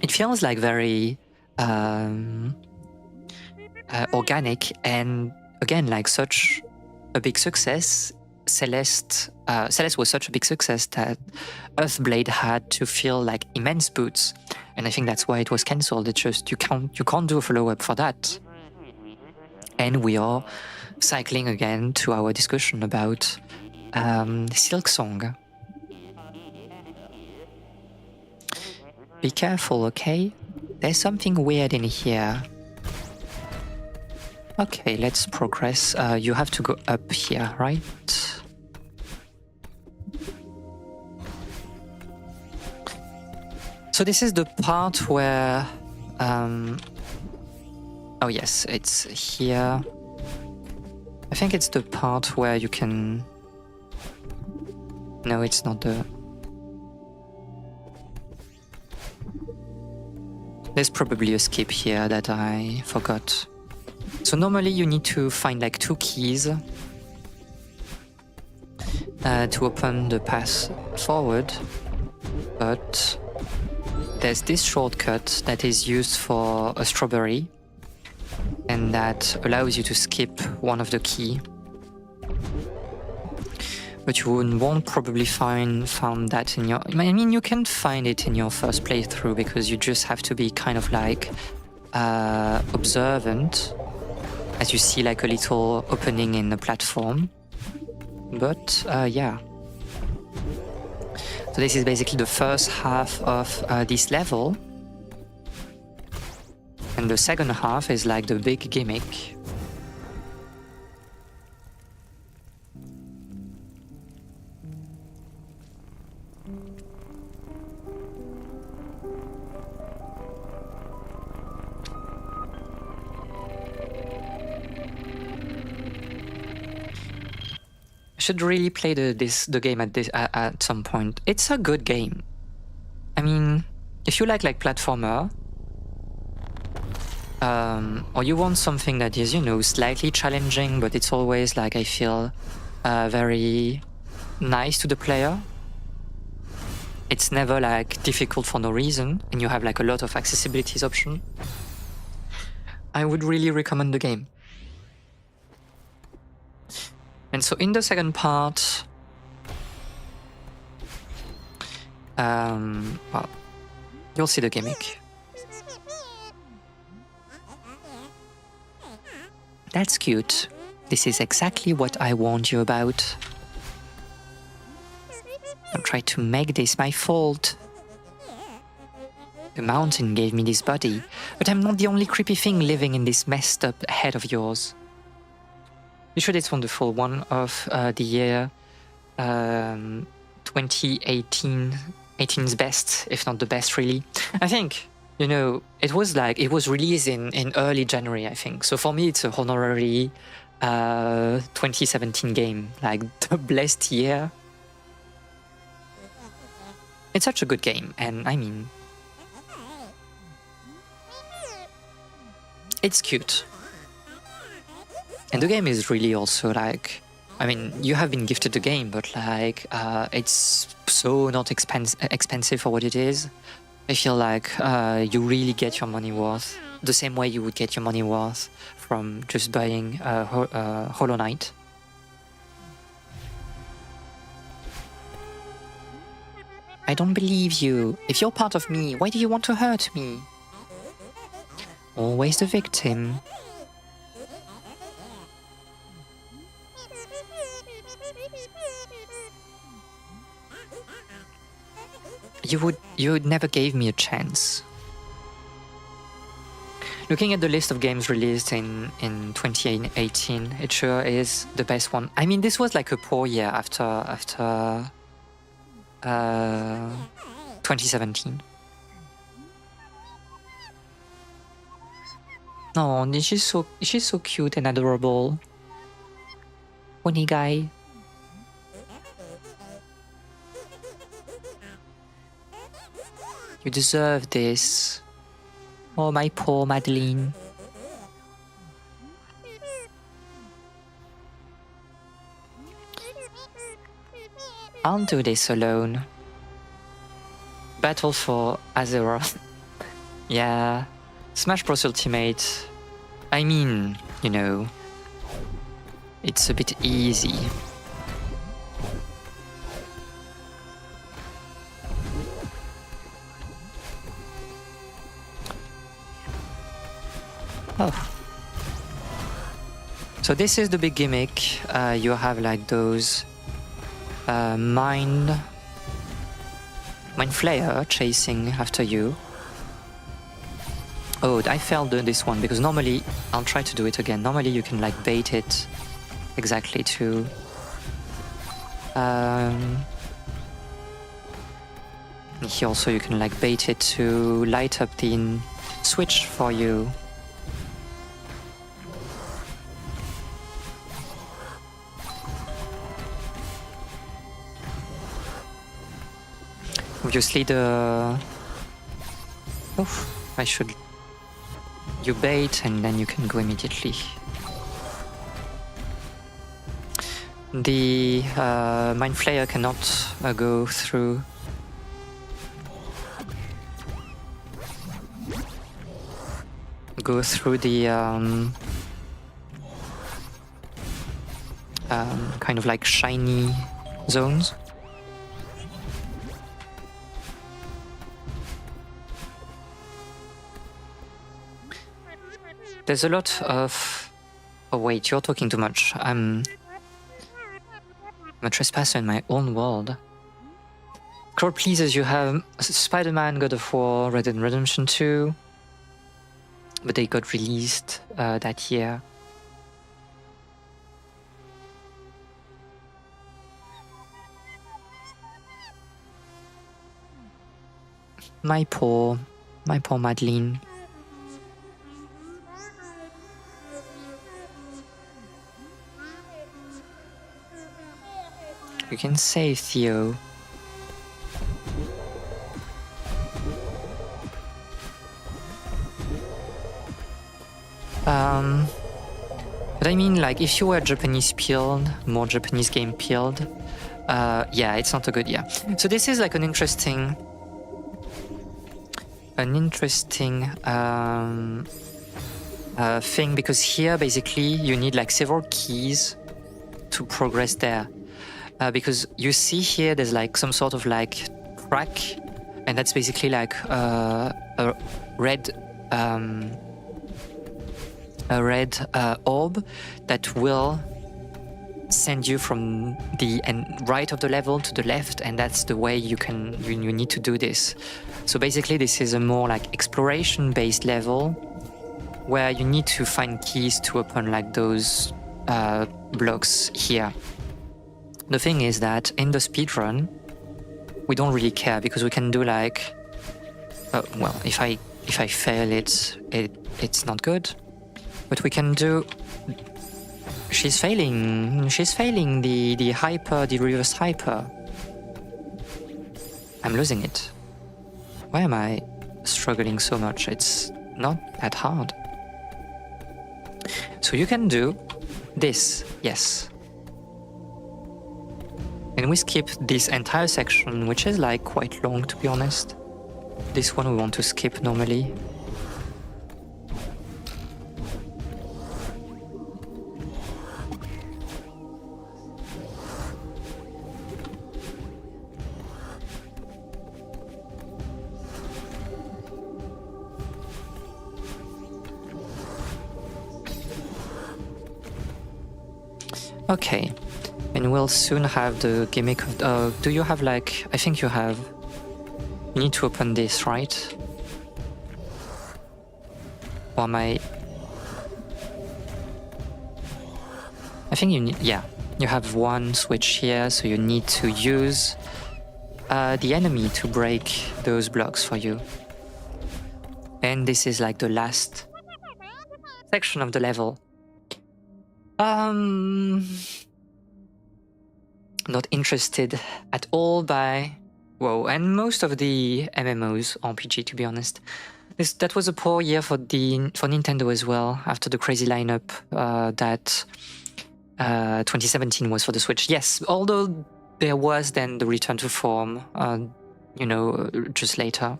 S1: It feels like very... organic, and again, like such a big success. Celeste was such a big success that Earthblade had to feel like immense boots, and I think that's why it was cancelled. It's just you can't do a follow-up for that. And we are cycling again to our discussion about Silk Song. Be careful, okay? There's something weird in here. Okay, let's progress. You have to go up here, right? So this is the part where... oh yes, it's here. I think it's the part where you can... No, it's not the... There's probably a skip here that I forgot. So normally you need to find like 2 keys to open the path forward, but there's this shortcut that is used for a strawberry and that allows you to skip one of the key. But you won't probably find that in your... I mean, you can find it in your first playthrough because you just have to be kind of like observant as you see like a little opening in the platform. But yeah. So this is basically the first half of this level. And the second half is like the big gimmick. Should really play the game at some point. It's a good game. I mean, if you like platformer, or you want something that is, you know, slightly challenging, but it's always like, I feel, very nice to the player. It's never like difficult for no reason, and you have like a lot of accessibility options. I would really recommend the game. And so in the second part, well, you'll see the gimmick. That's cute. This is exactly what I warned you about. Don't try to make this my fault. The mountain gave me this body, but I'm not the only creepy thing living in this messed up head of yours. You sure it's wonderful. One of the year 2018, 18's best, if not the best, really. I think, you know, it was released in early January, I think. So for me, it's a honorary 2017 game, like the blessed year. It's such a good game, and I mean, it's cute. And the game is really also like, I mean, you have been gifted the game, but like, it's so not expensive for what it is. I feel like you really get your money worth, the same way you would get your money worth from just buying Hollow Knight. I don't believe you. If you're part of me, why do you want to hurt me? Always the victim. You never gave me a chance. Looking at the list of games released in 2018, it sure is the best one. I mean, this was like a poor year after 2017. Oh, she's so cute and adorable. Pony guy. You deserve this. Oh, my poor Madeline. I'll do this alone. Battle for Azeroth. Yeah. Smash Bros. Ultimate. I mean, you know, it's a bit easy. Oh. So this is the big gimmick. You have like those Mind Flayer chasing after you. Oh, I failed this one because normally, I'll try to do it again. Normally you can like bait it exactly to... Here also you can like bait it to light up the switch for you. Obviously the... Oh, I should... You bait and then you can go immediately. The Mind Flayer cannot go through. Go through the kind of like shiny zones. There's a lot of... Oh wait, you're talking too much. I'm a trespasser in my own world. Crowd pleasers, you have Spider-Man, God of War, Red Dead Redemption 2. But they got released that year. My poor Madeline. You can save Theo. But I mean, like, if you were Japanese peeled, more Japanese game peeled, yeah, it's not a good idea. So this is like an interesting thing, because here basically you need like several keys to progress there. Because you see here there's like some sort of like crack, and that's basically like a red orb that will send you from the right of the level to the left, and that's the way you need to do this. So basically this is a more like exploration based level where you need to find keys to open like those blocks here. The thing is that in the speedrun we don't really care, because we can do like well, if I fail it's not good. But we can do... She's failing the hyper, the reverse hyper. I'm losing it. Why am I struggling so much? It's not that hard. So you can do this, yes. And we skip this entire section, which is like quite long, to be honest. This one we want to skip normally. Okay, and we'll soon have the gimmick of... do you have like... I think you have... You need to open this, right? Or am I... I think you need... Yeah, you have one switch here, so you need to use the enemy to break those blocks for you. And this is like the last section of the level. Not interested at all by... Whoa, and most of the MMOs, RPG to be honest. That was a poor year for Nintendo as well, after the crazy lineup that 2017 was for the Switch. Yes, although there was then the return to form, you know, just later.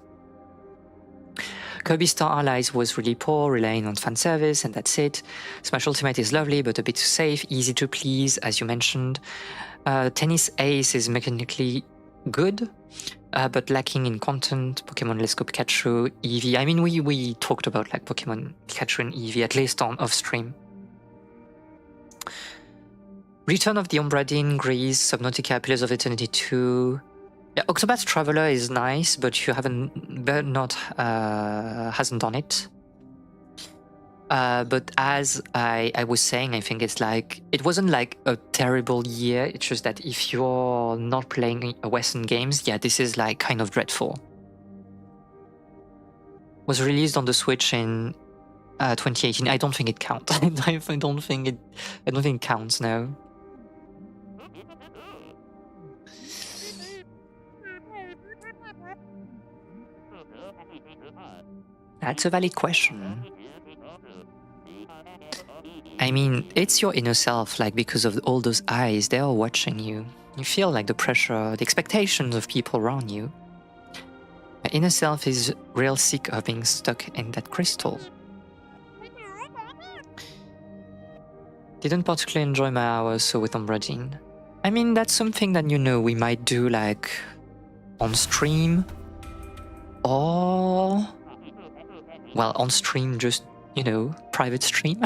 S1: Kirby Star Allies was really poor, relying on fan service, and that's it. Smash Ultimate is lovely, but a bit too safe, easy to please, as you mentioned. Tennis Ace is mechanically good, but lacking in content. Pokemon Let's Go Pikachu, Eevee. I mean, we talked about like Pokemon Pikachu and Eevee, at least on off-stream. Return of the Umbra Dinn, Grease, Subnautica, Pillars of Eternity 2. Yeah, Octopath Traveler is nice, but you hasn't done it. But as I was saying, I think it's like, it wasn't like a terrible year. It's just that if you're not playing Western games, yeah, this is like kind of dreadful. Was released on the Switch in 2018. I don't think it counts. I don't think it counts, no. That's a valid question. I mean, it's your inner self, like, because of all those eyes, they are watching you. You feel like the pressure, the expectations of people around you. My inner self is real sick of being stuck in that crystal. Didn't particularly enjoy my hours so with Umbradine. I mean, that's something that, you know, we might do like on stream, or, well, on stream, just, you know, private stream.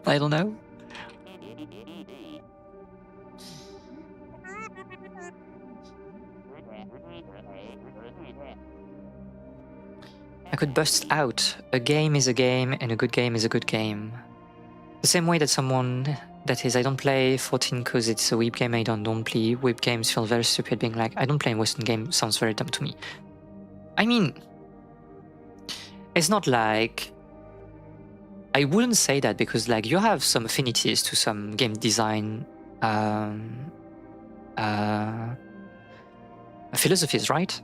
S1: I don't know. I could bust out. A game is a game and a good game is a good game. The same way that someone that is, I don't play 14 because it's a whip game, I don't play whip games, feel very stupid being like, I don't play a Western game, sounds very dumb to me. I mean, it's not like, I wouldn't say that, because like you have some affinities to some game design philosophies, right?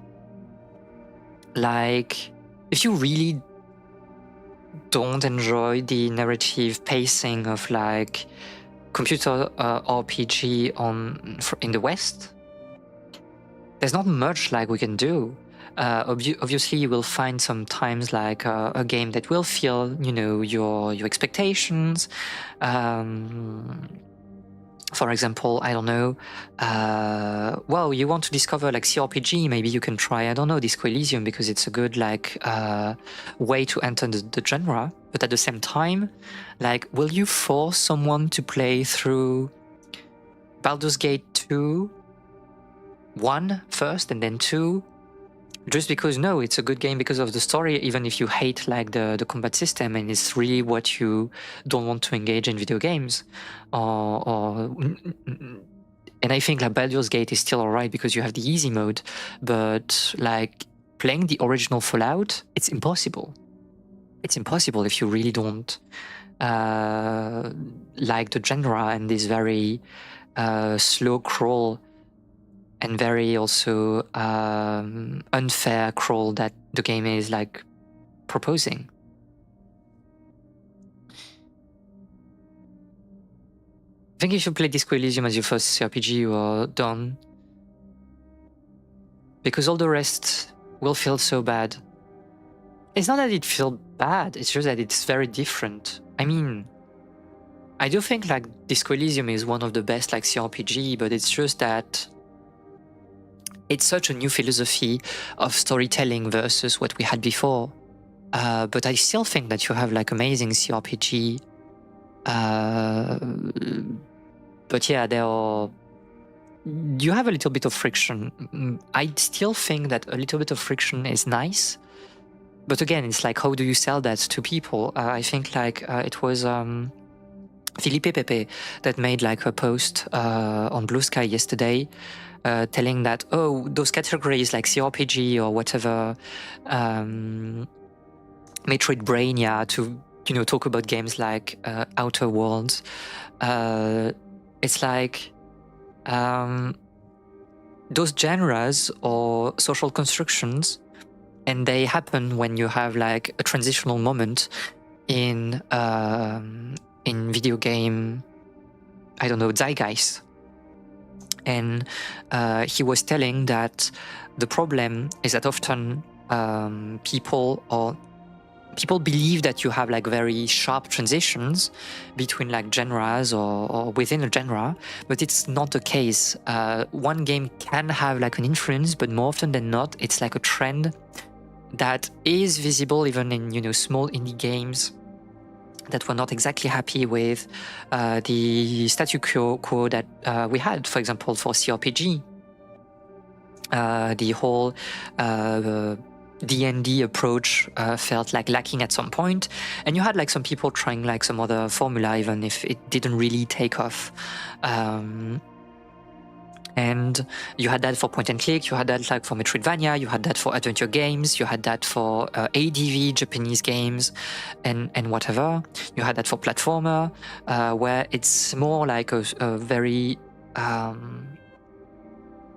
S1: Like, if you really don't enjoy the narrative pacing of like computer RPG in the West, there's not much like we can do. Obviously, you will find sometimes like a game that will feel, you know, your expectations. For example, I don't know, well, you want to discover like CRPG, maybe you can try, I don't know, Disco Elysium, because it's a good like way to enter the genre. But at the same time, like, will you force someone to play through Baldur's Gate 1 first and then 2? Just because, no, it's a good game because of the story, even if you hate like the combat system and it's really what you don't want to engage in video games. And I think like Baldur's Gate is still alright because you have the easy mode, but like playing the original Fallout, it's impossible. It's impossible if you really don't like the genre and this very slow crawl and very also unfair crawl that the game is like proposing. I think if you play Disco Elysium as your first CRPG, you are done. Because all the rest will feel so bad. It's not that it feels bad, it's just that it's very different. I mean, I do think like Disco Elysium is one of the best like CRPG, but it's just that it's such a new philosophy of storytelling versus what we had before. But I still think that you have like amazing CRPG. But yeah, you have a little bit of friction. I still think that a little bit of friction is nice. But again, it's like, how do you sell that to people? I think like it was Felipe Pepe that made like a post on Blue Sky yesterday, telling that, oh, those categories like CRPG or whatever, Metroid Brain, yeah, to, you know, talk about games like Outer Worlds. It's like those genres or social constructions, and they happen when you have like a transitional moment in video game, I don't know, zeitgeist. And he was telling that the problem is that often people believe that you have like very sharp transitions between like genres or within a genre, but it's not the case. One game can have like an influence, but more often than not, it's like a trend that is visible even in, you know, small indie games that were not exactly happy with the statu quo that we had, for example, for CRPG. The whole D&D approach felt like lacking at some point, and you had like some people trying like some other formula, even if it didn't really take off. And you had that for point and click, you had that like for Metroidvania, you had that for adventure games, you had that for ADV, Japanese games, and whatever. You had that for platformer, where it's more like a very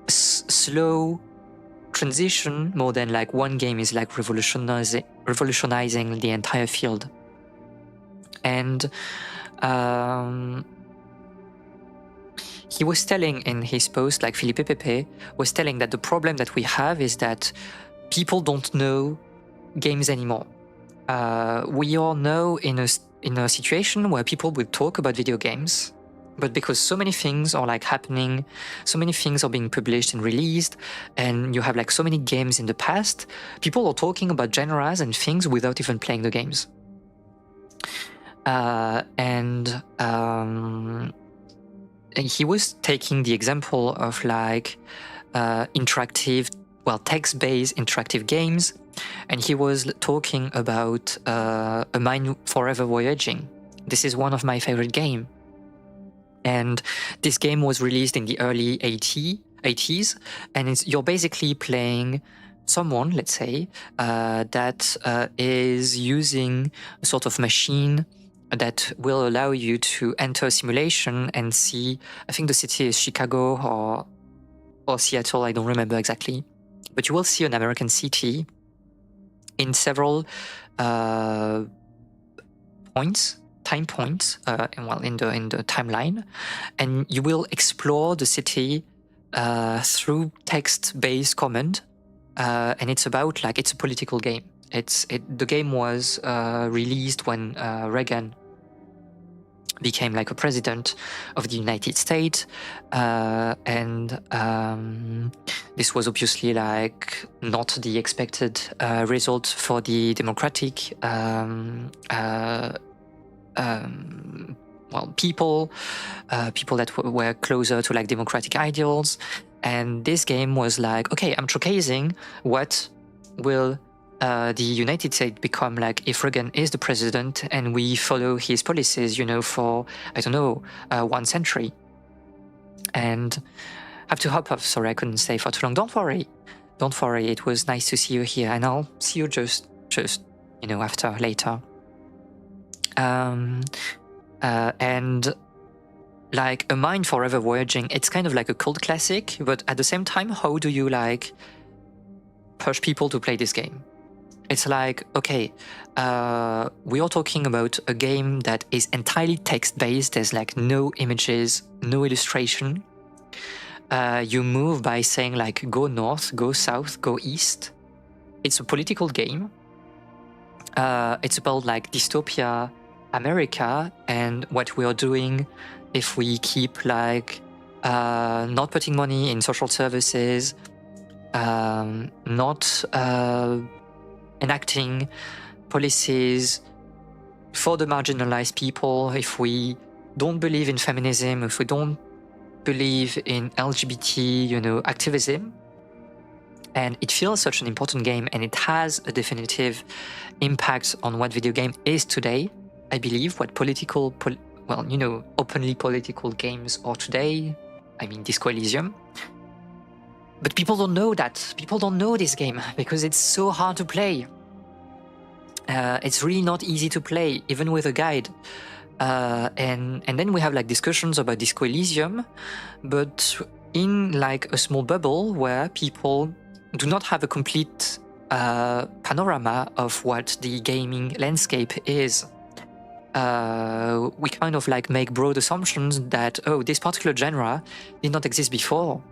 S1: slow transition, more than like one game is like revolutionizing the entire field. And he was telling in his post, like Felipe Pepe was telling, that the problem that we have is that people don't know games anymore. We are now in a situation where people will talk about video games, but because so many things are like happening, so many things are being published and released, and you have like so many games in the past, people are talking about genres and things without even playing the games. And he was taking the example of like interactive, well, text-based interactive games, and he was talking about A Mind Forever Voyaging. This is one of my favorite games. And this game was released in the early 80s, and you're basically playing someone, let's say, that is using a sort of machine that will allow you to enter a simulation and see, I think the city is Chicago or Seattle, I don't remember exactly, but you will see an American city in several time points, in the timeline, and you will explore the city through text-based command, and it's about like, it's a political game. The game was released when Reagan became like a president of the United States, and this was obviously like not the expected result for the Democratic people that were closer to like democratic ideals. And this game was like, okay, I'm showcasing what will the United States become like if Reagan is the president and we follow his policies, for, I don't know, 1 century. And I have to hop off, sorry, I couldn't stay for too long. Don't worry, it was nice to see you here, and I'll see you just after, later. And like A Mind Forever Voyaging, it's kind of like a cult classic, but at the same time, how do you like push people to play this game? It's like, okay, we are talking about a game that is entirely text-based. There's like no images, no illustration. You move by saying like, go north, go south, go east. It's a political game. It's about like dystopia America and what we are doing if we keep like not putting money in social services, not enacting policies for the marginalized people, if we don't believe in feminism, if we don't believe in LGBT, activism. And it feels such an important game, and it has a definitive impact on what video game is today. I believe what openly political games are today. I mean, Disco Elysium. But people don't know that. People don't know this game because it's so hard to play. It's really not easy to play, even with a guide. And then we have like discussions about Disco Elysium, but in like a small bubble where people do not have a complete panorama of what the gaming landscape is. We kind of like make broad assumptions that, this particular genre did not exist before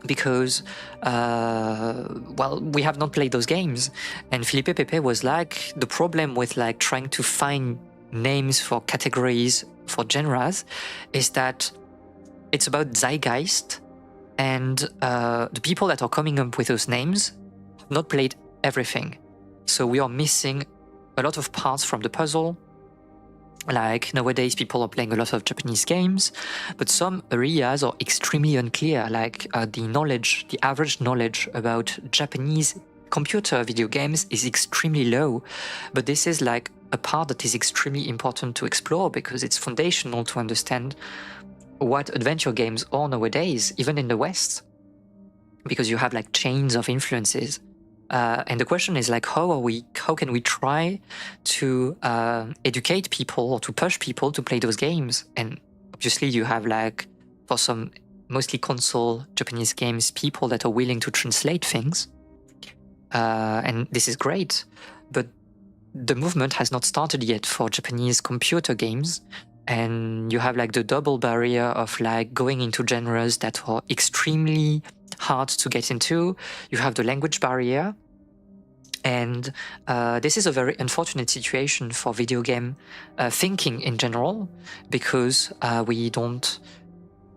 S1: because, we have not played those games. And Felipe Pepe was like, the problem with like trying to find names for categories, for genres, is that it's about zeitgeist, and the people that are coming up with those names have not played everything. So we are missing a lot of parts from the puzzle. Like nowadays, people are playing a lot of Japanese games, but some areas are extremely unclear. Like the average knowledge about Japanese computer video games is extremely low, but this is like a part that is extremely important to explore because it's foundational to understand what adventure games are nowadays, even in the West, because you have like chains of influences. And the question is like, how can we try to educate people or to push people to play those games? And obviously you have like, for some mostly console Japanese games, people that are willing to translate things. And this is great, but the movement has not started yet for Japanese computer games. And you have like the double barrier of like going into genres that are extremely hard to get into. You have the language barrier. And this is a very unfortunate situation for video game thinking in general, because we don't,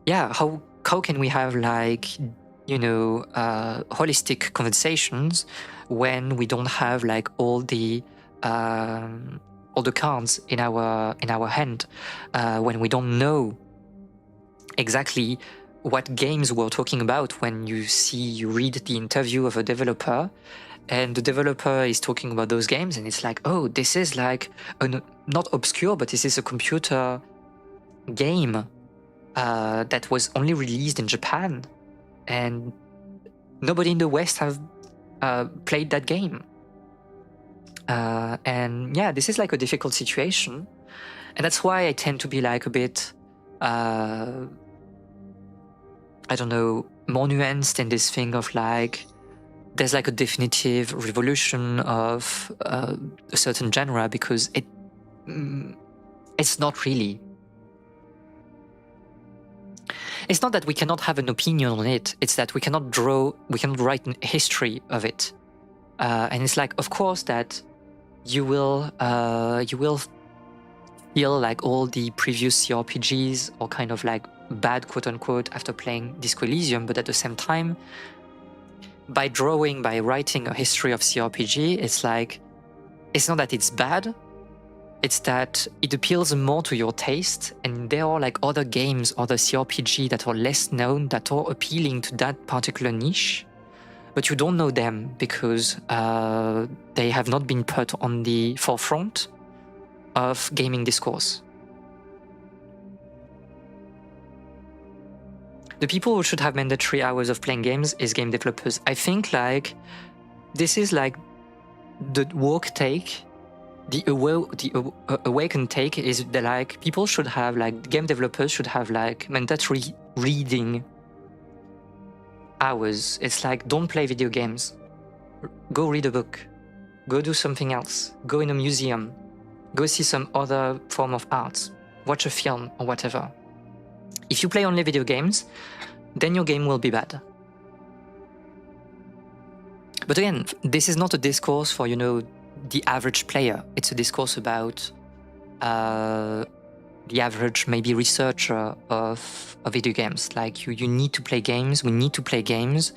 S1: how can we have like, holistic conversations when we don't have like all the cards in our hand, when we don't know exactly what games we're talking about when you read the interview of a developer and the developer is talking about those games and it's like, oh, this is like not obscure, but this is a computer game that was only released in Japan and nobody in the West have played that game. And yeah, this is like a difficult situation. And that's why I tend to be like a bit, I don't know, more nuanced in this thing of like, there's like a definitive revolution of a certain genre, because it's not really. It's not that we cannot have an opinion on it, it's that we cannot write a history of it. And it's like, of course, that you will feel like all the previous CRPGs are kind of like bad, quote unquote, after playing Disco Elysium, but at the same time, by writing a history of CRPG, it's like, it's not that it's bad, it's that it appeals more to your taste, and there are like other games, other CRPG that are less known, that are appealing to that particular niche, but you don't know them because they have not been put on the forefront of gaming discourse. The people who should have mandatory hours of playing games is game developers. I think like this is like the woke take, the awakened take is that like people should have like, game developers should have like mandatory reading hours. It's like, don't play video games, go read a book, go do something else, go in a museum, go see some other form of art, watch a film or whatever. If you play only video games, then your game will be bad. But again, this is not a discourse for, the average player. It's a discourse about the average, maybe, researcher of video games. Like, you need to play games, we need to play games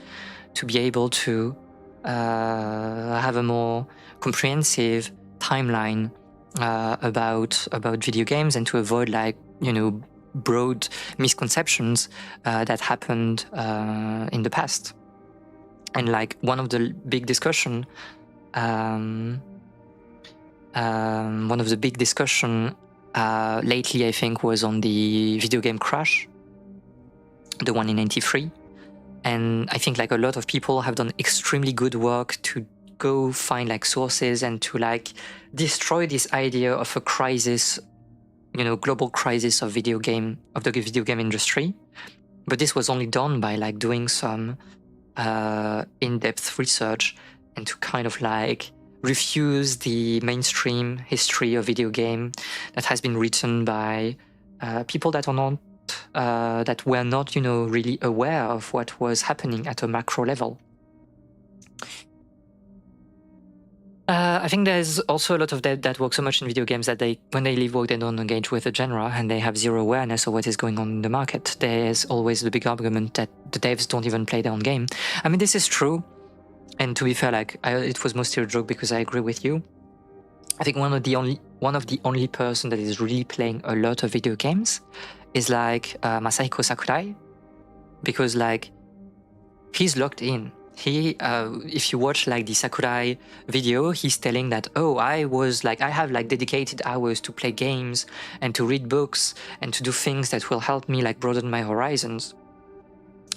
S1: to be able to have a more comprehensive timeline about video games, and to avoid like, broad misconceptions that happened in the past. And like one of the big discussion lately, I think, was on the video game Crash, the one in '93. And I think like a lot of people have done extremely good work to go find like sources and to like destroy this idea of a crisis, global crisis of the video game industry. But this was only done by like doing some in-depth research and to kind of like refuse the mainstream history of video game that has been written by people that are not that were not, really aware of what was happening at a macro level. I think there's also a lot of that work so much in video games that when they leave work, they don't engage with the genre and they have zero awareness of what is going on in the market. There's always the big argument that the devs don't even play their own game. I mean, this is true. And to be fair, like it was mostly a joke because I agree with you. I think one of the only person that is really playing a lot of video games is like Masahiko Sakurai, because like he's locked in. If you watch like the Sakurai video, he's telling that, oh, I have like dedicated hours to play games and to read books and to do things that will help me like broaden my horizons.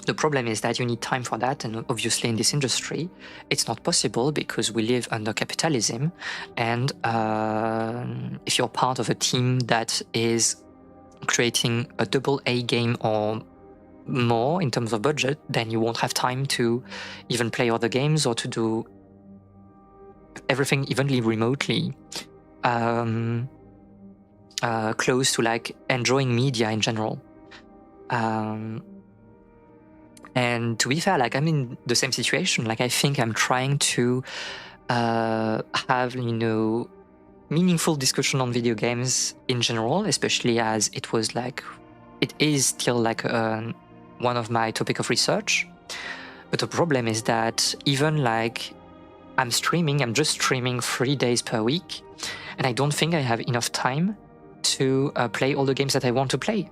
S1: The problem is that you need time for that, and obviously in this industry, it's not possible because we live under capitalism. And if you're part of a team that is creating a AA game or more in terms of budget, then you won't have time to even play other games or to do everything evenly remotely close to like enjoying media in general. And to be fair, like I'm in the same situation. Like I think I'm trying to have, you know, meaningful discussion on video games in general, especially as it is still like one of my topic of research. But the problem is that even like I'm just streaming 3 days per week, and I don't think I have enough time to play all the games that I want to play,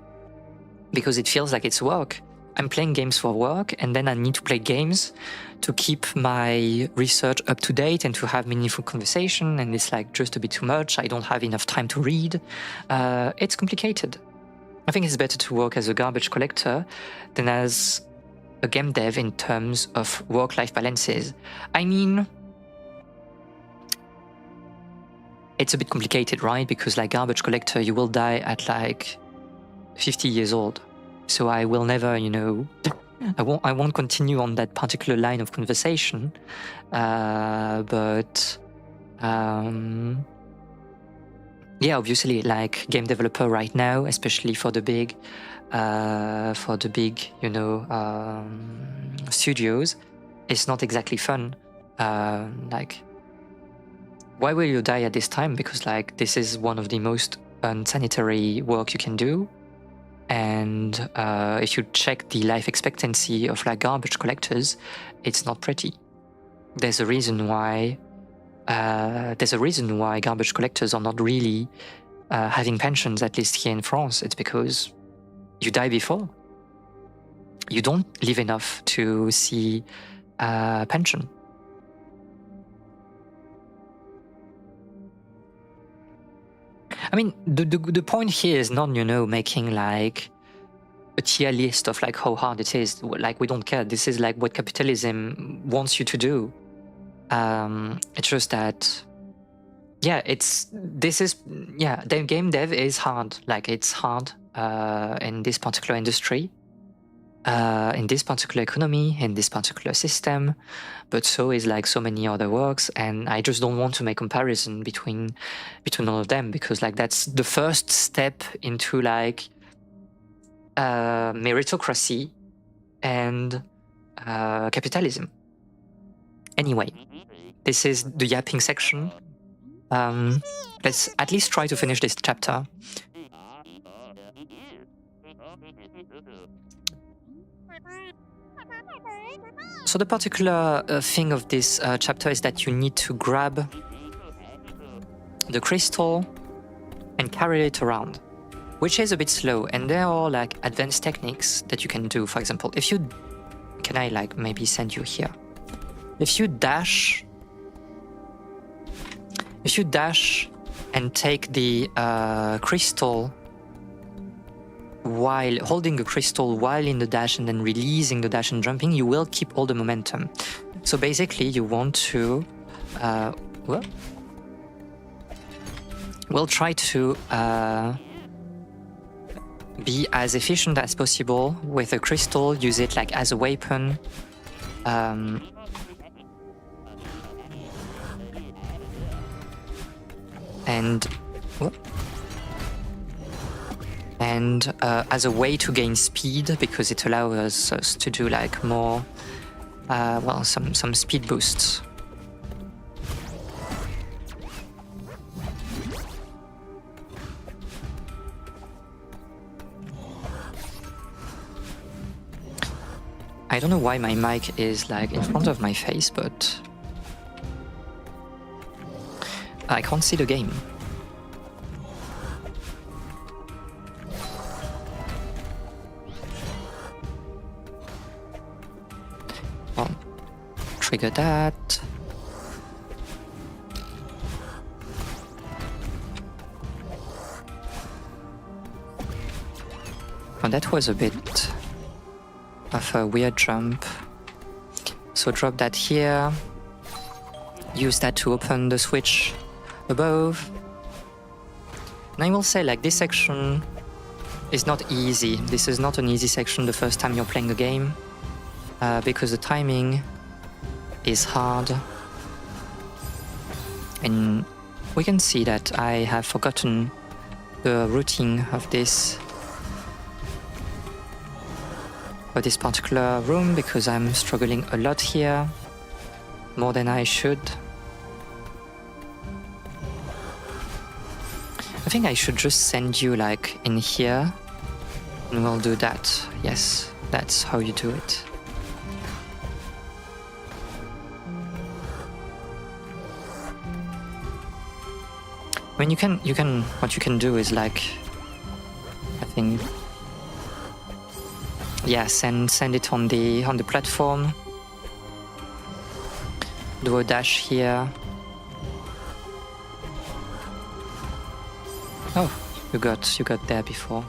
S1: because it feels like it's work. I'm playing games for work, and then I need to play games to keep my research up to date and to have meaningful conversation, and it's like just a bit too much. I don't have enough time to read. It's complicated. I think it's better to work as a garbage collector than as a game dev in terms of work-life balances. I mean, it's a bit complicated, right? Because like garbage collector, you will die at like 50 years old. So I will never, you know, I won't continue on that particular line of conversation. But yeah, obviously, like game developer right now, especially for the big, you know, studios, it's not exactly fun. Like, why will you die at this time? Because like this is one of the most unsanitary work you can do. And if you check the life expectancy of like garbage collectors, it's not pretty. There's a reason why garbage collectors are not really having pensions, at least here in France. It's because you die before. You don't live enough to see pension. I mean, the point here is not, you know, making like a tier list of like how hard it is. Like, we don't care. This is like what capitalism wants you to do. It's just that, yeah, the game dev is hard. Like, it's hard in this particular industry, in this particular economy, in this particular system, but so is like so many other works. And I just don't want to make comparison between all of them, because like that's the first step into like meritocracy and capitalism. Anyway, this is the yapping section. Let's at least try to finish this chapter. So the particular thing of this chapter is that you need to grab the crystal and carry it around, which is a bit slow, and there are like advanced techniques that you can do. For example, can I like maybe send you here? If you dash and take the crystal while holding the crystal while in the dash and then releasing the dash and jumping, you will keep all the momentum. So basically you want to we'll try to be as efficient as possible with a crystal, use it like as a weapon, and as a way to gain speed, because it allows us to do like more, some speed boosts. I don't know why my mic is like in front of my face, but I can't see the game. Well, trigger that. Oh, that was a bit of a weird jump. So drop that here. Use that to open the switch above. And I will say, like, this section is not easy. This is not an easy section the first time you're playing the game, because the timing is hard. And we can see that I have forgotten the routing of this particular room, because I'm struggling a lot here, more than I should. I think I should just send you like in here, and we'll do that. Yes, that's how you do it. I mean, what you can do is like, I think, yeah, send it on the platform. Do a dash here. Oh, you got there before.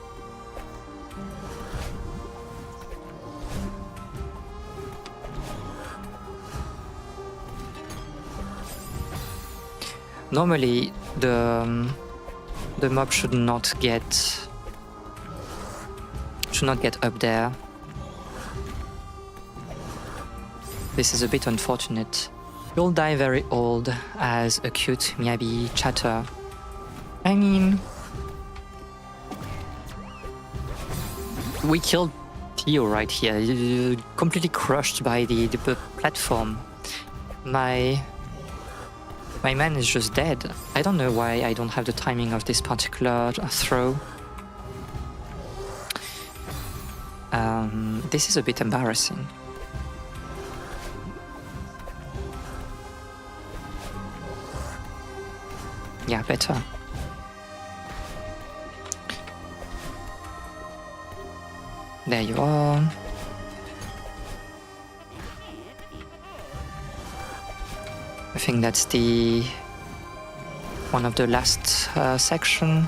S1: Normally, the mob should not get up there. This is a bit unfortunate. You'll die very old as a cute Miyabi chatter. I mean, we killed Theo right here, completely crushed by the platform. My man is just dead. I don't know why I don't have the timing of this particular throw. This is a bit embarrassing. Yeah, better. There you are. I think that's the one of the last section.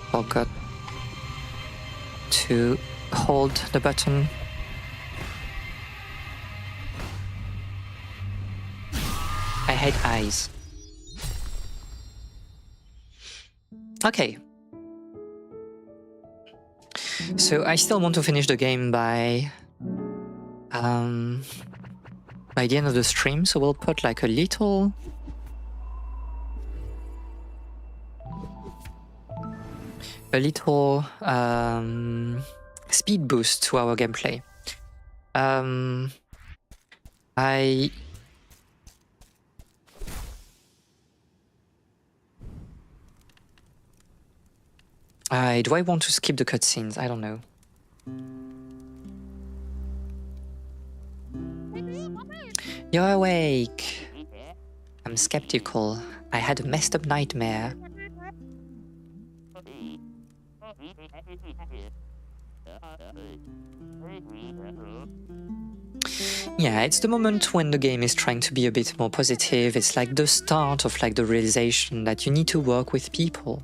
S1: Forgot to hold the button. I hate eyes. Okay. So I still want to finish the game by the end of the stream, so we'll put like a little speed boost to our gameplay. Do I want to skip the cutscenes? I don't know. You're awake. I'm skeptical. I had a messed up nightmare. Yeah, it's the moment when the game is trying to be a bit more positive. It's like the start of like the realization that you need to work with people.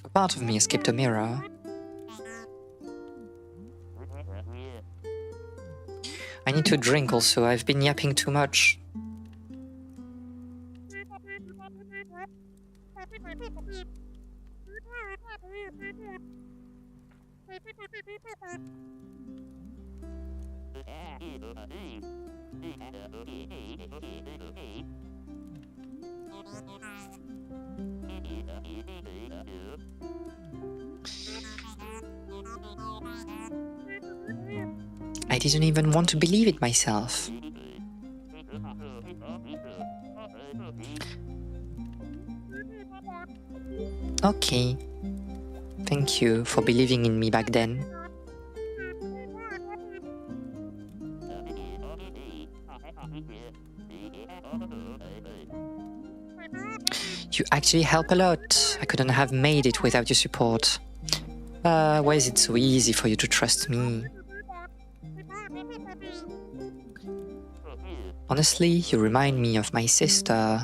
S1: A part of me escaped a mirror. I need to drink also, I've been yapping too much. I didn't even want to believe it myself. Okay. Thank you for believing in me back then. You actually help a lot. I couldn't have made it without your support. Why is it so easy for you to trust me? Honestly, you remind me of my sister.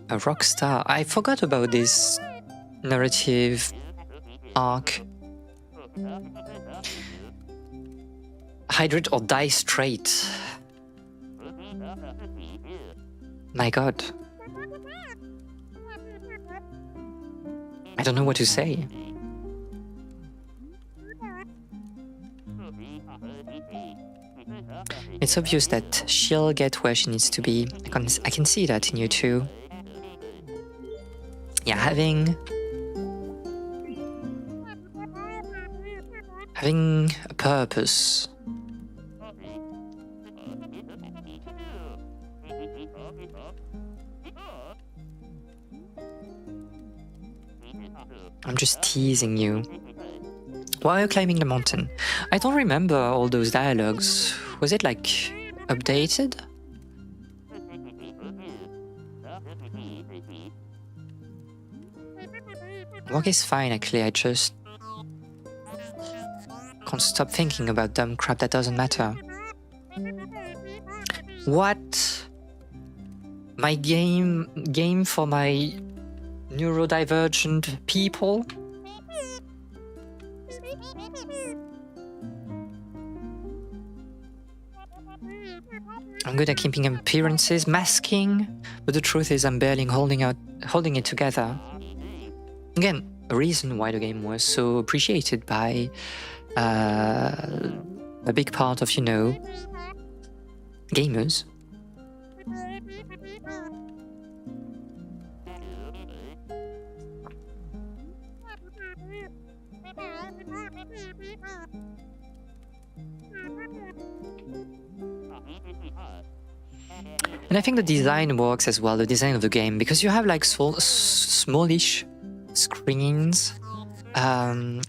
S1: A rock star. I forgot about this narrative arc. Hydrate or die straight. My god. I don't know what to say. It's obvious that she'll get where she needs to be. I can see that in you too. Yeah, having a purpose. I'm just teasing you. Why are you climbing the mountain? I don't remember all those dialogues. Was it like updated? Work is fine actually, I just can't stop thinking about dumb crap that doesn't matter. What? My game for my neurodivergent people? I'm good at keeping appearances, masking, but the truth is I'm barely holding it together. Again, a reason why the game was so appreciated by a big part of, gamers. And I think the design works as well, the design of the game, because you have like smallish screens. I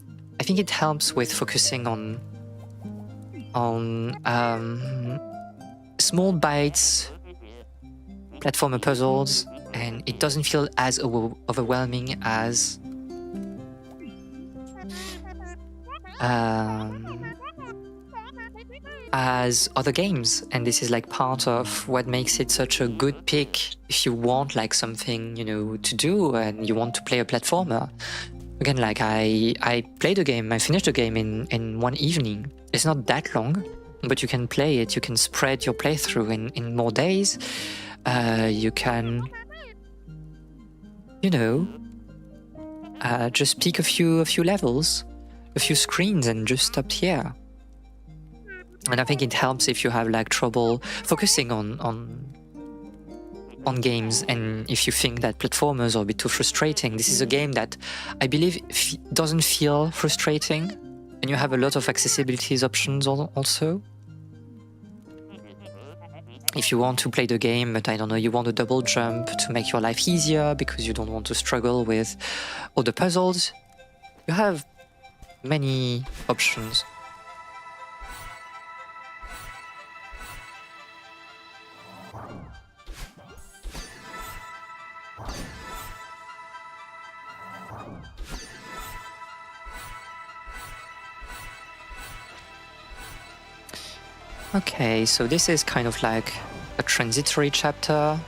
S1: think it helps with focusing on small bites, platformer puzzles, and it doesn't feel as overwhelming as other games. And this is like part of what makes it such a good pick if you want like something, to do and you want to play a platformer. Again, like I played the game, I finished the game in one evening. It's not that long, but you can play it, you can spread your playthrough in more days. You can, just pick a few levels, a few screens and just stop here. And I think it helps if you have like trouble focusing on games, and if you think that platformers are a bit too frustrating. This is a game that I believe doesn't feel frustrating, and you have a lot of accessibility options also. If you want to play the game, but I don't know, you want a double jump to make your life easier because you don't want to struggle with all the puzzles, you have many options. Okay, so this is kind of like a transitory chapter.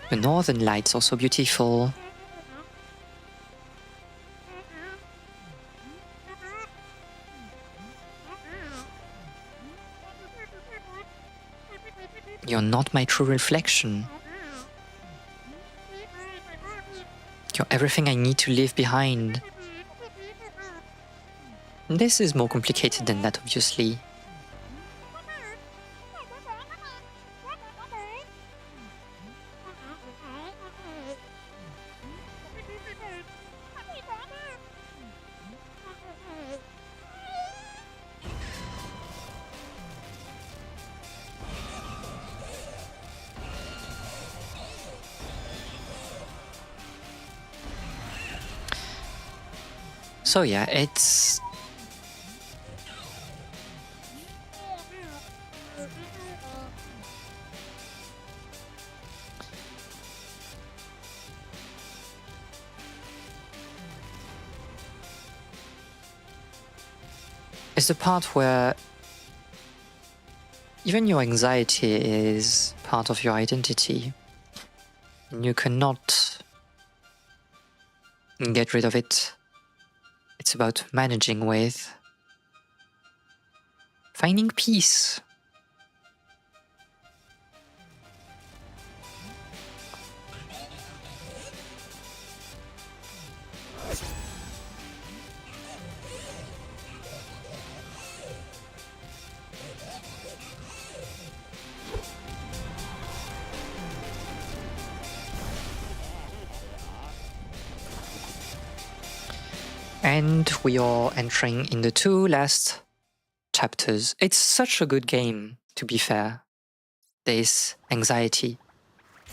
S1: The northern lights are so beautiful. You're not my true reflection. You're everything I need to leave behind. This is more complicated than that, obviously. So yeah, it's the part where even your anxiety is part of your identity, and you cannot get rid of it. It's about managing with, finding peace. And we are entering in the 2 last chapters. It's such a good game, to be fair. There's anxiety.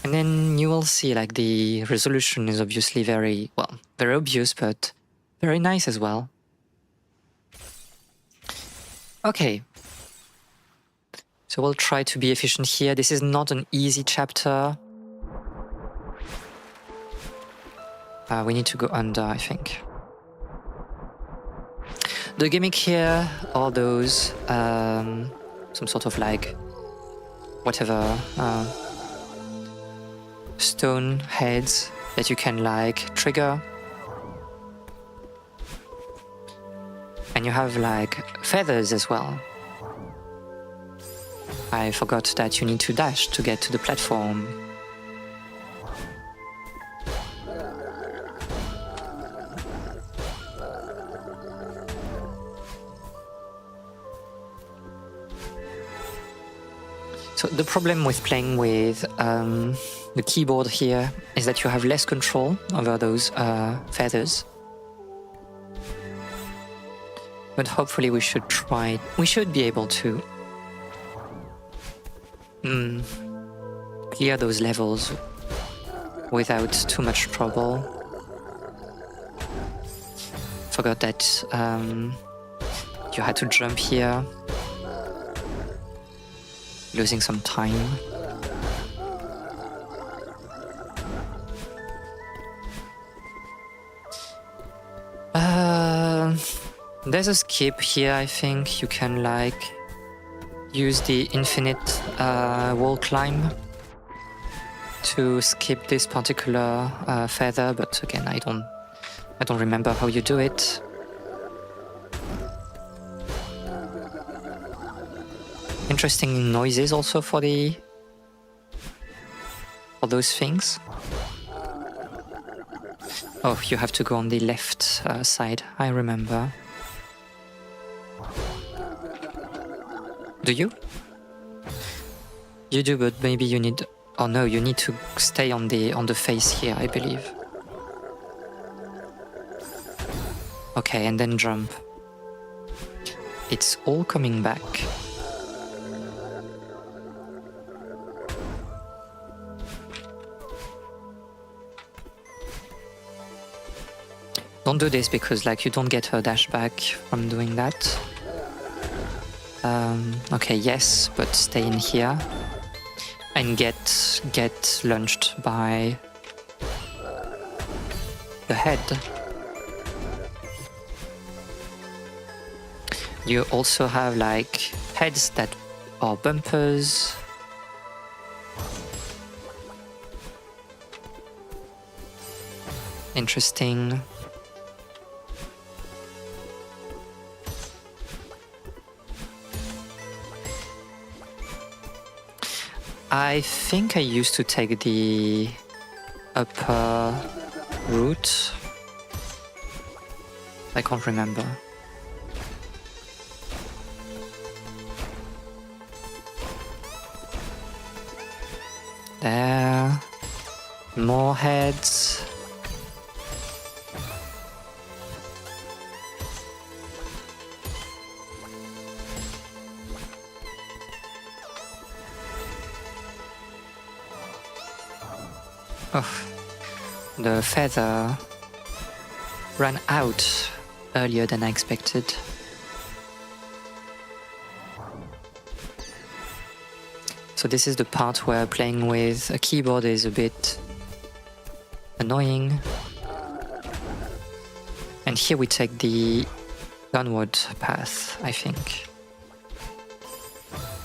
S1: And then you will see like the resolution is obviously very obvious, but very nice as well. Okay. So we'll try to be efficient here. This is not an easy chapter. We need to go under, I think. The gimmick here are those, some sort of like, whatever, stone heads that you can like trigger. And you have like feathers as well. I forgot that you need to dash to get to the platform. So the problem with playing with the keyboard here is that you have less control over those feathers. But hopefully we should be able to clear those levels without too much trouble. Forgot that you had to jump here, losing some time. There's a skip here, I think. You can like use the infinite wall climb to skip this particular feather, but again, I don't remember how you do it. Interesting noises also for those things. Oh, you have to go on the left side, I remember. Do you? You do, but maybe you need... Oh no, you need to stay on the face here, I believe. Okay, and then jump. It's all coming back. Don't do this because like you don't get her dash back from doing that. Okay, yes, but stay in here and get launched by the head. You also have like heads that are bumpers. Interesting. I think I used to take the upper route. I can't remember. There. More heads. Oh, the feather ran out earlier than I expected. So this is the part where playing with a keyboard is a bit annoying. And here we take the downward path, I think.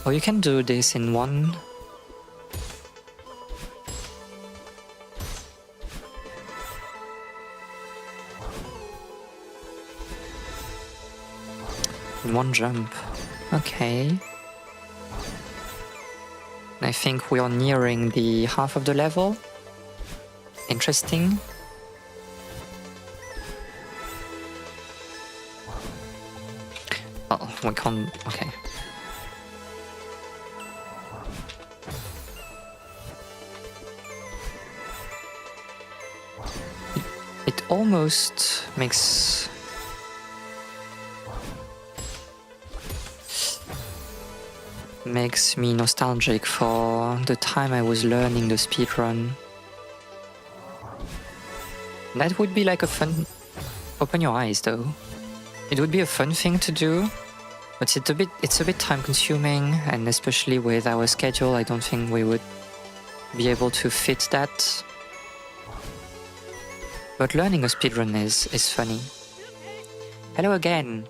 S1: Or you can do this in one. In one jump. Okay. I think we are nearing the half of the level. Interesting. Oh, we can't. Okay. It almost makes me nostalgic for the time I was learning the speedrun. That would be like a fun... Open your eyes though. It would be a fun thing to do, but it's a bit time consuming, and especially with our schedule, I don't think we would be able to fit that. But learning a speedrun is funny. Hello again!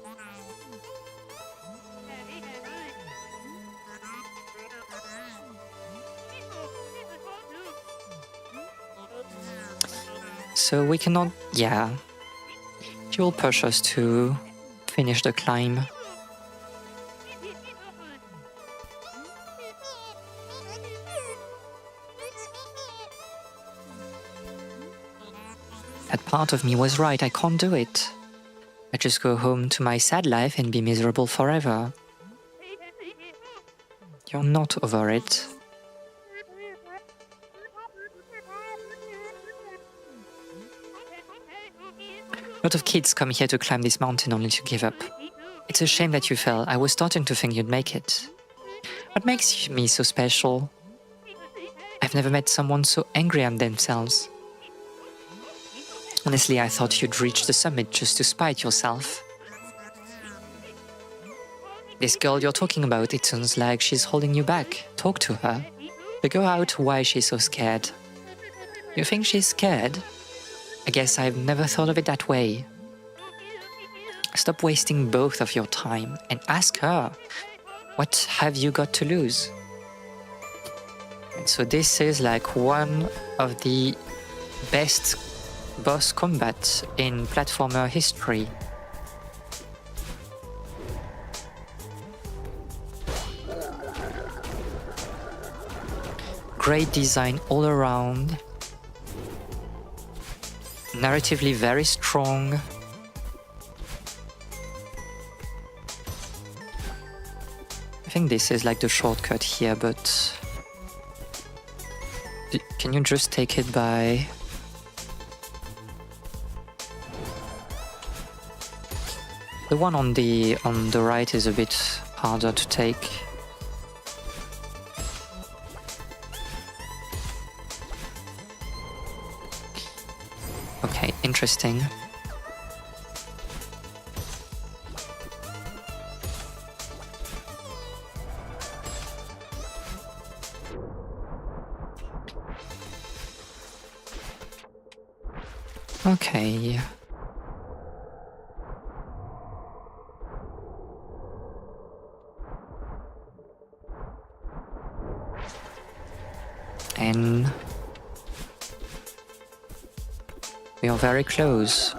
S1: So we cannot... yeah. He will push us to finish the climb. That part of me was right, I can't do it. I just go home to my sad life and be miserable forever. You're not over it. A lot of kids come here to climb this mountain only to give up. It's a shame that you fell. I was starting to think you'd make it. What makes me so special? I've never met someone so angry at themselves. Honestly, I thought you'd reach the summit just to spite yourself. This girl you're talking about, it sounds like she's holding you back. Talk to her. Figure out why she's so scared. You think she's scared? I guess I've never thought of it that way. Stop wasting both of your time and ask her, what have you got to lose? And so this is like one of the best boss combats in platformer history. Great design all around. Narratively very strong. I think this is like the shortcut here, but can you just take it by... The one on the right is a bit harder to take. Okay, interesting. Okay. And we are very close.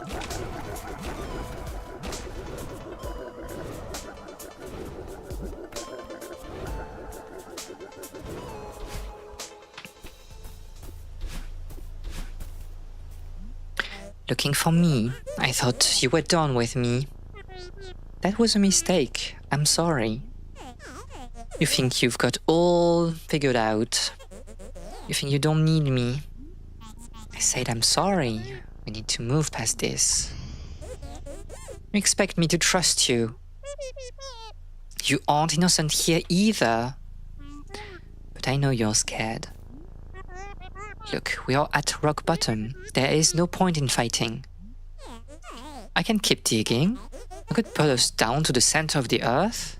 S1: Looking for me? I thought you were done with me. That was a mistake. I'm sorry. You think you've got all figured out. You think you don't need me. I said I'm sorry. We need to move past this. You expect me to trust you. You aren't innocent here either. But I know you're scared. Look, we are at rock bottom. There is no point in fighting. I can keep digging. I could put us down to the center of the earth.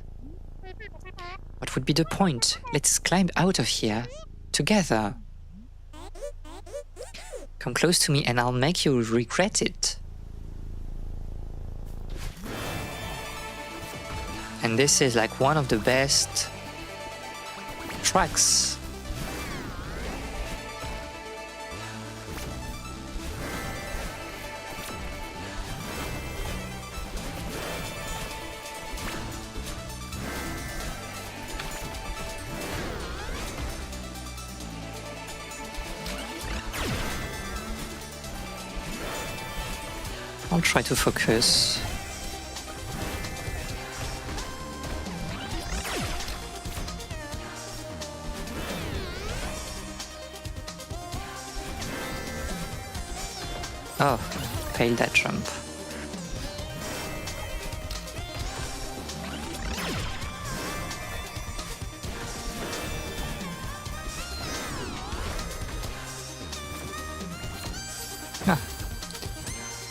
S1: What would be the point? Let's climb out of here. Together. Come close to me and I'll make you regret it. And this is like one of the best tracks. I'll try to focus. Oh, failed that jump.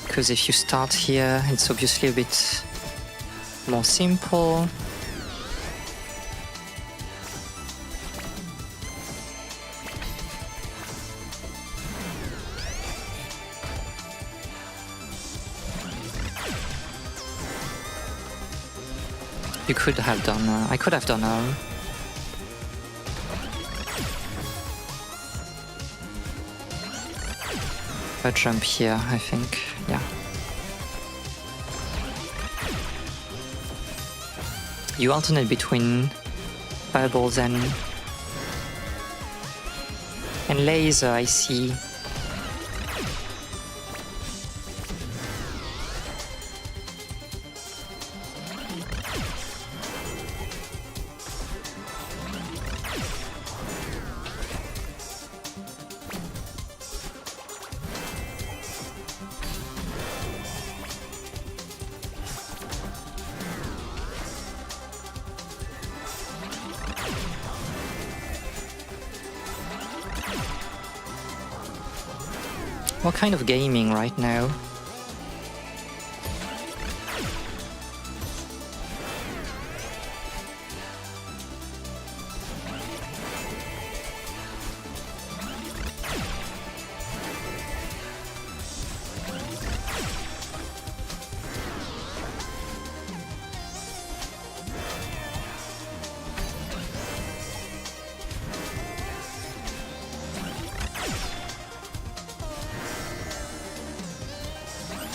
S1: Because if you start here, it's obviously a bit more simple. You could have done, I could have done a jump here, I think, yeah. You alternate between fireballs and laser, I see. What kind of gaming right now?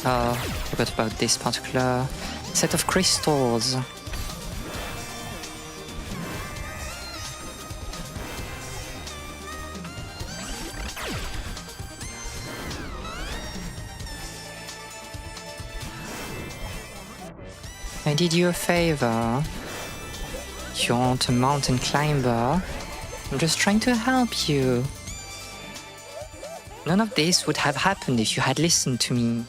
S1: Oh, forgot about this particular set of crystals. I did you a favor. You aren't a mountain climber. I'm just trying to help you. None of this would have happened if you had listened to me.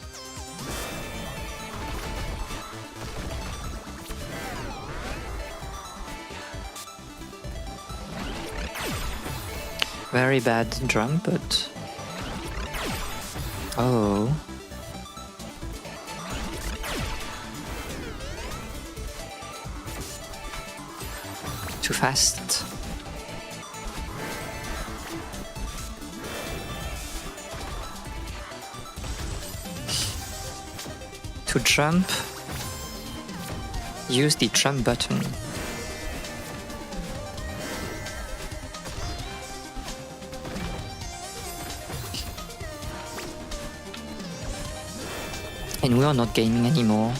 S1: Very bad jump, but... Oh... Too fast. To jump, use the jump button. And we are not gaming anymore.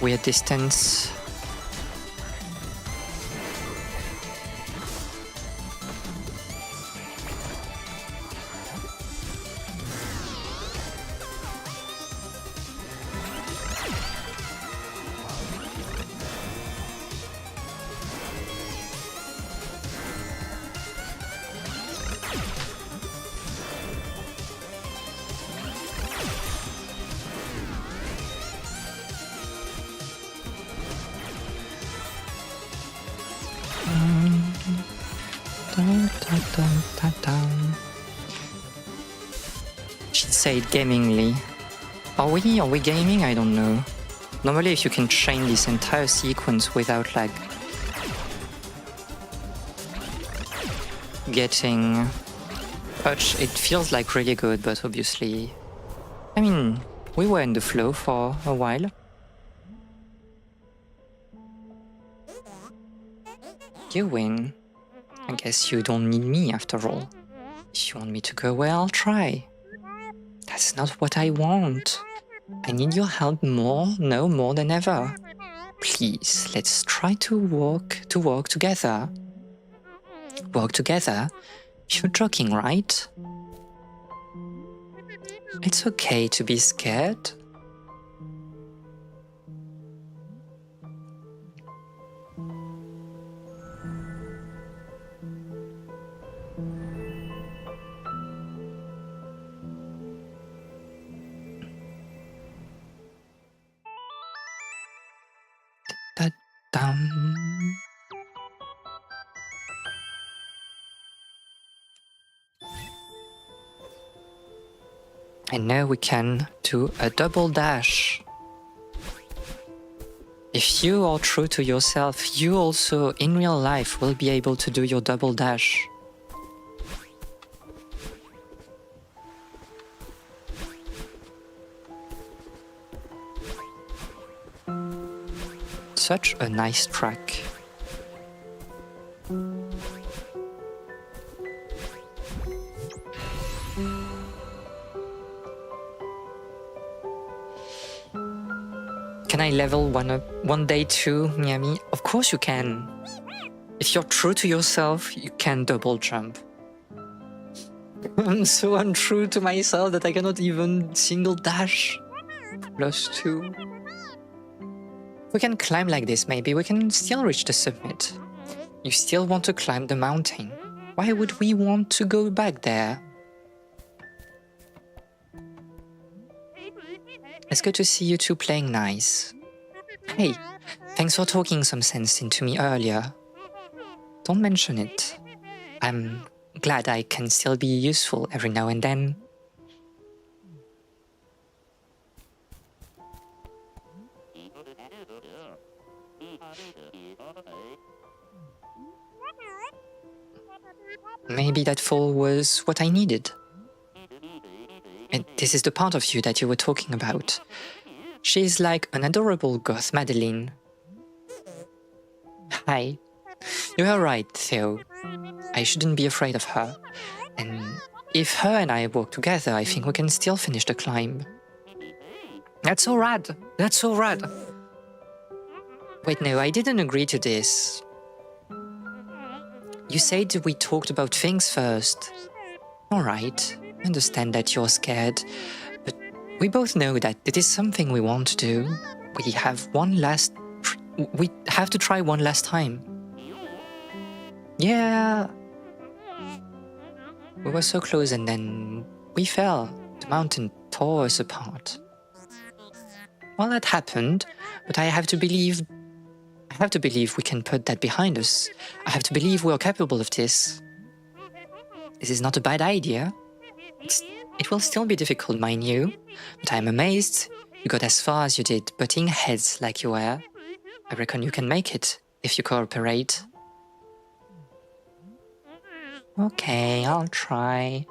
S1: Weird distance. She'd say it gamingly. Are we gaming? I don't know. Normally if you can chain this entire sequence without like getting touch, it feels like really good, but obviously, I mean, we were in the flow for a while. You win. I guess you don't need me after all. If you want me to go away, I'll try. That's not what I want. I need your help more than ever. Please, let's try to work together. Work together? You're joking, right? It's okay to be scared. And now we can do a double dash. If you are true to yourself, you also in real life will be able to do your double dash. Such a nice track. Can I level one day too, Miami? Of course you can. If you're true to yourself, you can double jump. I'm so untrue to myself that I cannot even single dash. +2. We can climb like this, maybe. We can still reach the summit. You still want to climb the mountain. Why would we want to go back there? It's good to see you two playing nice. Hey, thanks for talking some sense into me earlier. Don't mention it. I'm glad I can still be useful every now and then. Maybe that fall was what I needed. And this is the part of you that you were talking about. She's like an adorable goth Madeline. Hi. You are right, Theo. I shouldn't be afraid of her. And if her and I work together, I think we can still finish the climb. That's so rad. That's so rad. Wait, no, I didn't agree to this. You said we talked about things first. Alright, I understand that you're scared, but we both know that it is something we want to do. We have to try one last time. Yeah. We were so close and then we fell. The mountain tore us apart. Well, that happened, but I have to believe we can put that behind us. I have to believe we are capable of this. This is not a bad idea. It will still be difficult, mind you, but I'm amazed you got as far as you did, butting heads like you were. I reckon you can make it, if you cooperate. Okay, I'll try.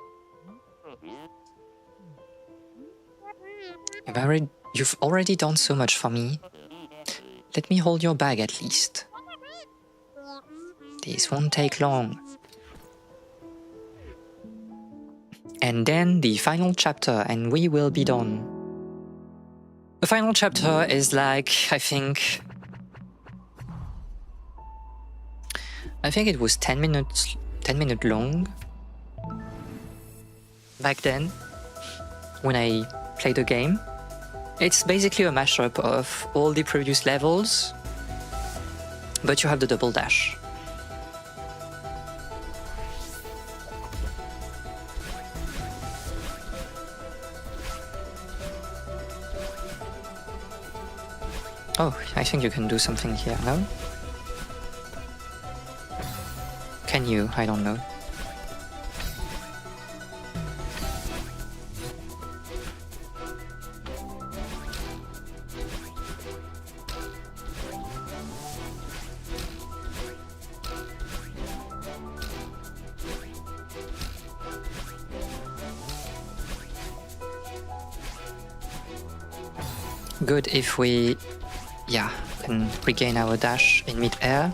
S1: You've already done so much for me. Let me hold your bag at least. This won't take long. And then the final chapter, and we will be done. The final chapter is like, I think it was 10 minutes long back then when I played the game. It's basically a mashup of all the previous levels, but you have the double dash. Oh, I think you can do something here, no? Can you? I don't know. Good if we, yeah, can regain our dash in mid-air.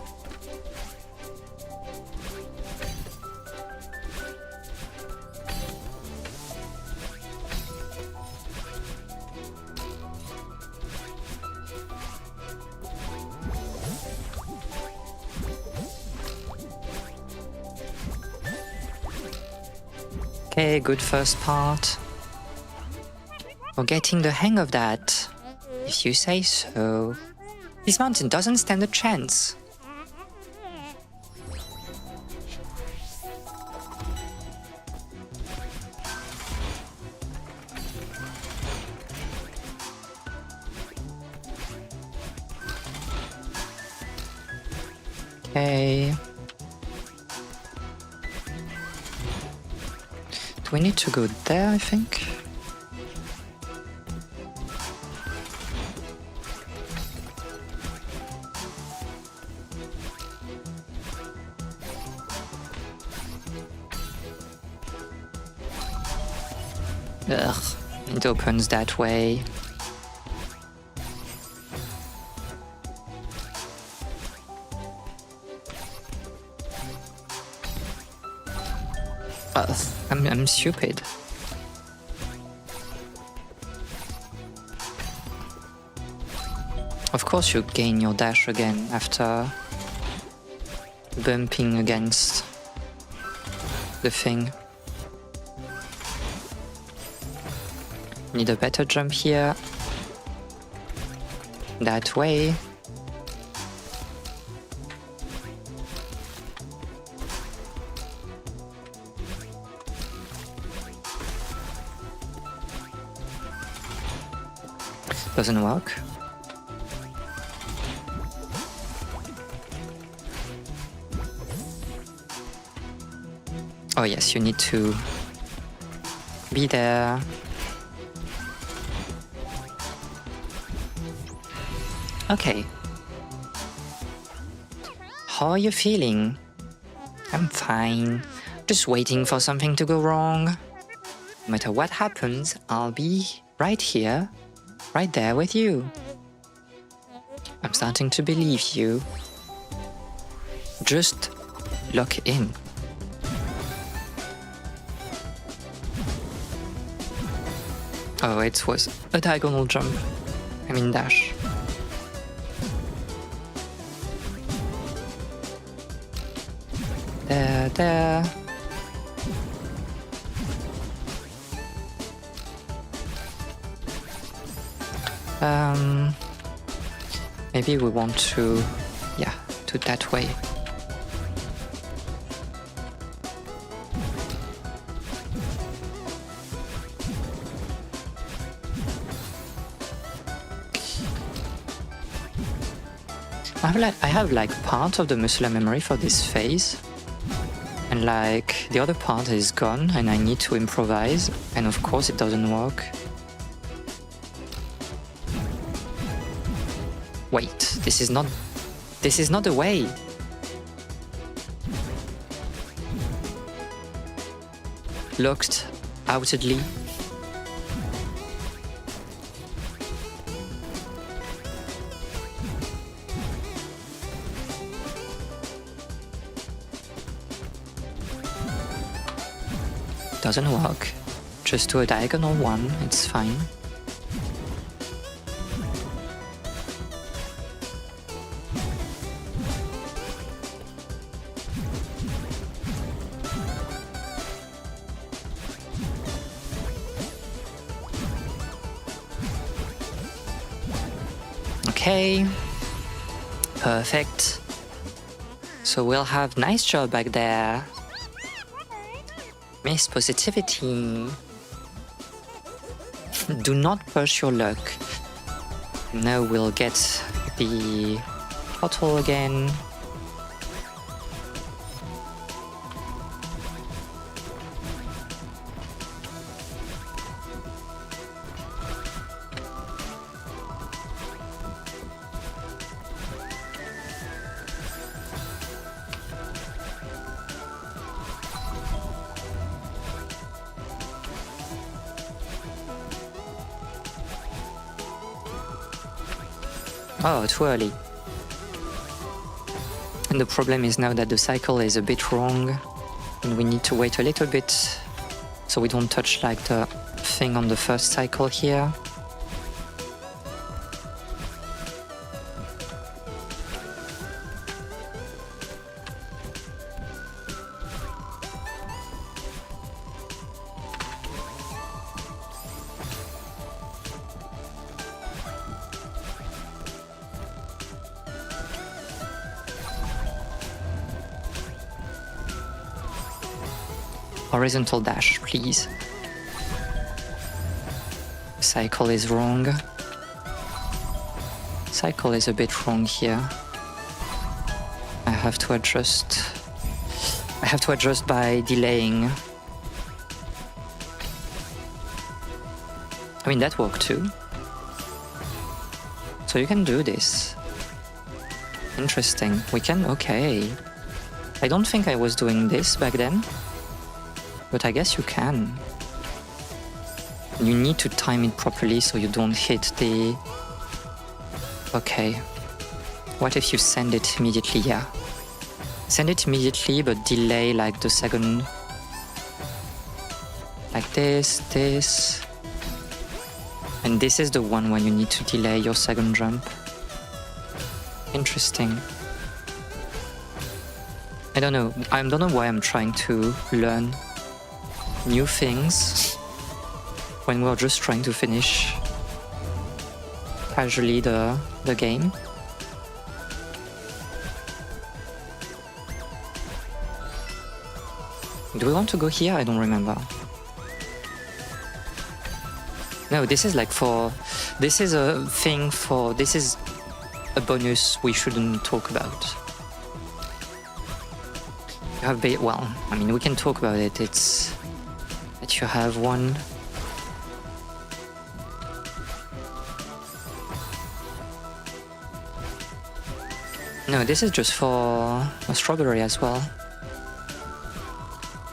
S1: Okay, good first part. We're getting the hang of that, if you say so. This mountain doesn't stand a chance. Okay. Do we need to go there, I think? Ugh, it opens that way. Ugh, I'm stupid. Of course you gain your dash again after bumping against the thing. Need a better jump here. That way. Doesn't work. Oh yes, you need to be there. Okay. How are you feeling? I'm fine. Just waiting for something to go wrong. No matter what happens, I'll be right here, right there with you. I'm starting to believe you. Just lock in. Oh, it was a diagonal jump. I mean dash. There. Maybe we want to, yeah, do it that way. I have like part of the muscular memory for this phase, and like the other part is gone and I need to improvise, and of course it doesn't work. Wait, this is not the way. Looked outwardly. Doesn't work. Just do a diagonal one, it's fine. Okay, perfect. So we'll have nice job back there. Miss Positivity. Do not push your luck. Now we'll get the portal again. Oh, too early. And the problem is now that the cycle is a bit wrong, and we need to wait a little bit so we don't touch like the thing on the first cycle here. Horizontal dash, please. Cycle is wrong. Cycle is a bit wrong here. I have to adjust. I have to adjust by delaying. I mean, that worked too. So you can do this. Interesting. We can, okay. I don't think I was doing this back then. But I guess you can. You need to time it properly so you don't hit the... Okay. What if you send it immediately? Yeah. Send it immediately, but delay like the second... Like this, this... And this is the one when you need to delay your second jump. Interesting. I don't know. I don't know why I'm trying to learn new things when we're just trying to finish casually the game. Do we want to go here? I don't remember. No, this is like for... This is a thing for... This is a bonus we shouldn't talk about. You have... Well, I mean, we can talk about it. It's... that you have one... No, this is just for a strawberry as well.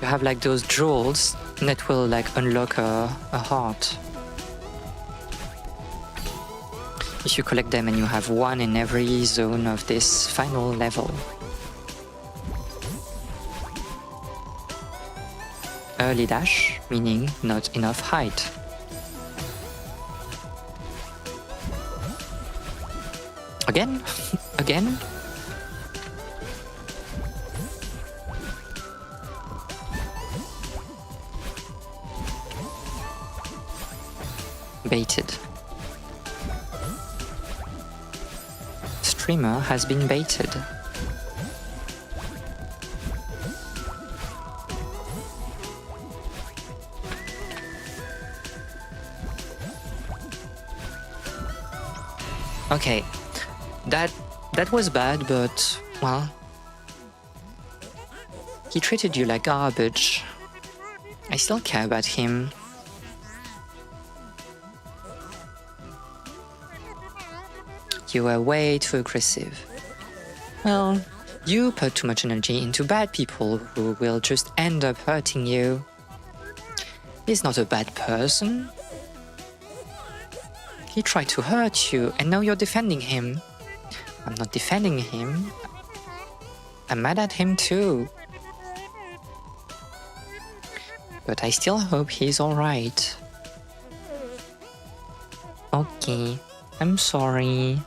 S1: You have like those jewels that will like unlock a heart. If you collect them and you have one in every zone of this final level. Early dash, meaning not enough height. Again? Again? Baited. Streamer has been baited. Okay, that was bad, but, well, he treated you like garbage. I still care about him. You were way too aggressive. Well, you put too much energy into bad people who will just end up hurting you. He's not a bad person. He tried to hurt you, and now you're defending him. I'm not defending him. I'm mad at him too. But I still hope he's alright. Okay, I'm sorry.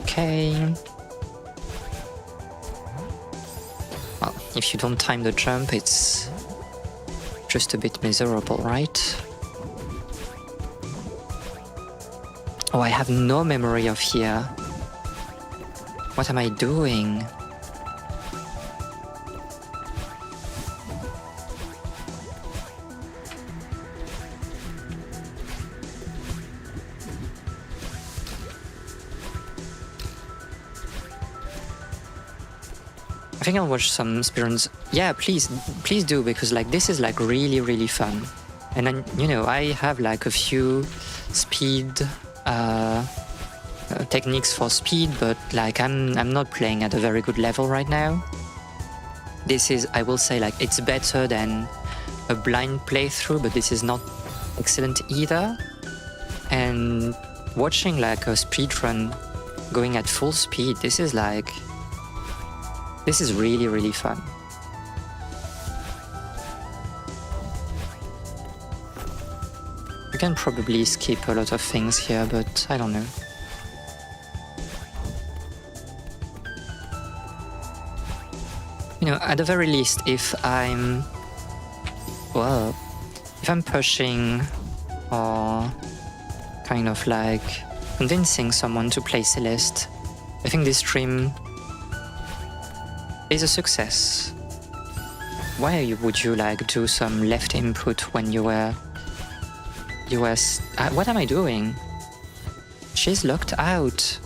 S1: Okay. Well, if you don't time the jump, it's just a bit miserable, right? Oh, I have no memory of here. What am I doing? I think I'll watch some speedruns. Yeah, please do, because like this is like really fun. And then, you know, I have like a few speed techniques for speed, but like I'm not playing at a very good level right now. This is, I will say, like, it's better than a blind playthrough, but this is not excellent either. And watching like a speedrun going at full speed, this is really, really fun. You can probably skip a lot of things here, but I don't know. You know, at the very least, if I'm pushing or kind of like convincing someone to play Celeste, I think this stream is a success. Why would you like do some left input when you were what am I doing? She's locked out.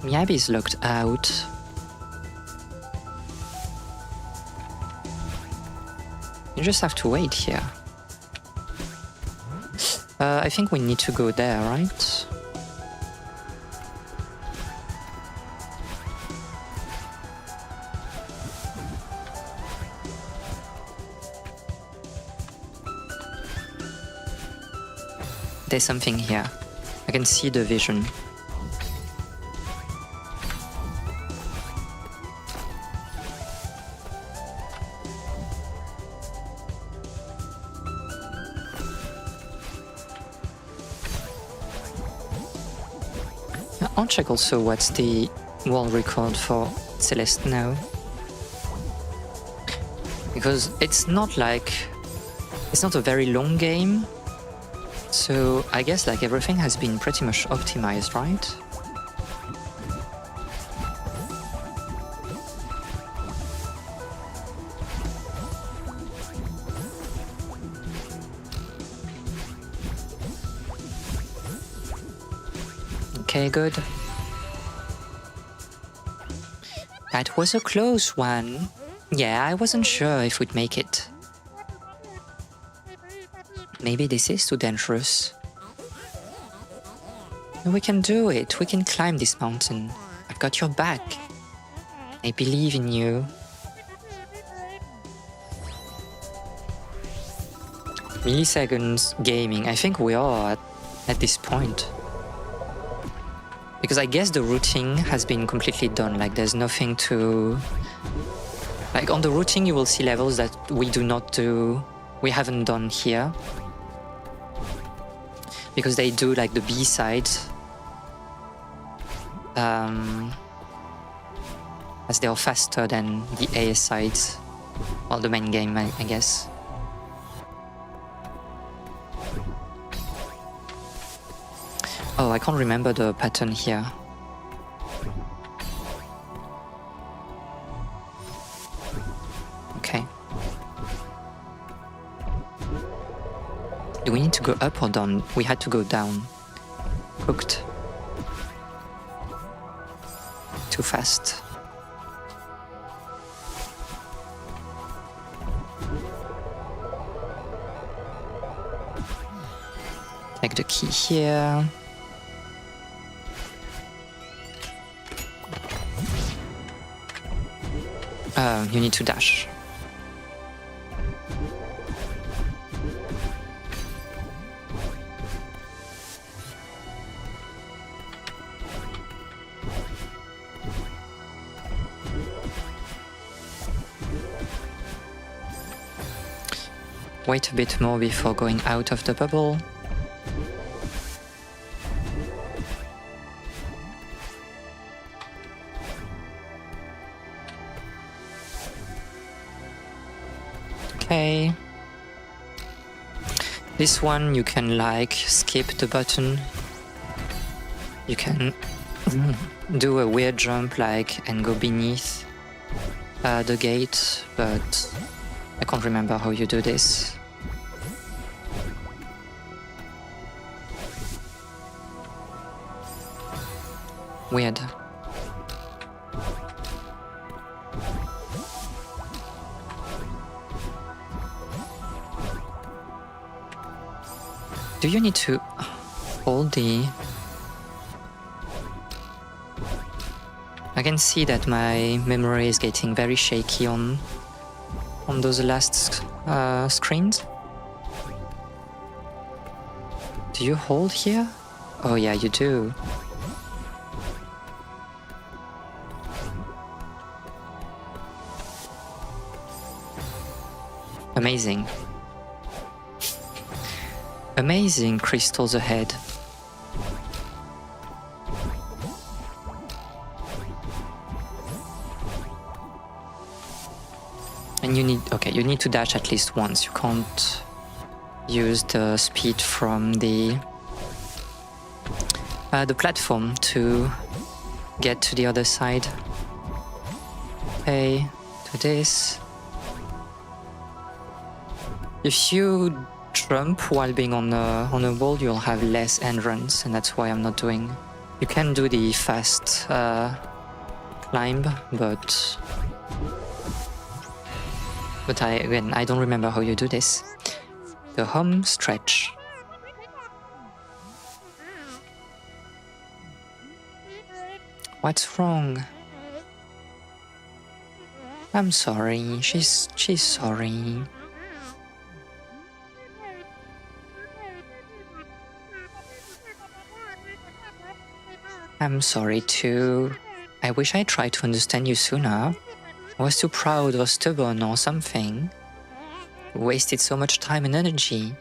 S1: Miyabi's locked out. You just have to wait here. I think we need to go there, right? There's something here. I can see the vision. I'll check also what's the world record for Celeste now. Because it's not a very long game. So I guess like everything has been pretty much optimized, right? Okay, good. That was a close one. Yeah, I wasn't sure if we'd make it. Maybe this is too dangerous. We can do it. We can climb this mountain. I've got your back. I believe in you. Milliseconds gaming. I think we are at this point. Because I guess the routing has been completely done. Like there's nothing to... Like on the routing you will see levels that we haven't done here. Because they do like the B side. As they are faster than the A side. Or the main game, I guess. Oh, I can't remember the pattern here. Okay. Do we need to go up or down? We had to go down. Cooked. Too fast. Take the key here. You need to dash. Wait a bit more before going out of the bubble. Okay. This one you can like skip the button. You can do a weird jump like and go beneath the gate, but I can't remember how you do this. Weird. Do you need to hold the... I can see that my memory is getting very shaky on those last screens. Do you hold here? Oh yeah, you do. Amazing. Amazing crystals ahead. And you need to dash at least once. You can't use the speed from the platform to get to the other side. Okay, to this. If you jump while being on a wall, you'll have less endurance, and that's why I'm not doing. You can do the fast climb, but I don't remember how you do this. The home stretch. What's wrong? I'm sorry. She's sorry. I'm sorry too. I wish I tried to understand you sooner. I was too proud or stubborn or something. Wasted so much time and energy.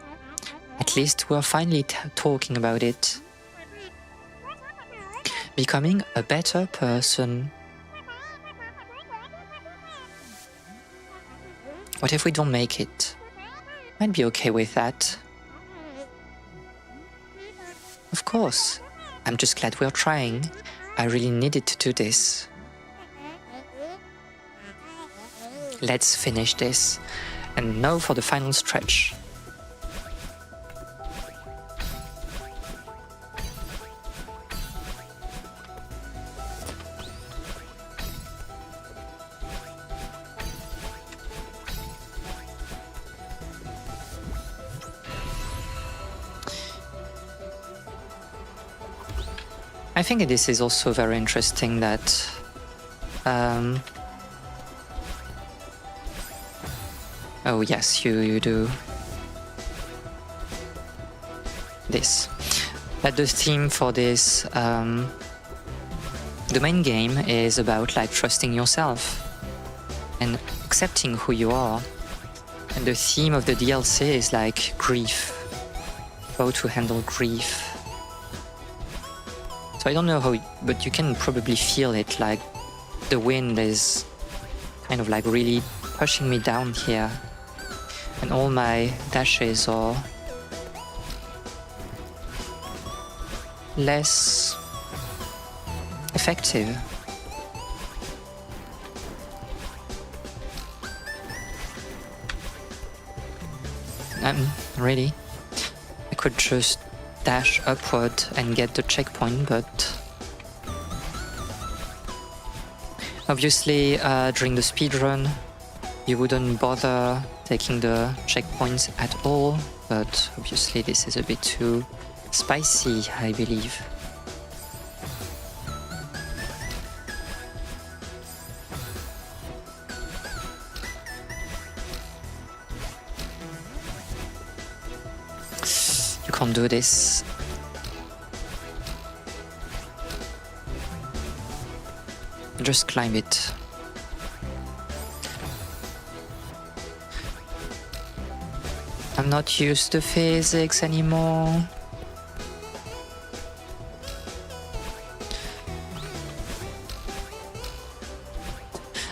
S1: At least we're finally talking about it. Becoming a better person. What if we don't make it? I'd be okay with that. Of course. I'm just glad we're trying. I really needed to do this. Let's finish this. And now for the final stretch. I think this is also very interesting that oh yes, you do this. That the theme for this the main game is about like trusting yourself and accepting who you are. And the theme of the DLC is like grief. How to handle grief. So I don't know how, but you can probably feel it, like the wind is kind of like really pushing me down here. And all my dashes are less effective. Really? I could just dash upward and get the checkpoint, but obviously during the speedrun you wouldn't bother taking the checkpoints at all, but obviously this is a bit too spicy, I believe. You can't do this. Just climb it. I'm not used to physics anymore.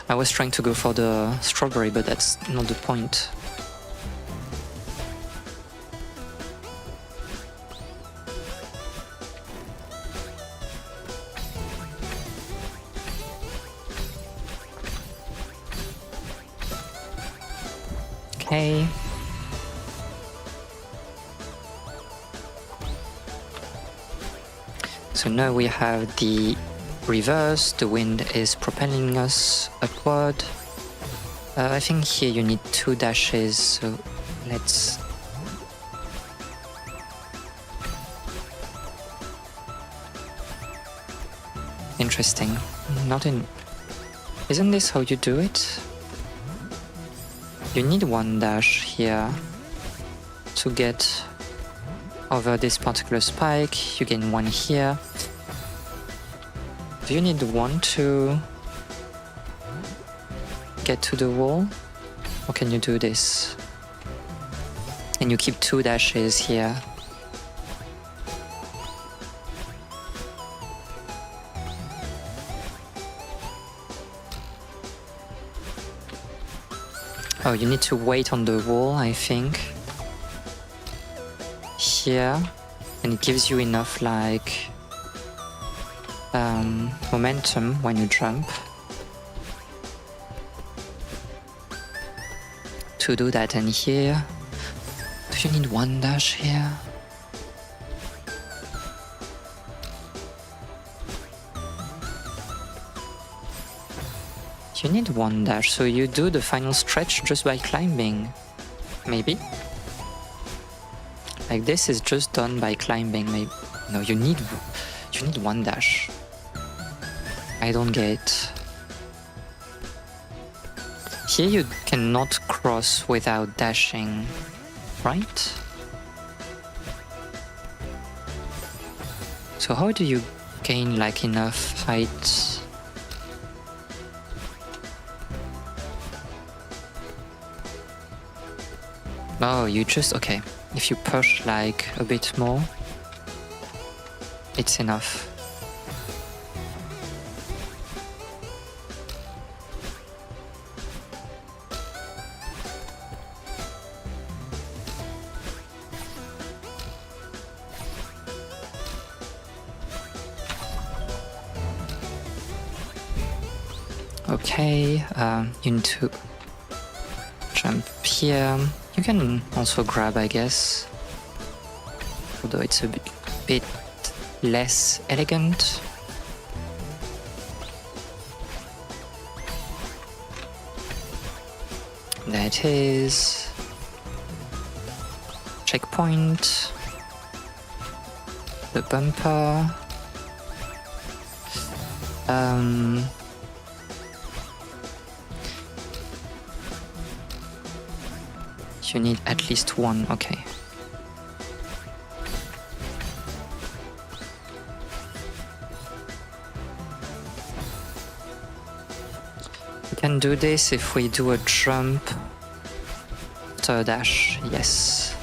S1: I was trying to go for the strawberry, but that's not the point. Okay. So now we have the reverse, the wind is propelling us upward. I think here you need 2 dashes, so let's... interesting. Not in... Isn't this how you do it? You need one dash here to get over this particular spike. You gain one here. Do you need one to get to the wall? Or can you do this? And you keep 2 dashes here. Oh, you need to wait on the wall, I think. Here. And it gives you enough, like, momentum when you jump. To do that, and here. Do you need one dash here? You need one dash, so you do the final stretch just by climbing. Maybe? Like this is just done by climbing, maybe. No, you need one dash. I don't get. Here you cannot cross without dashing, right? So how do you gain like enough height? Oh, you just, okay. If you push like a bit more, it's enough. Okay, you need to jump here. You can also grab, I guess, although it's a bit less elegant. There it is. Checkpoint. The bumper. You need at least one, okay. We can do this if we do a jump after a dash, yes.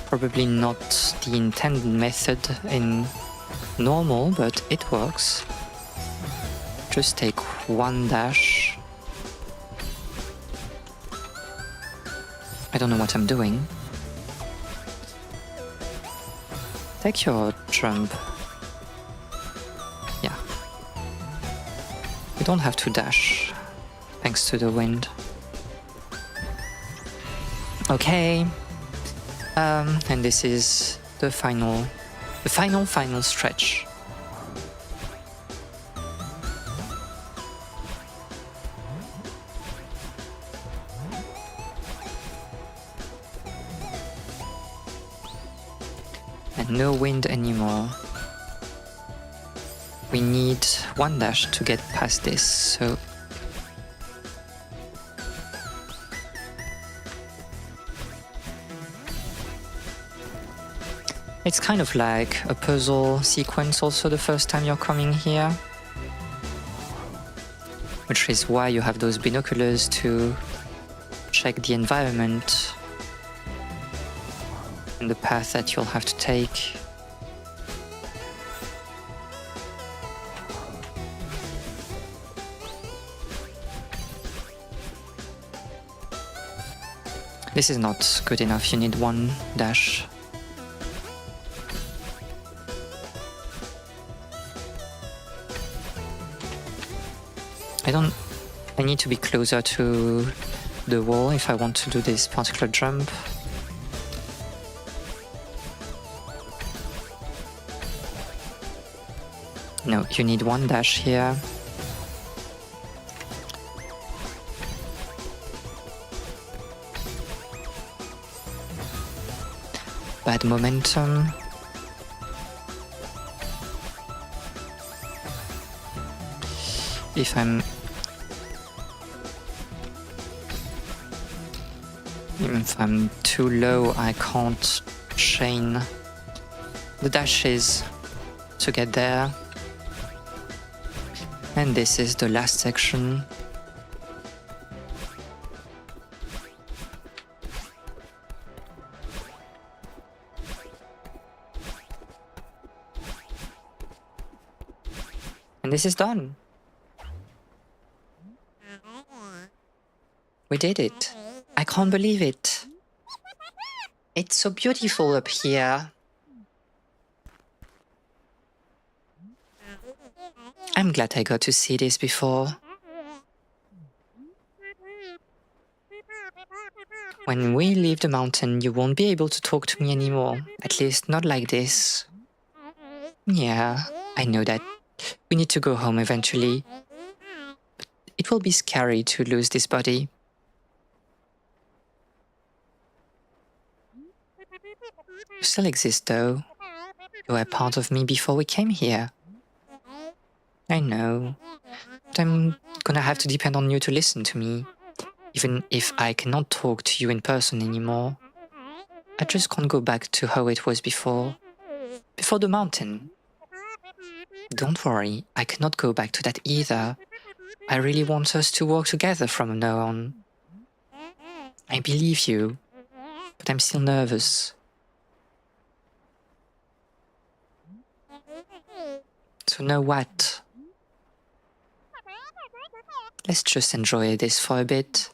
S1: Probably not the intended method in normal, but it works. Just take one dash. I don't know what I'm doing. Take your jump. Yeah. You don't have to dash, thanks to the wind. Okay. And this is the final stretch. And no wind anymore. We need one dash to get past this, so it's kind of like a puzzle sequence also the first time you're coming here, which is why you have those binoculars to check the environment and the path that you'll have to take. This is not good enough, you need one dash. I need to be closer to the wall if I want to do this particular jump. No, you need one dash here. Bad momentum. If I'm too low, I can't chain the dashes to get there. And this is the last section. And this is done. We did it. I can't believe it. It's so beautiful up here. I'm glad I got to see this before. When we leave the mountain, you won't be able to talk to me anymore. At least not like this. Yeah, I know that. We need to go home eventually. But it will be scary to lose this body. You still exist though. You were part of me before we came here. I know. But I'm gonna have to depend on you to listen to me. Even if I cannot talk to you in person anymore. I just can't go back to how it was before. Before the mountain. Don't worry, I cannot go back to that either. I really want us to work together from now on. I believe you, but I'm still nervous. So now what? Let's just enjoy this for a bit.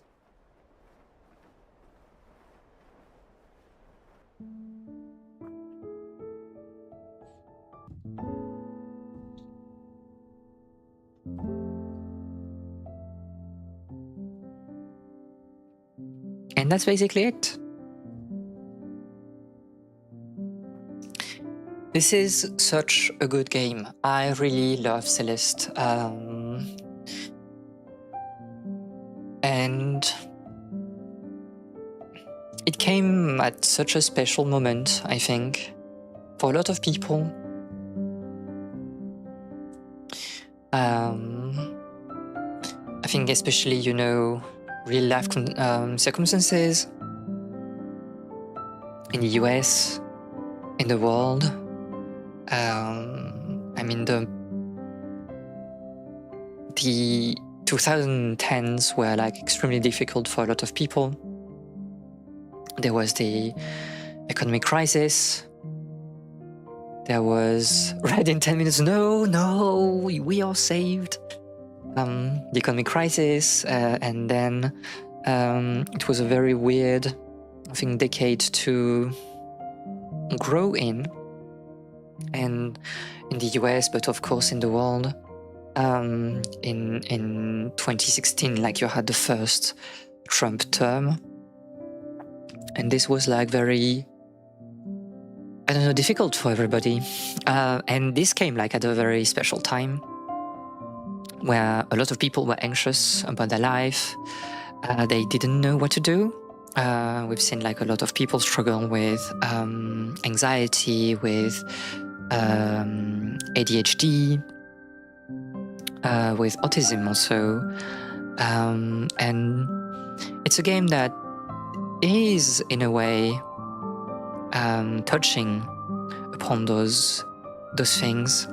S1: And that's basically it. This is such a good game. I really love Celeste. And it came at such a special moment, I think, for a lot of people. I think especially, you know, real life circumstances in the US, in the world. I mean, the 2010s were like extremely difficult for a lot of people. There was the economic crisis. There was Red in 10 minutes. No, we are saved. The economic crisis, and then it was a very weird, I think, decade to grow in, and in the US, but of course in the world. In 2016, like, you had the first Trump term, and this was like very, I don't know, difficult for everybody. And this came like at a very special time, where a lot of people were anxious about their life. They didn't know what to do. We've seen like a lot of people struggle with anxiety, with ADHD, with autism also. And it's a game that is, in a way, touching upon those things.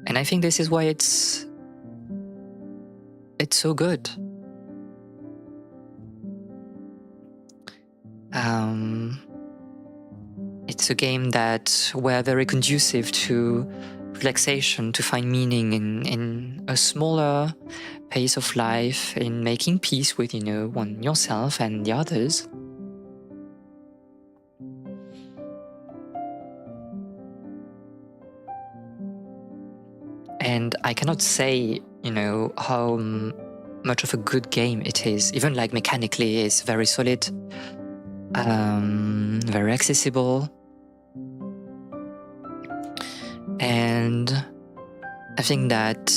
S1: And I think this is why it's so good. It's a game that were very conducive to relaxation, to find meaning in a smaller pace of life, in making peace with, you know, yourself and the others. And I cannot say, you know, how much of a good game it is. Even like mechanically, it's very solid, very accessible. And I think that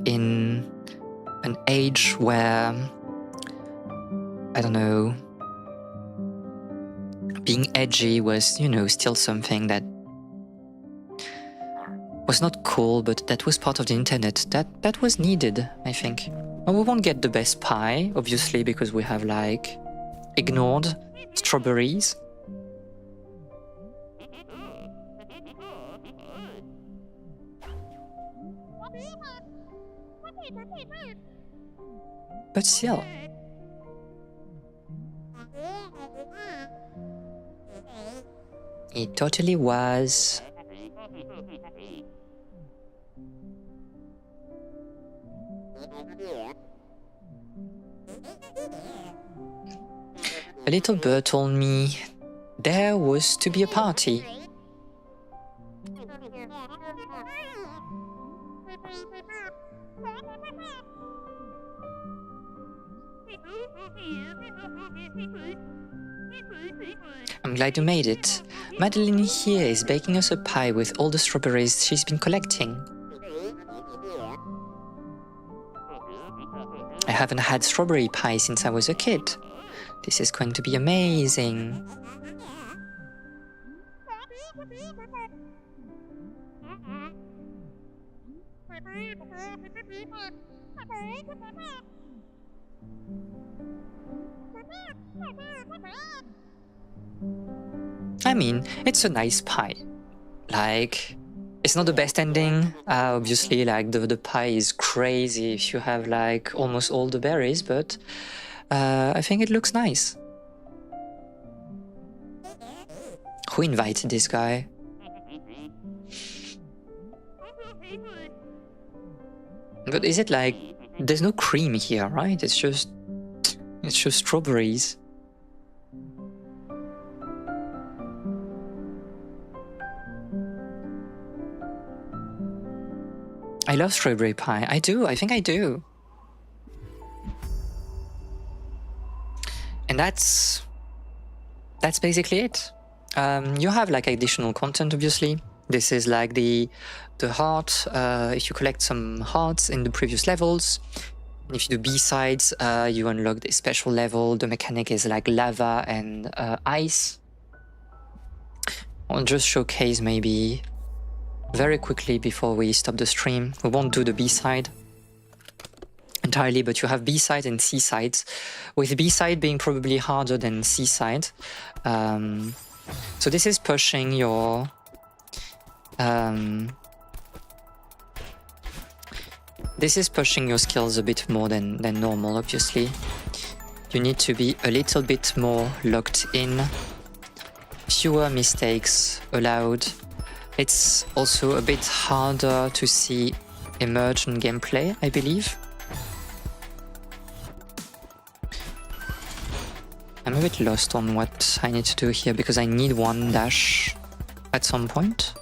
S1: in an age where, I don't know, being edgy was, you know, still something that was not cool, but that was part of the internet. That was needed, I think. And we won't get the best pie, obviously, because we have like ignored strawberries. But still. It totally was. A little bird told me there was to be a party. I'm glad you made it. Madeline here is baking us a pie with all the strawberries she's been collecting. I haven't had strawberry pie since I was a kid. This is going to be amazing. I mean, it's a nice pie. Like, it's not the best ending. Obviously, like, the pie is crazy if you have, like, almost all the berries, but I think it looks nice. Who invited this guy? But is it like, there's no cream here, right? It's just strawberries. I love strawberry pie. I do, I think I do. And that's basically it. You have like additional content, obviously. This is like the heart. If you collect some hearts in the previous levels, and if you do B-sides, you unlock this special level. The mechanic is like lava and ice. I'll just showcase maybe very quickly before we stop the stream. We won't do the B-side entirely, but you have B-side and C-sides, with B-side being probably harder than C-side. So this is pushing your skills a bit more than normal, obviously. You need to be a little bit more locked in, fewer mistakes allowed. It's also a bit harder to see emergent gameplay, I believe. I'm a bit lost on what I need to do here because I need one dash at some point.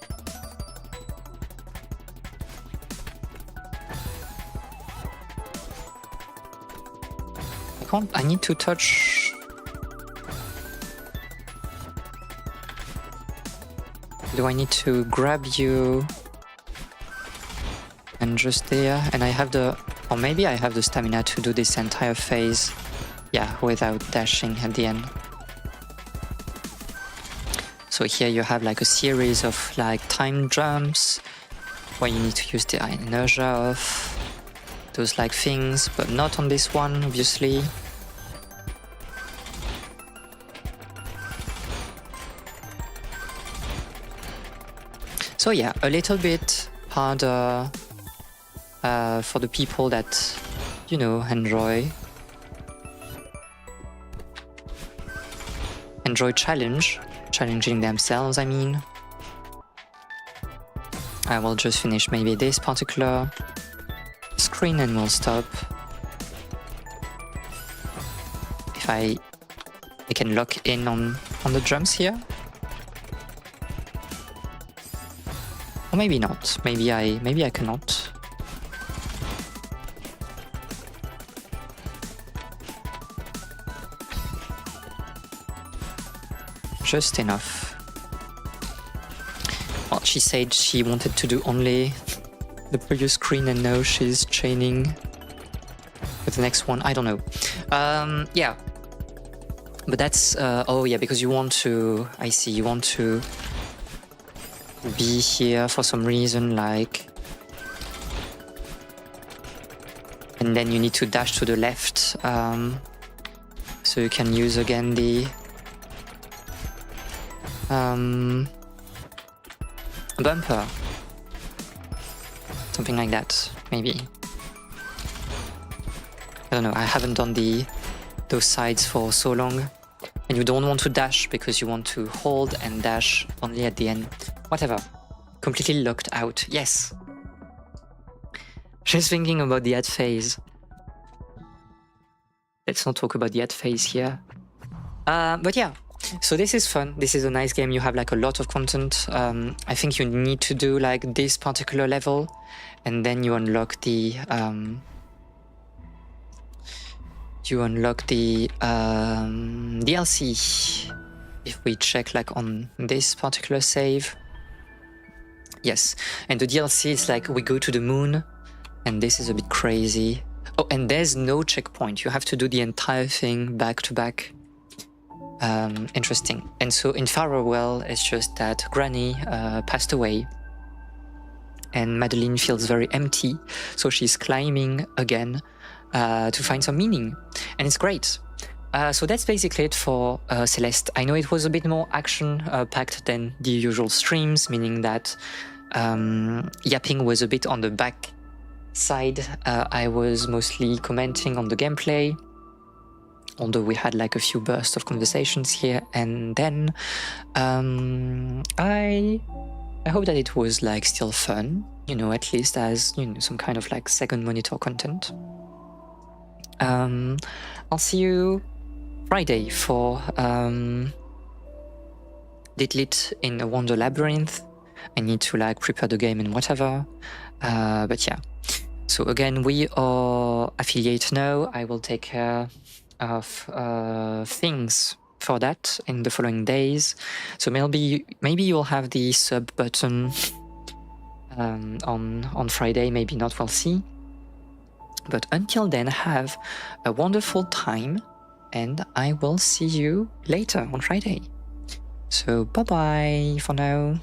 S1: I need to touch. Do I need to grab you and just there? And I have the, or maybe I have the stamina to do this entire phase, yeah, without dashing at the end. So here you have like a series of like time jumps where you need to use the inertia of those like things, but not on this one, obviously. So yeah, a little bit harder for the people that, you know, enjoy challenging themselves, I mean. I will just finish maybe this particular screen and we'll stop. If I can lock in on the jumps here. Or maybe not. Maybe I cannot. Just enough. Well, she said she wanted to do only the previous screen and now she's chaining with the next one. I don't know. Yeah. But that's... oh yeah, because you want to... I see, you want to be here for some reason, like, and then you need to dash to the left, so you can use again the bumper, something like that, maybe. I don't know, I haven't done those sides for so long. And you don't want to dash because you want to hold and dash only at the end. Whatever. Completely locked out. Yes. Just thinking about the ad phase. Let's not talk about the ad phase here. But yeah, so this is fun. This is a nice game. You have like a lot of content. I think you need to do like this particular level, and then you unlock the DLC. If we check like on this particular save, yes, and the DLC is like we go to the moon, and this is a bit crazy. Oh, and there's no checkpoint. You have to do the entire thing back to back. Interesting. And so in Farewell, it's just that Granny passed away, and Madeline feels very empty, so she's climbing again to find some meaning, and it's great. So that's basically it for Celeste. I know it was a bit more action-packed than the usual streams, meaning that yapping was a bit on the back side. I was mostly commenting on the gameplay, although we had like a few bursts of conversations here and then. I hope that it was like still fun, you know, at least as, you know, some kind of like second monitor content. I'll see you Friday for Ditlit in a Wonder Labyrinth. I need to like prepare the game and whatever. But yeah. So again, we are affiliate now. I will take care of things for that in the following days. So maybe you'll have the sub button on Friday, maybe not, we'll see. But until then, have a wonderful time, and I will see you later on Friday. So bye bye for now.